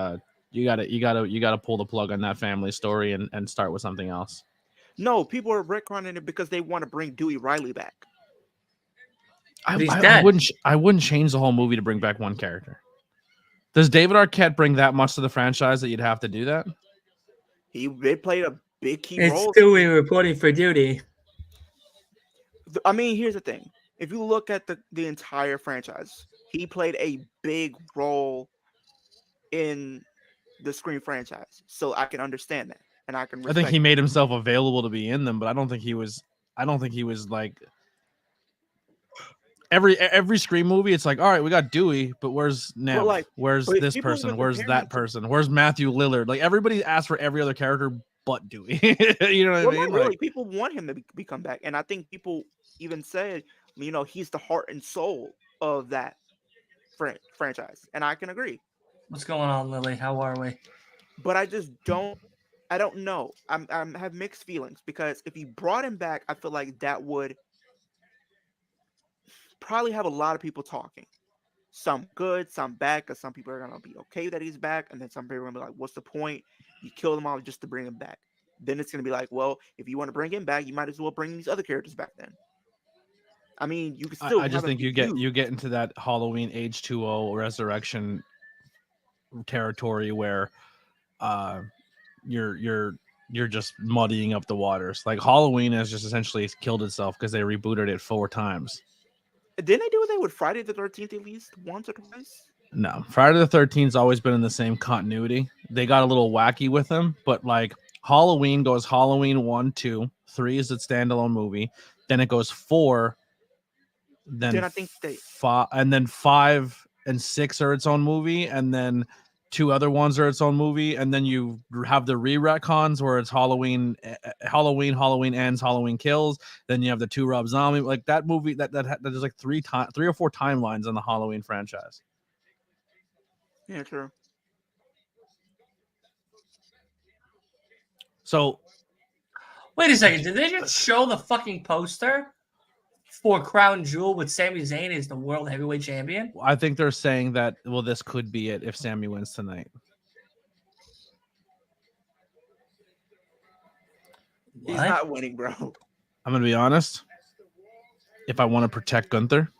you gotta pull the plug on that family story and start with something else. No, people are retconning it because they want to bring Dewey Riley back. I wouldn't change the whole movie to bring back one character. Does David Arquette bring that much to the franchise that you'd have to do that? He played a big key role. It's Dewey reporting for duty. I mean, here's the thing. If you look at the entire franchise, he played a big role in the Scream franchise. So I can understand that. And I can respect I think he made himself available to be in them, but I don't think he was like every Scream movie. It's like, all right, we got Dewey, but where's Nev? Where's this person? Where's that person? Where's Matthew Lillard? Like everybody asked for every other character but Dewey. You know what I mean? Really, like, people want him to come back. And I think people even said, he's the heart and soul of that franchise. And I can agree. What's going on, Lily? How are we? But I don't know. I have mixed feelings because if you brought him back, I feel like that would probably have a lot of people talking. Some good, some bad, because some people are going to be okay that he's back. And then some people are going to be like, what's the point? You killed him all just to bring him back. Then it's going to be like, well, if you want to bring him back, you might as well bring these other characters back then. I mean, you can still. I just think you get into that Halloween H2O resurrection territory where you're just muddying up the waters. Like Halloween has just essentially killed itself because they rebooted it 4 times. Didn't they do that with Friday the 13th at least once or twice? No, Friday the 13th's always been in the same continuity. They got a little wacky with them, but like Halloween goes Halloween 1, 2, 3 is a standalone movie. Then it goes 4, then I think they 5, and then 5 and 6 are its own movie, and then 2 other ones are its own movie, and then you have the re-retcons where it's Halloween ends, Halloween kills. Then you have the 2 Rob Zombie, like that movie that there's like 3 or 4 timelines on the Halloween franchise. Yeah, true. So wait a second, did they just show the fucking poster for Crown Jewel with Sami Zayn as the world heavyweight champion? I think they're saying that this could be it if Sami wins tonight. He's not winning, bro. I'm gonna be honest. If I want to protect Gunther,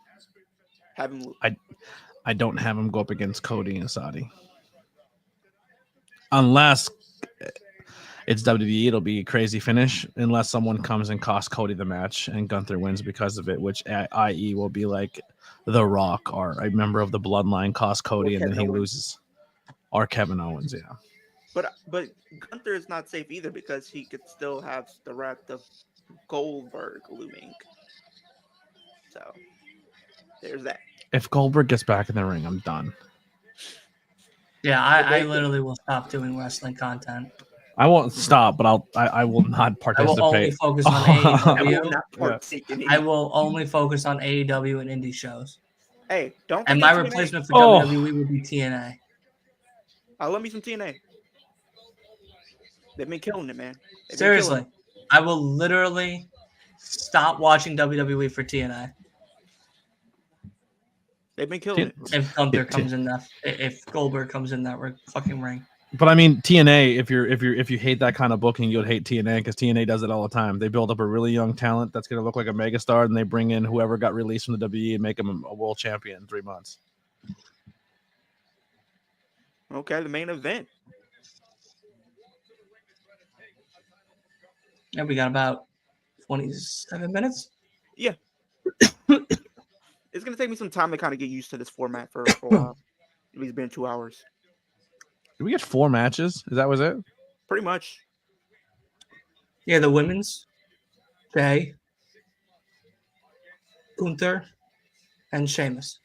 Have him. I don't have him go up against Cody and Saudi. Unless it's WWE, it'll be a crazy finish. Unless someone comes and costs Cody the match and Gunther wins because of it, which i.e. will be like The Rock or a member of the Bloodline costs Cody and then he loses. Or Kevin Owens, yeah. But Gunther is not safe either because he could still have the threat of Goldberg looming. So there's that. If Goldberg gets back in the ring, I'm done. Yeah, I literally will stop doing wrestling content. I won't stop, but I will not participate. I will only focus on AEW. I will only focus on AEW and indie shows. Hey, don't. And my replacement for WWE will be TNA. I love me some TNA. They've been killing it, man. Seriously, I will literally stop watching WWE for TNA. They've been killing it. If Gunther comes in that, if Goldberg comes in that fucking ring. But I mean, TNA. If you hate that kind of booking, you'd hate TNA because TNA does it all the time. They build up a really young talent that's going to look like a megastar, and they bring in whoever got released from the WWE and make him a world champion in 3 months. Okay, the main event. Yeah, we got about 27 minutes. Yeah. It's going to take me some time to kind of get used to this format for a while. It's been 2 hours. Did we get 4 matches? Is that was it? Pretty much. Yeah, the women's. Jay. Gunther. And Sheamus.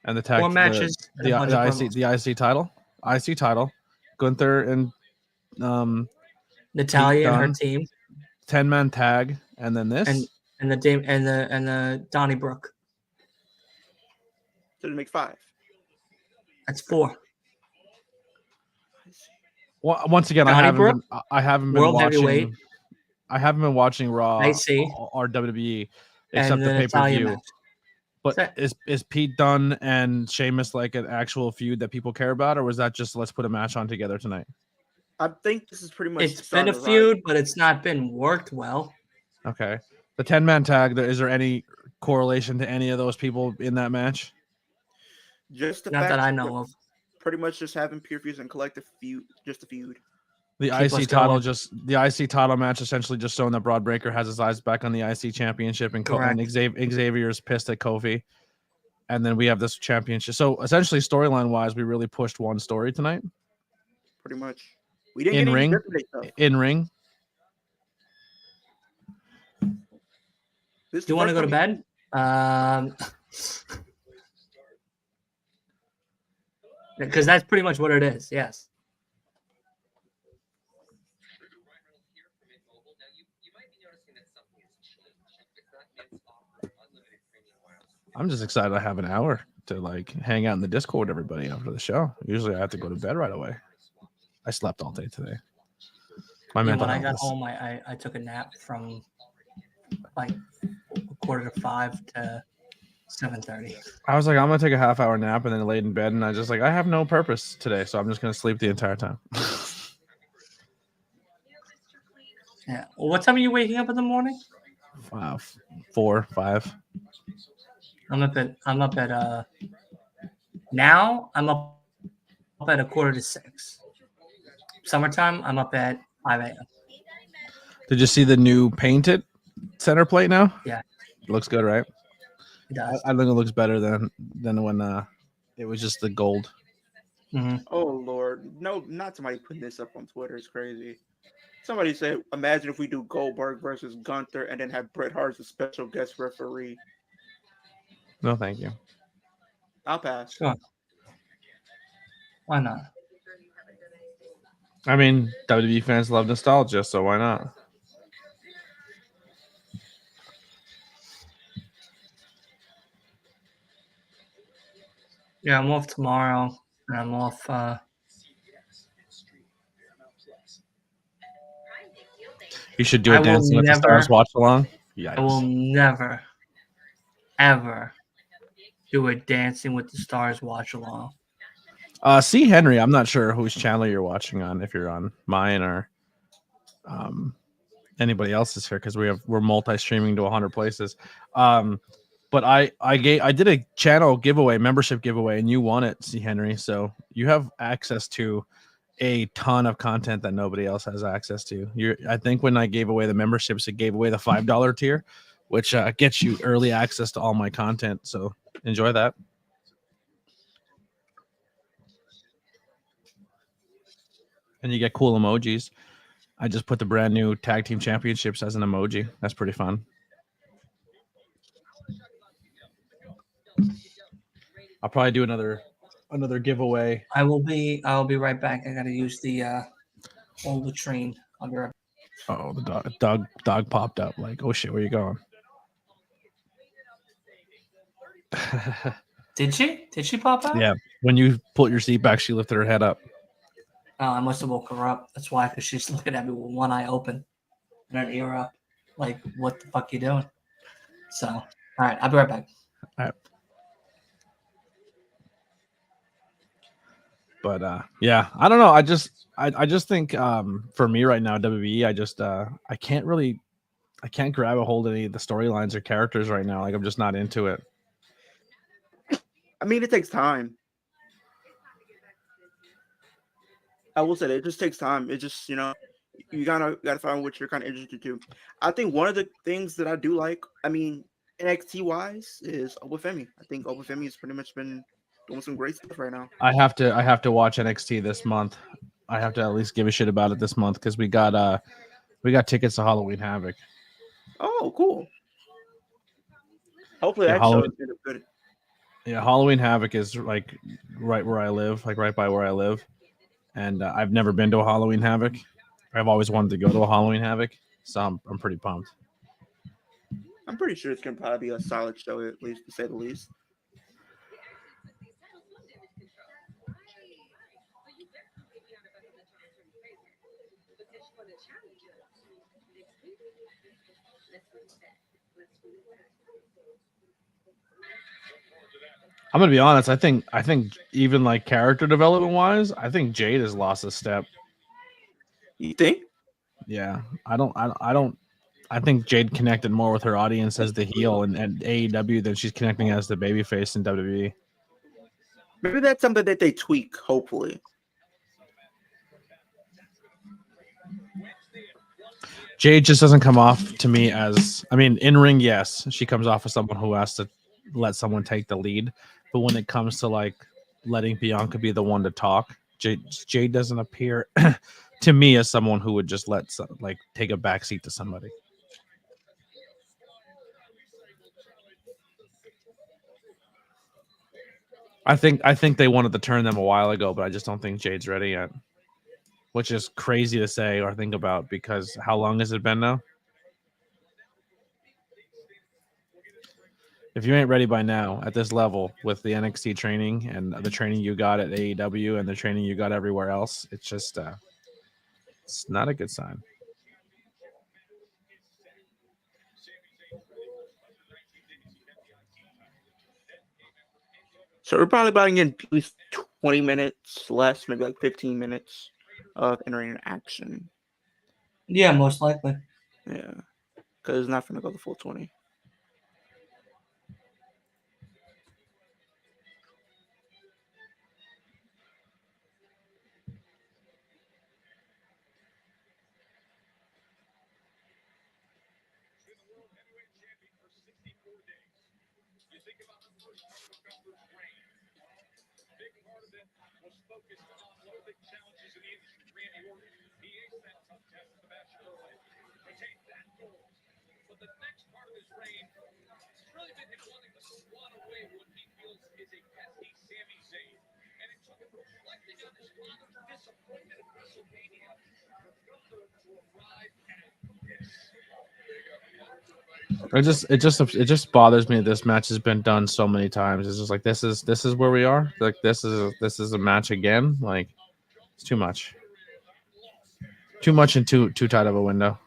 And the tag 4 matches. The IC title. IC title. Gunther and Natalya and her team. 10-man tag. And then this. And the Donnybrook. So to make 5. That's 4. Well, once again, I haven't been World watching. Heavyweight. I haven't been watching Raw or WWE except the pay-per-view. But is Pete Dunne and Sheamus like an actual feud that people care about, or was that just let's put a match on together tonight? I think this is pretty much. It's been a feud, but it's not been worked well. Okay. The 10-man tag. Is there any correlation to any of those people in that match? Just the not that I know of. Pretty much just having pure feuds and collective feud, just a feud. The IC title match essentially just showing that Broad Breaker has his eyes back on the IC championship and Xavier's pissed at Kofi. And then we have this championship. So essentially storyline wise, we really pushed one story tonight. Pretty much. We didn't get any in ring. Do you want to go to bed? Because that's pretty much what it is. Yes. I'm just excited I have an hour to like hang out in the Discord with everybody after the show. Usually I have to go to bed right away. I slept all day today. When I got home, I took a nap from like 4:45 to 7:30. I was like, I'm gonna take a half-hour nap and then laid in bed, and I just like I have no purpose today, so I'm just gonna sleep the entire time. Yeah. Well, what time are you waking up in the morning? 4, 5. I'm up at now I'm up at 5:45. Summertime, I'm up at 5 a.m. Did you see the new painted center plate now? Yeah. Looks good, right? It does. I think it looks better than when It was just the gold. Mhm. Oh Lord, no, not somebody putting this up on Twitter. It's crazy. Somebody said, "Imagine if we do Goldberg versus Gunther and then have Bret Hart as a special guest referee." No, thank you. I'll pass. Sure. Why not? I mean, WWE fans love nostalgia, so why not? Yeah, I'm off tomorrow, and I'm off. You should do I a will Dancing with the Stars never. watch along. I will Yikes. never, ever do a Dancing with the Stars watch along. See Henry, I'm not sure whose channel you're watching on, if you're on mine or anybody else's here, because we're multi-streaming to 100 places. But I did a channel giveaway, membership giveaway, and you won it, C Henry. So you have access to a ton of content that nobody else has access to. I think when I gave away the memberships, it gave away the $5 tier, which gets you early access to all my content. So enjoy that. And you get cool emojis. I just put the brand new tag team championships as an emoji. That's pretty fun. I'll probably do another giveaway. I'll be right back. I gotta use the whole latrine. I'll be right back. Oh, the dog popped up. Like, oh shit, where you going? Did she? Did she pop out? Yeah. When you pulled your seat back, she lifted her head up. Oh, I must have woke her up. That's why, because she's looking at me with one eye open and an ear up. Like, what the fuck you doing? So, all right, I'll be right back. All right. But yeah, I don't know. I just think for me right now, WWE, I can't grab a hold of any of the storylines or characters right now. Like I'm just not into it. I mean, it takes time. I will say that it just takes time. It just, you gotta find what you're kind of interested to. I think one of the things that I do like, I mean, NXT wise, is Obafemi. I think Obafemi has pretty much been doing some great stuff right now. I have to watch NXT this month. I have to at least give a shit about it this month because we got tickets to Halloween Havoc. Oh, cool. Hopefully Yeah, that show is good. Yeah, Halloween Havoc is like right where I live, like right by where I live, and I've never been to a Halloween Havoc. I've always wanted to go to a Halloween Havoc, so I'm pretty pumped. I'm pretty sure it's gonna probably be a solid show, at least to say the least. I'm gonna be honest. I think even like character development wise, I think Jade has lost a step. You think? Yeah, I think Jade connected more with her audience as the heel and AEW than she's connecting as the babyface in WWE. Maybe that's something that they tweak. Hopefully. Jade just doesn't come off to me as, I mean, in ring, yes, she comes off as someone who has to let someone take the lead. But when it comes to like letting Bianca be the one to talk, Jade doesn't appear to me as someone who would just take a backseat to somebody. I think they wanted to turn them a while ago, but I just don't think Jade's ready yet. Which is crazy to say or think about because how long has it been now? If you ain't ready by now at this level with the NXT training and the training you got at AEW and the training you got everywhere else, it's just it's not a good sign. So we're probably about to get at least 20 minutes less, maybe like 15 minutes of entering action. Yeah, most likely. Yeah, because it's not going to go the full 20. was focused on one of the challenges in the industry. Randy Orton, he aced that tough test in the match early, retained that gold. But the next part of his reign, it's really been him wanting to swat away what he feels is a pesky Sami Zayn. And it took him reflecting on his father's disappointment at WrestleMania for Gunther to arrive at this. It just bothers me that this match has been done so many times. It's just like this is where we are. Like this is a match again. Like it's too much. Too much in too tight of a window.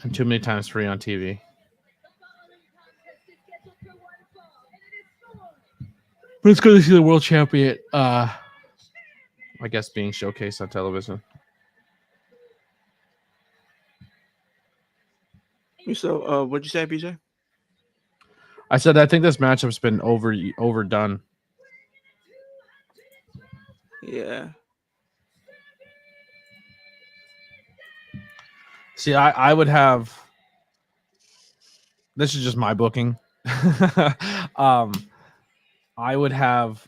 And too many times free on TV. But it's good to see the world champion I guess being showcased on television. So, what'd you say, BJ? I said I think this matchup's been overdone. Yeah. See, I would have. This is just my booking. I would have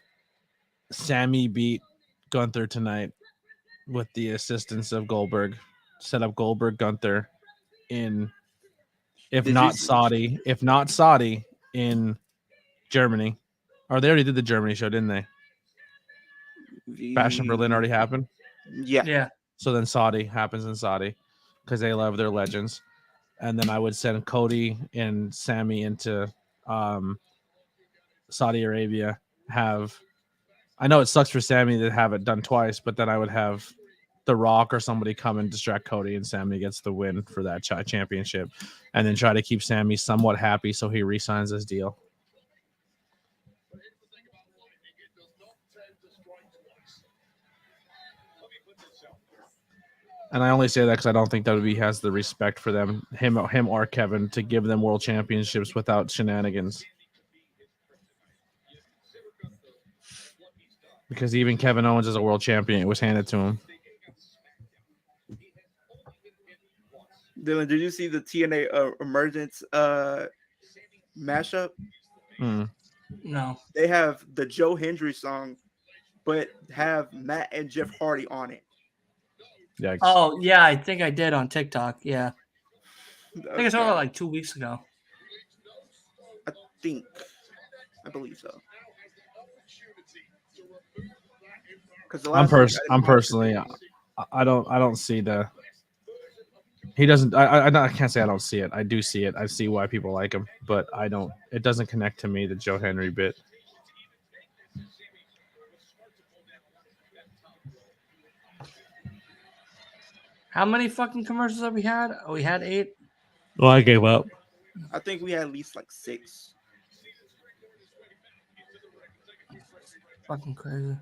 Sammy beat Gunther tonight with the assistance of Goldberg. Set up Goldberg Gunther in, if not Saudi, in Germany. Or they already did the Germany show, didn't they? Bash in Berlin already happened. Yeah. So then Saudi happens in Saudi because they love their legends. And then I would send Cody and Sammy into Saudi Arabia. I know it sucks for Sammy to have it done twice, but then I would have The Rock or somebody come and distract Cody, and Sammy gets the win for that championship, and then try to keep Sammy somewhat happy so he re-signs his deal. And I only say that because I don't think WWE has the respect for him or Kevin, to give them world championships without shenanigans. Because even Kevin Owens is a world champion. It was handed to him. Dylan, did you see the TNA Emergence mashup? No. They have the Joe Hendry song, but have Matt and Jeff Hardy on it. Yikes. Oh, yeah, I think I did on TikTok. Yeah. I think I saw it like 2 weeks ago. I believe so. I'm personally, I don't see the. He doesn't. I can't say I don't see it. I do see it. I see why people like him, but I don't. It doesn't connect to me, the Joe Henry bit. How many fucking commercials have we had? Oh, we had 8. Well, I gave up. I think we had at least like 6. Fucking crazy.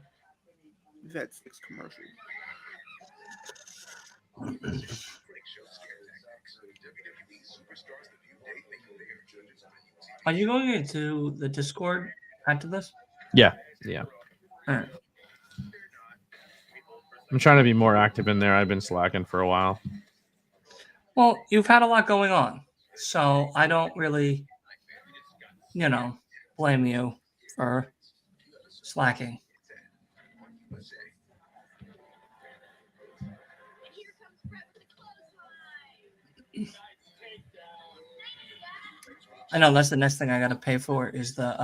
We've had 6 commercials. Are you going into the Discord after this? Yeah. All right. I'm trying to be more active in there. I've been slacking for a while. Well, you've had a lot going on, so I don't really, blame you for slacking. I know that's the next thing I got to pay for is the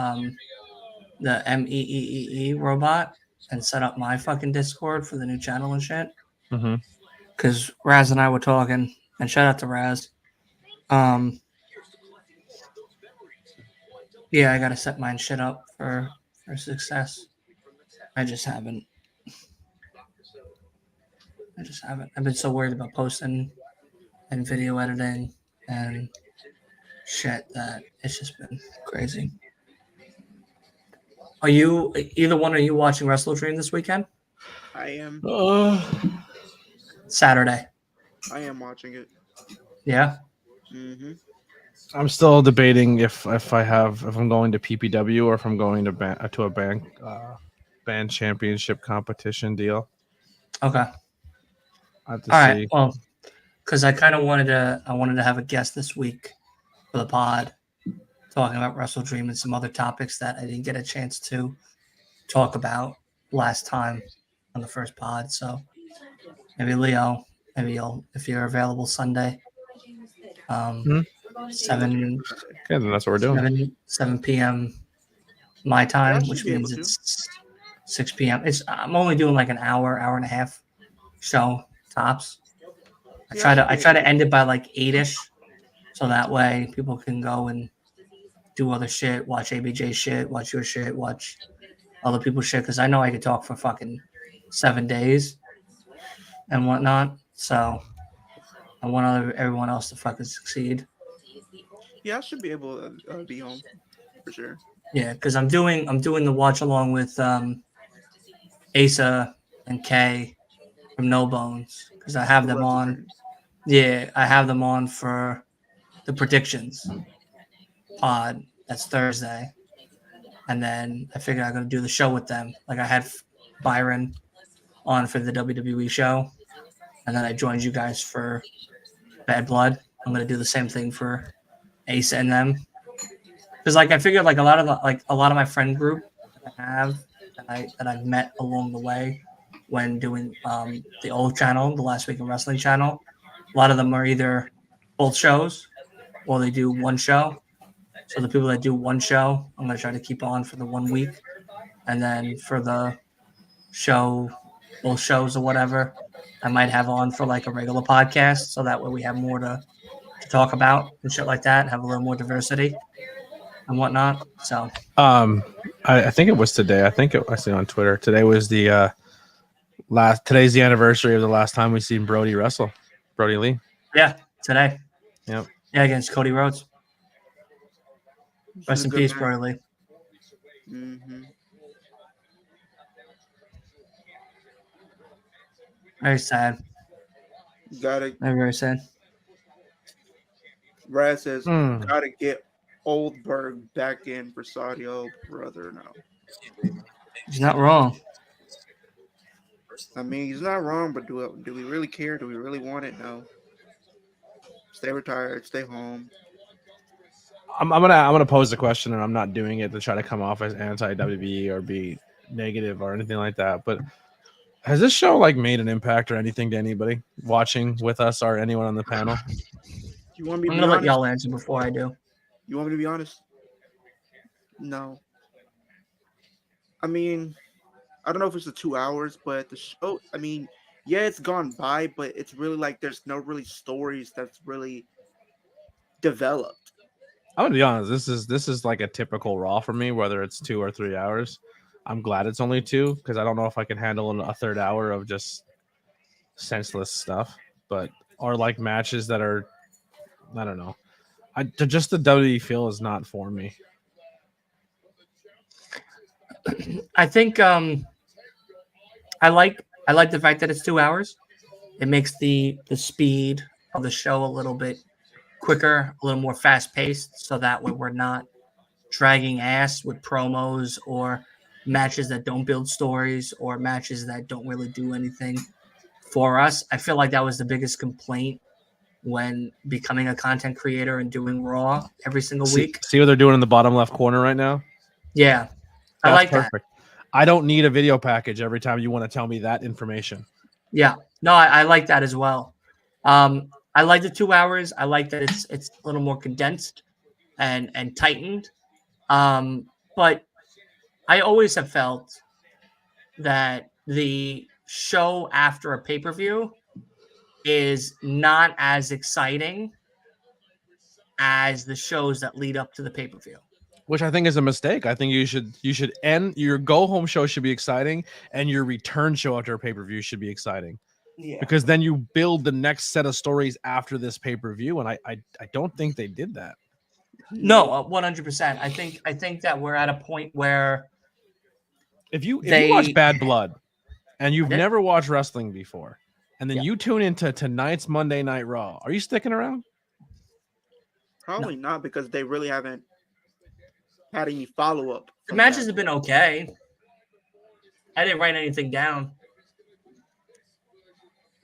MEEE robot and set up my fucking Discord for the new channel and shit. Mm-hmm. Because Raz and I were talking, and shout out to Raz. Yeah, I gotta set mine shit up for success. I just haven't. I've been so worried about posting and video editing and shit that it's just been crazy. Are you watching WrestleDream this weekend? I am. Saturday. I am watching it. Yeah. Mm-hmm. I'm still debating if I'm going to PPW or if I'm going to a band championship competition deal. Okay. I have to All see. right. Well, because I kind of wanted to have a guest this week for the pod, talking about WrestleDream and some other topics that I didn't get a chance to talk about last time on the first pod. So maybe Leo, maybe you'll, if you're available Sunday, 7 Sunday. Okay, then that's what we're doing. 7 p.m. my Yeah, I time, should which be able means to. it's 6 p.m. I'm only doing like an hour and a half show tops. I Yeah, try should be to able end it by like 8ish, so that way people can go and do other shit, watch ABJ shit, watch your shit, watch other people's shit. Because I know I could talk for fucking 7 days and whatnot. So I want everyone else to fucking succeed. Yeah, I should be able to be home for sure. Yeah, because I'm doing the watch along with Asa and Kay from No Bones because I have The them Wrestle on. Dreams. Yeah, I have them on for the predictions pod. That's Thursday, and then I figured I'm gonna do the show with them. Like I had Byron on for the WWE show, and then I joined you guys for Bad Blood. I'm gonna do the same thing for Ace and them because like I figured like a lot of my friend group that I have that I've met along the way when doing the old channel, the Last Week in Wrestling channel. A lot of them are either both shows or they do one show. So the people that do one show, I'm gonna try to keep on for the 1 week, and then for the show, both shows or whatever, I might have on for like a regular podcast, so that way we have more to talk about and shit like that, and have a little more diversity and whatnot. So I think it was today. I see on Twitter. Today was the today's the anniversary of the last time we seen Brody wrestle. Brody Lee. yeah, today. Yep. Yeah, against Cody Rhodes. This is Rest a in good peace, match. Brody Lee. Mm-hmm. Very sad. Gotta. Very, very sad. Brad says, Hmm. gotta get Oldberg back in for Saudi. Oh, brother, no. He's not wrong. I mean, he's not wrong, but do we really care? Do we really want it? No. Stay retired. Stay home. I'm gonna pose the question, and I'm not doing it to try to come off as anti WWE or be negative or anything like that. But has this show like made an impact or anything to anybody watching with us or anyone on the panel? You want me to I'm be gonna let honest? y'all answer before I do. You want me to be honest? No. I mean, I don't know if it's the 2 hours, but the show. I mean, yeah, it's gone by, but it's really like there's no really stories that's really developed. I'm gonna be honest. This is like a typical Raw for me, whether it's 2 or 3 hours. I'm glad it's only 2 because I don't know if I can handle a third hour of just senseless stuff. But or like matches that are, I don't know. Just the WWE feel is not for me. I think I like the fact that it's 2 hours. It makes the speed of the show a little bit quicker, a little more fast paced, so that way we're not dragging ass with promos or matches that don't build stories or matches that don't really do anything for us. I feel like that was the biggest complaint when becoming a content creator and doing Raw every single week. See what they're doing in the bottom left corner right now? Yeah, I That's like perfect. that. I don't need a video package every time you want to tell me that information. Yeah, no, I like that as well. I like the 2 hours. I like that it's a little more condensed and tightened. But I always have felt that the show after a pay-per-view is not as exciting as the shows that lead up to the pay-per-view. Which I think is a mistake. I think you should end your go home show should be exciting, and your return show after a pay-per-view should be exciting. Yeah. Because then you build the next set of stories after this pay-per-view, and I don't think they did that. No, 100%. I think that we're at a point where if you watch Bad Blood and you've never watched wrestling before, and then you tune into tonight's Monday Night Raw, are you sticking around? Probably not, because they really haven't had any follow-up. The matches have been okay. I didn't write anything down.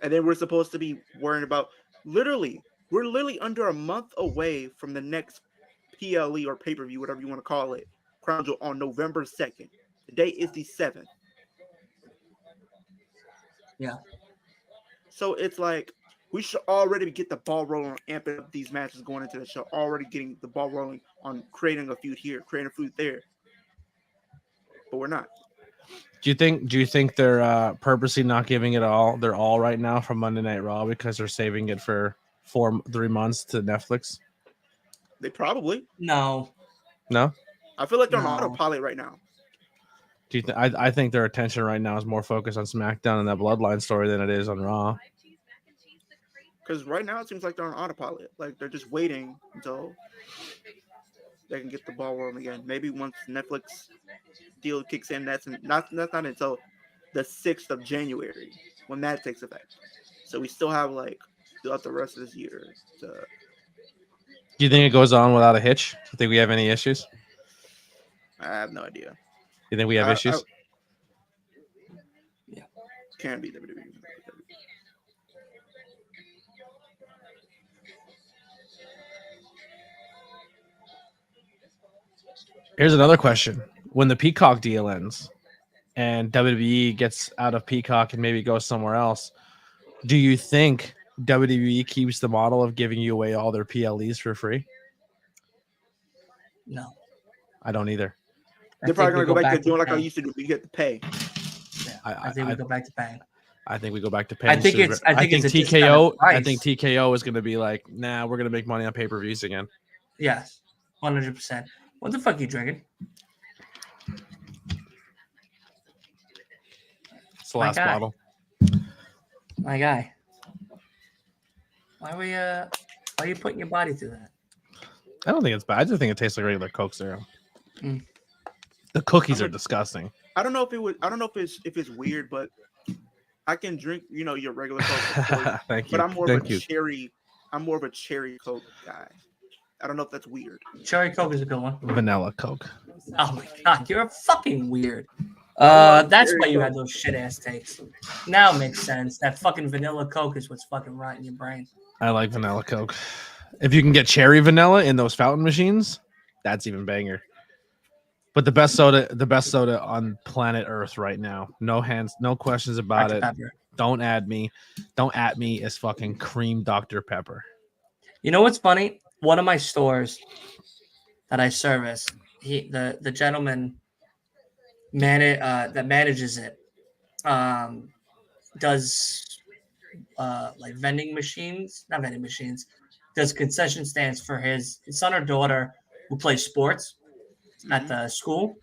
And then we're supposed to be worrying about we're literally under a month away from the next PLE or pay-per-view, whatever you want to call it, Crown Jewel on November 2nd. The date is the 7th. Yeah. So it's like we should already get the ball rolling on amping up these matches going into the show. Already getting the ball rolling on creating a feud here, creating a feud there. But we're not. Do you think they're purposely not giving it their all right now from Monday Night Raw because they're saving it for 3 months to Netflix? They probably. No. I feel like they're No. on autopilot right now. Do you I think their attention right now is more focused on SmackDown and that Bloodline story than it is on Raw. Because right now it seems like they're on autopilot. Like they're just waiting until they can get the ball rolling again. Maybe once Netflix deal kicks in, that's not until the 6th of January when that takes effect. So we still have like throughout the rest of this year to. Do you think it goes on without a hitch? Do you think we have any issues? I have no idea. You think we have issues? Yeah. Can be WWE. Here's another question. When the Peacock deal ends and WWE gets out of Peacock and maybe goes somewhere else, do you think WWE keeps the model of giving you away all their PLEs for free? No. I don't either. They're probably going to go back to doing like I used to do. We get to pay. Yeah, I think we go back to paying. I think we go back to paying. I think it's TKO. I think TKO is going to be like, nah, we're going to make money on pay-per-views again. Yes, 100%. What the fuck are you drinking? It's the last bottle. My guy. Why are you putting your body through that? I don't think it's bad. I just think it tastes like regular Coke Zero. The cookies are disgusting. I don't know if it's weird, but I can drink, your regular Coke. Thank you. But I'm more of a cherry Coke guy. I don't know if that's weird. Cherry Coke is a good one. Vanilla Coke. Oh my god, you're fucking weird. That's why you had those shit ass takes. Now it makes sense. That fucking vanilla Coke is what's fucking rotting your brain. I like vanilla Coke. If you can get cherry vanilla in those fountain machines, that's even banger. But the best soda on planet Earth right now. No questions about Dr. it. Pepper. Don't add me. Don't at me is fucking cream Dr. Pepper. You know what's funny? One of my stores that I service, the gentleman that manages it does like vending machines, not vending machines, does concession stands for his son or daughter who plays sports at the school.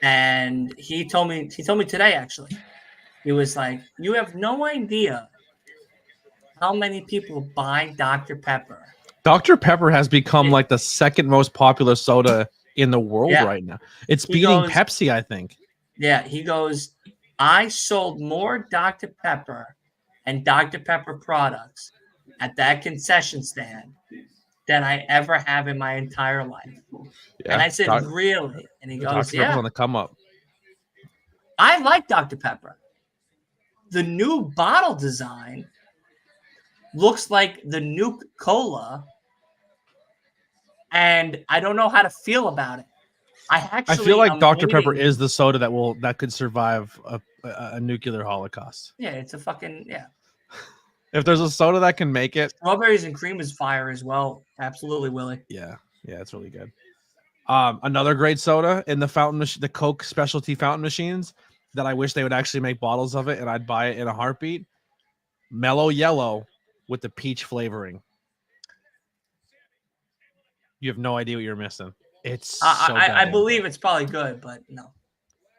And he told me today, actually, he was like, you have no idea how many people buy Dr. Pepper. Dr. Pepper has become like the second most popular soda in the world right now. It's beating Pepsi, I think. Yeah, he goes, I sold more Dr. Pepper and Dr. Pepper products at that concession stand than I ever have in my entire life. Yeah, and I said, really? And he goes, Dr. Pepper's on the come up. I like Dr. Pepper. The new bottle design looks like the Nuke Cola, and I don't know how to feel about it. I feel like Dr. Pepper is the soda that could survive a nuclear holocaust. Yeah, it's a fucking If there's a soda that can make it, strawberries and cream is fire as well. Absolutely, Willie. Yeah, it's really good. Another great soda in the fountain machine, the Coke specialty fountain machines that I wish they would actually make bottles of it, and I'd buy it in a heartbeat. Mellow Yellow with the peach flavoring. You have no idea what you're missing. It's I believe it's probably good, but no.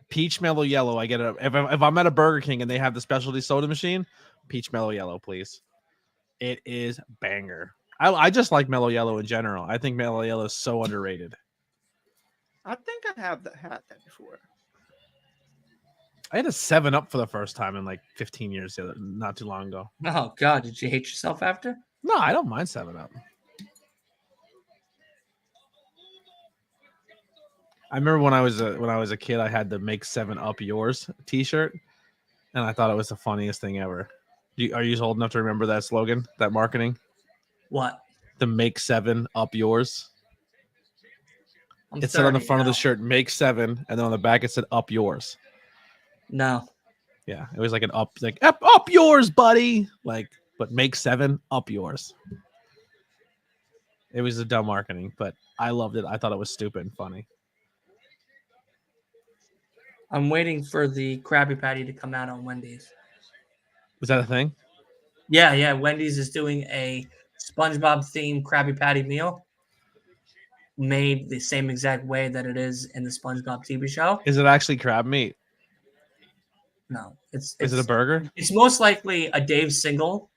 Peach Mellow Yellow. I get it. If I'm at a Burger King and they have the specialty soda machine, peach Mellow Yellow, please. It is banger. I just like Mellow Yellow in general. I think Mellow Yellow is so underrated. I think I have had that before. I had a 7-Up for the first time in like 15 years, not too long ago. Oh God, did you hate yourself after? No, I don't mind 7-Up. I remember when I was a kid, I had the "Make 7-Up Yours" T-shirt, and I thought it was the funniest thing ever. Are you old enough to remember that slogan, that marketing? What? The "Make 7-Up Yours." It said on the 30 front of now. the shirt, "Make 7," and then on the back it said, "Up yours." No. Yeah, it was like an up yours, buddy. Like, but make 7, up yours. It was a dumb marketing, but I loved it. I thought it was stupid and funny. I'm waiting for the Krabby Patty to come out on Wendy's. Was that a thing? Yeah. Wendy's is doing a SpongeBob themed Krabby Patty meal made the same exact way that it is in the SpongeBob TV show. Is it actually crab meat? No, Is it a burger? It's most likely a Dave single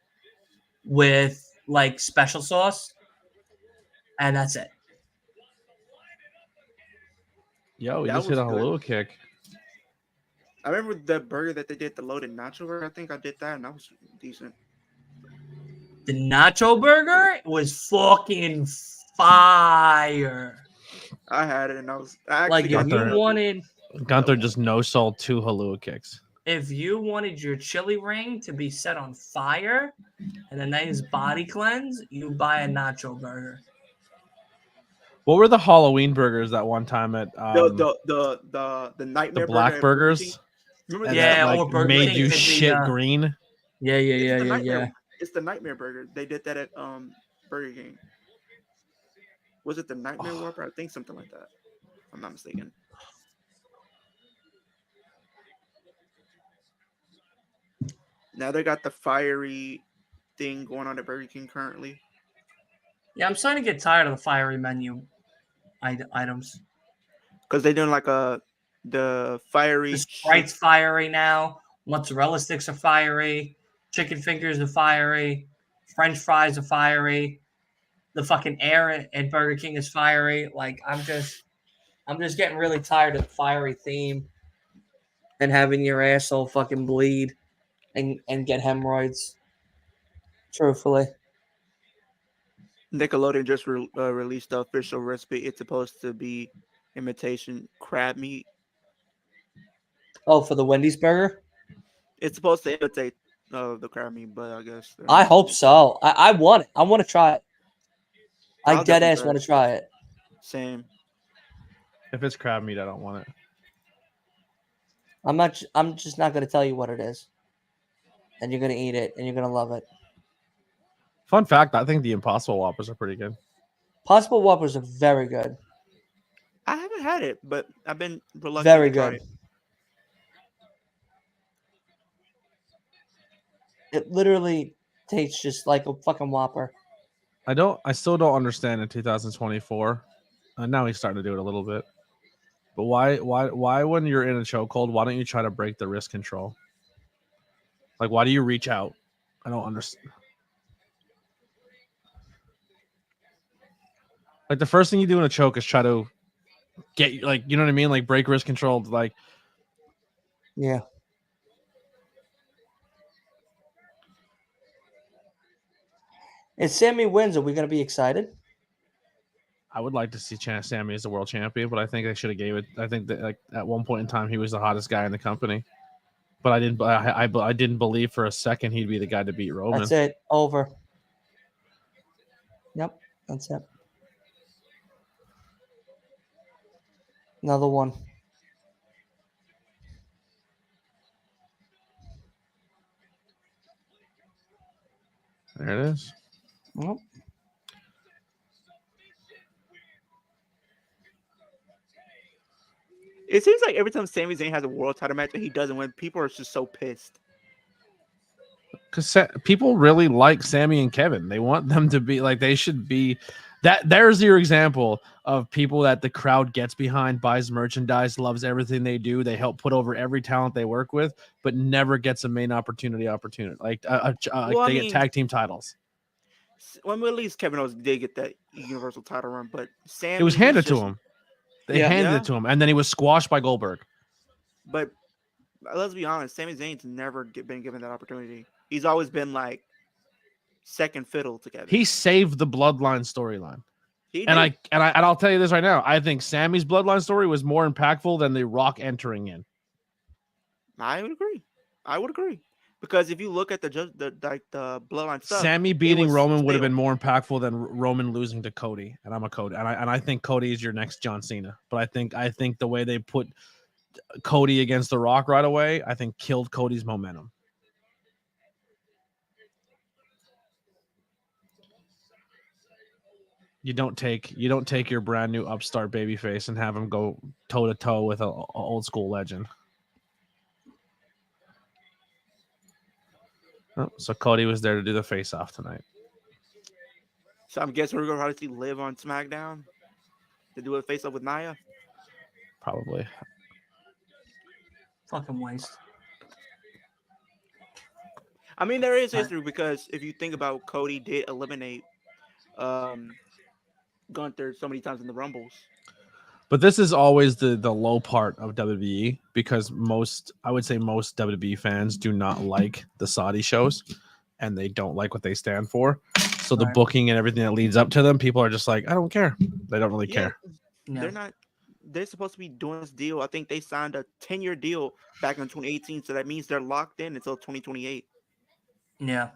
with like special sauce, and that's it. Yo, we That just hit was a good. halua kick. I remember the burger that they did, the loaded nacho burger. I think I did that, and that was decent. The nacho burger was fucking fire. I had it, and I actually Like if got you the- wanted, Gunther just no sold 2 halua kicks. if you wanted your chili ring to be set on fire and a nice body cleanse, you buy a nacho burger. What were the Halloween burgers that one time at the nightmare the black burger at Burger burgers? King? Remember And that? Yeah, that, or like Burger made King you did the, shit green. Yeah. It's the nightmare burger. They did that at Burger King. Was it the nightmare Whopper? I think something like that. If I'm not mistaken. Now they got the fiery thing going on at Burger King currently. Yeah, I'm starting to get tired of the fiery menu items. Because they're doing like the fiery The Sprite's fiery now. Mozzarella sticks are fiery. Chicken fingers are fiery. French fries are fiery. The fucking air at Burger King is fiery. Like I'm just getting really tired of the fiery theme and having your asshole fucking bleed and get hemorrhoids. Truthfully. Nickelodeon just released the official recipe. It's supposed to be imitation crab meat. Oh, for the Wendy's burger? It's supposed to imitate the crab meat, but I guess I hope so. I want it. I want to try it. I I'll dead definitely ass try want it. to try it. Same. If it's crab meat, I don't want it. I'm just not gonna tell you what it is. And you're gonna eat it and you're gonna love it. Fun fact, I think the Impossible Whoppers are pretty good. Possible Whoppers are very good. I haven't had it, but I've been reluctant Very to try good. it. It literally tastes just like a fucking Whopper. I still don't understand in 2024. Now he's starting to do it a little bit. But why when you're in a chokehold, why don't you try to break the wrist control? Like, why do you reach out? I don't understand. Like, the first thing you do in a choke is try to get, like, you know what I mean? Like, break wrist control. Like, Yeah. If Sammy wins, are we gonna be excited? I would like to see Sammy as the world champion, but I think they should have gave it. I think that, like, at one point in time, he was the hottest guy in the company. But I didn't believe for a second he'd be the guy to beat Roman. That's it. Over. Yep. That's it. Another one. There it is. Yep. It seems like every time Sami Zayn has a world title match and he doesn't win, people are just so pissed. Because people really like Sammy and Kevin. They want them to be like, they should be that. There's your example of people that the crowd gets behind, buys merchandise, loves everything they do. They help put over every talent they work with, but never gets a main opportunity. Like, they get tag team titles. Well, at least Kevin Owens did get that Universal title run, but Sammy, It was handed to him. They handed Yeah. it to him, and then he was squashed by Goldberg. But let's be honest, Sami Zayn's never been given that opportunity. He's always been like second fiddle to Kevin. He saved the Bloodline storyline. He And did. I'll tell you this right now. I think Sammy's Bloodline story was more impactful than The Rock entering in. I would agree. Because if you look at the bloodline stuff, Sammy it beating was Roman would have been stale. more impactful than Roman losing to Cody. And I'm a Cody, and I think Cody is your next John Cena. But I think the way they put Cody against The Rock right away, I think killed Cody's momentum. You don't take your brand new upstart babyface and have him go toe to toe with a old school legend. Oh, so Cody was there to do the face off tonight. So I'm guessing we're gonna probably see Liv on SmackDown to do a face up with Nia. Probably. Fucking waste. I mean, there is history because if you think about, Cody did eliminate Gunther so many times in the Rumbles. But this is always the low part of WWE because I would say most WWE fans do not like the Saudi shows and they don't like what they stand for. So the booking and everything that leads up to them, people are just like, I don't care. They don't really care. They're not. They're supposed to be doing this deal. I think they signed a 10-year deal back in 2018, so that means they're locked in until 2028. Yeah.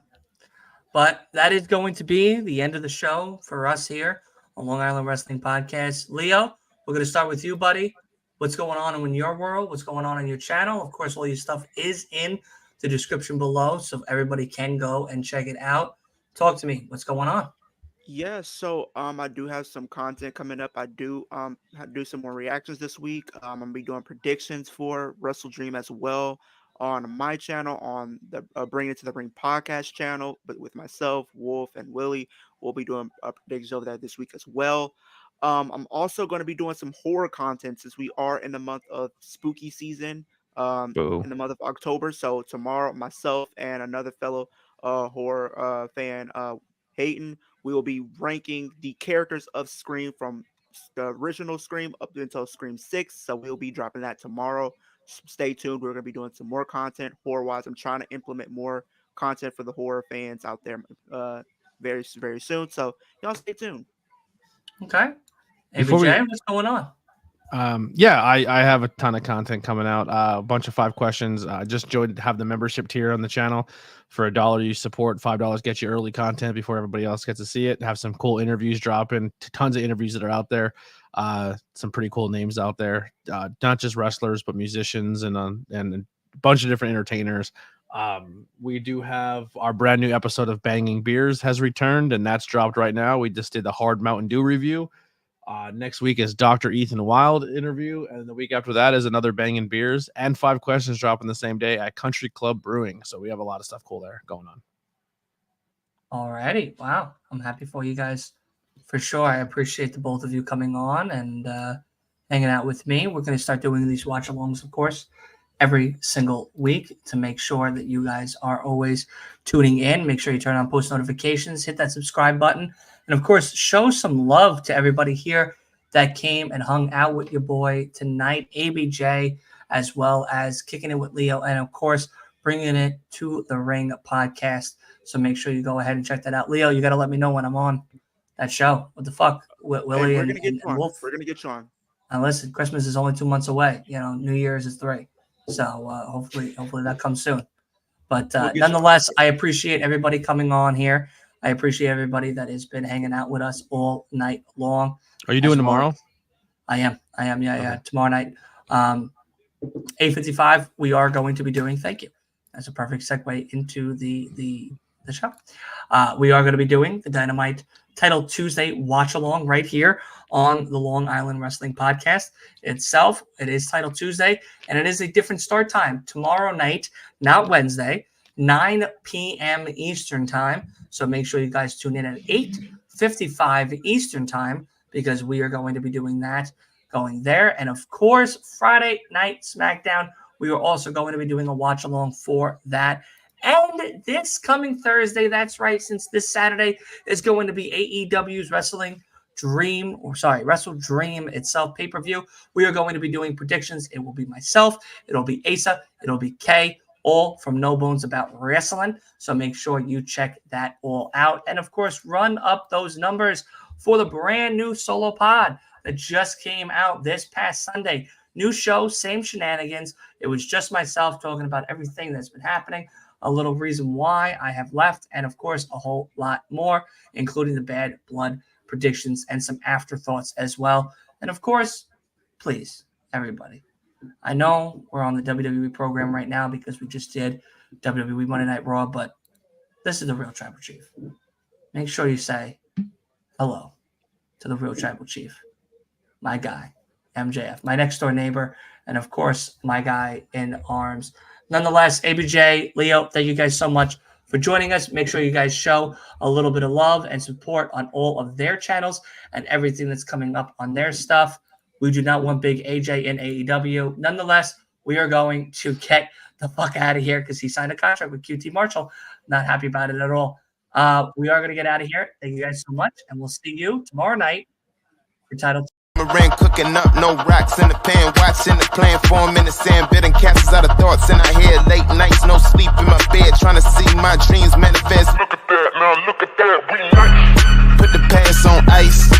But that is going to be the end of the show for us here on Long Island Wrestling Podcast. Leo, we're going to start with you, buddy. What's going on in your world? What's going on in your channel? Of course, all your stuff is in the description below, so everybody can go and check it out. Talk to me. What's going on? Yeah, so I do have some content coming up. I do do some more reactions this week. I'm gonna be doing predictions for Wrestle Dream as well on my channel, on the Bring It to the Ring podcast channel, but with myself, Wolf, and Willie. We'll be doing predictions over there this week as well. I'm also going to be doing some horror content since we are in the month of spooky season, in the month of October. So tomorrow, myself and another fellow horror fan, Hayden, we will be ranking the characters of Scream from the original Scream up until Scream 6. So we'll be dropping that tomorrow. Stay tuned. We're going to be doing some more content horror-wise. I'm trying to implement more content for the horror fans out there very, very soon. So y'all stay tuned. Okay. ABJ, what's going on? I have a ton of content coming out. A bunch of 5 questions. Just joined, have the membership tier on the channel. For $1 you support, $5 gets you early content before everybody else gets to see it. Have some cool interviews dropping, tons of interviews that are out there. Some pretty cool names out there, not just wrestlers but musicians and a bunch of different entertainers. We do have our brand new episode of Banging Beers has returned, and that's dropped right now. We just did the Hard Mountain Dew review. Next week is Dr. Ethan Wild interview, and the week after that is another Banging Beers and 5 questions dropping the same day at Country Club Brewing. So we have a lot of stuff cool there going on. Alrighty, wow, I'm happy for you guys for sure. I appreciate the both of you coming on and hanging out with me. We're going to start doing these watch-alongs, of course, every single week to make sure that you guys are always tuning in. Make sure you turn on post notifications, hit that subscribe button, and of course, show some love to everybody here that came and hung out with your boy tonight, ABJ, as well as Kicking It with Leo, and of course, Bringing It to the Ring podcast. So make sure you go ahead and check that out. Leo, you got to let me know when I'm on that show. What the fuck? Willie and Wolf. We're going to get you on. And listen, Christmas is only 2 months away. You know, New Year's is 3. So hopefully that comes soon. But nonetheless, I appreciate everybody coming on here. I appreciate everybody that has been hanging out with us all night long. Are you doing tomorrow? I am. Yeah. Tomorrow night, 8:55. We are going to be doing. Thank you. That's a perfect segue into the show. We are going to be doing the Dynamite Title Tuesday watch along right here on the Long Island Wrestling Podcast itself. It is Title Tuesday, and it is a different start time tomorrow night, not Wednesday, 9 p.m. Eastern time. So make sure you guys tune in at 8:55 Eastern time because we are going to be doing that, going there. And of course, Friday Night SmackDown, we are also going to be doing a watch along for that. And this coming Thursday, that's right, since this Saturday is going to be AEW's Wrestle Dream itself pay-per-view. We are going to be doing predictions. It will be myself, it'll be Asa, it'll be Kay, all from No Bones About Wrestling. So make sure you check that all out. And of course, run up those numbers for the brand new solo pod that just came out this past Sunday. New show, same shenanigans. It was just myself talking about everything that's been happening a little reason why I have left, and of course, a whole lot more, including the bad blood predictions and some afterthoughts as well. And of course, please, everybody, I know we're on the WWE program right now because we just did WWE Monday Night Raw, but this is the real Tribal Chief. Make sure you say hello to the real Tribal Chief, my guy, MJF, my next door neighbor, and of course, my guy in arms. Nonetheless, ABJ, Leo, thank you guys so much for joining us. Make sure you guys show a little bit of love and support on all of their channels and everything that's coming up on their stuff. We do not want big AJ in AEW. Nonetheless, we are going to get the fuck out of here because he signed a contract with QT Marshall. Not happy about it at all. We are going to get out of here. Thank you guys so much, and we'll see you tomorrow night for Title. Rain cooking up, no rocks in the pan, watching the plan form in the sand, bidding castles out of thoughts in our head, late nights, no sleep in my bed, trying to see my dreams manifest. Look at that, now look at that, we nice. Put the past on ice.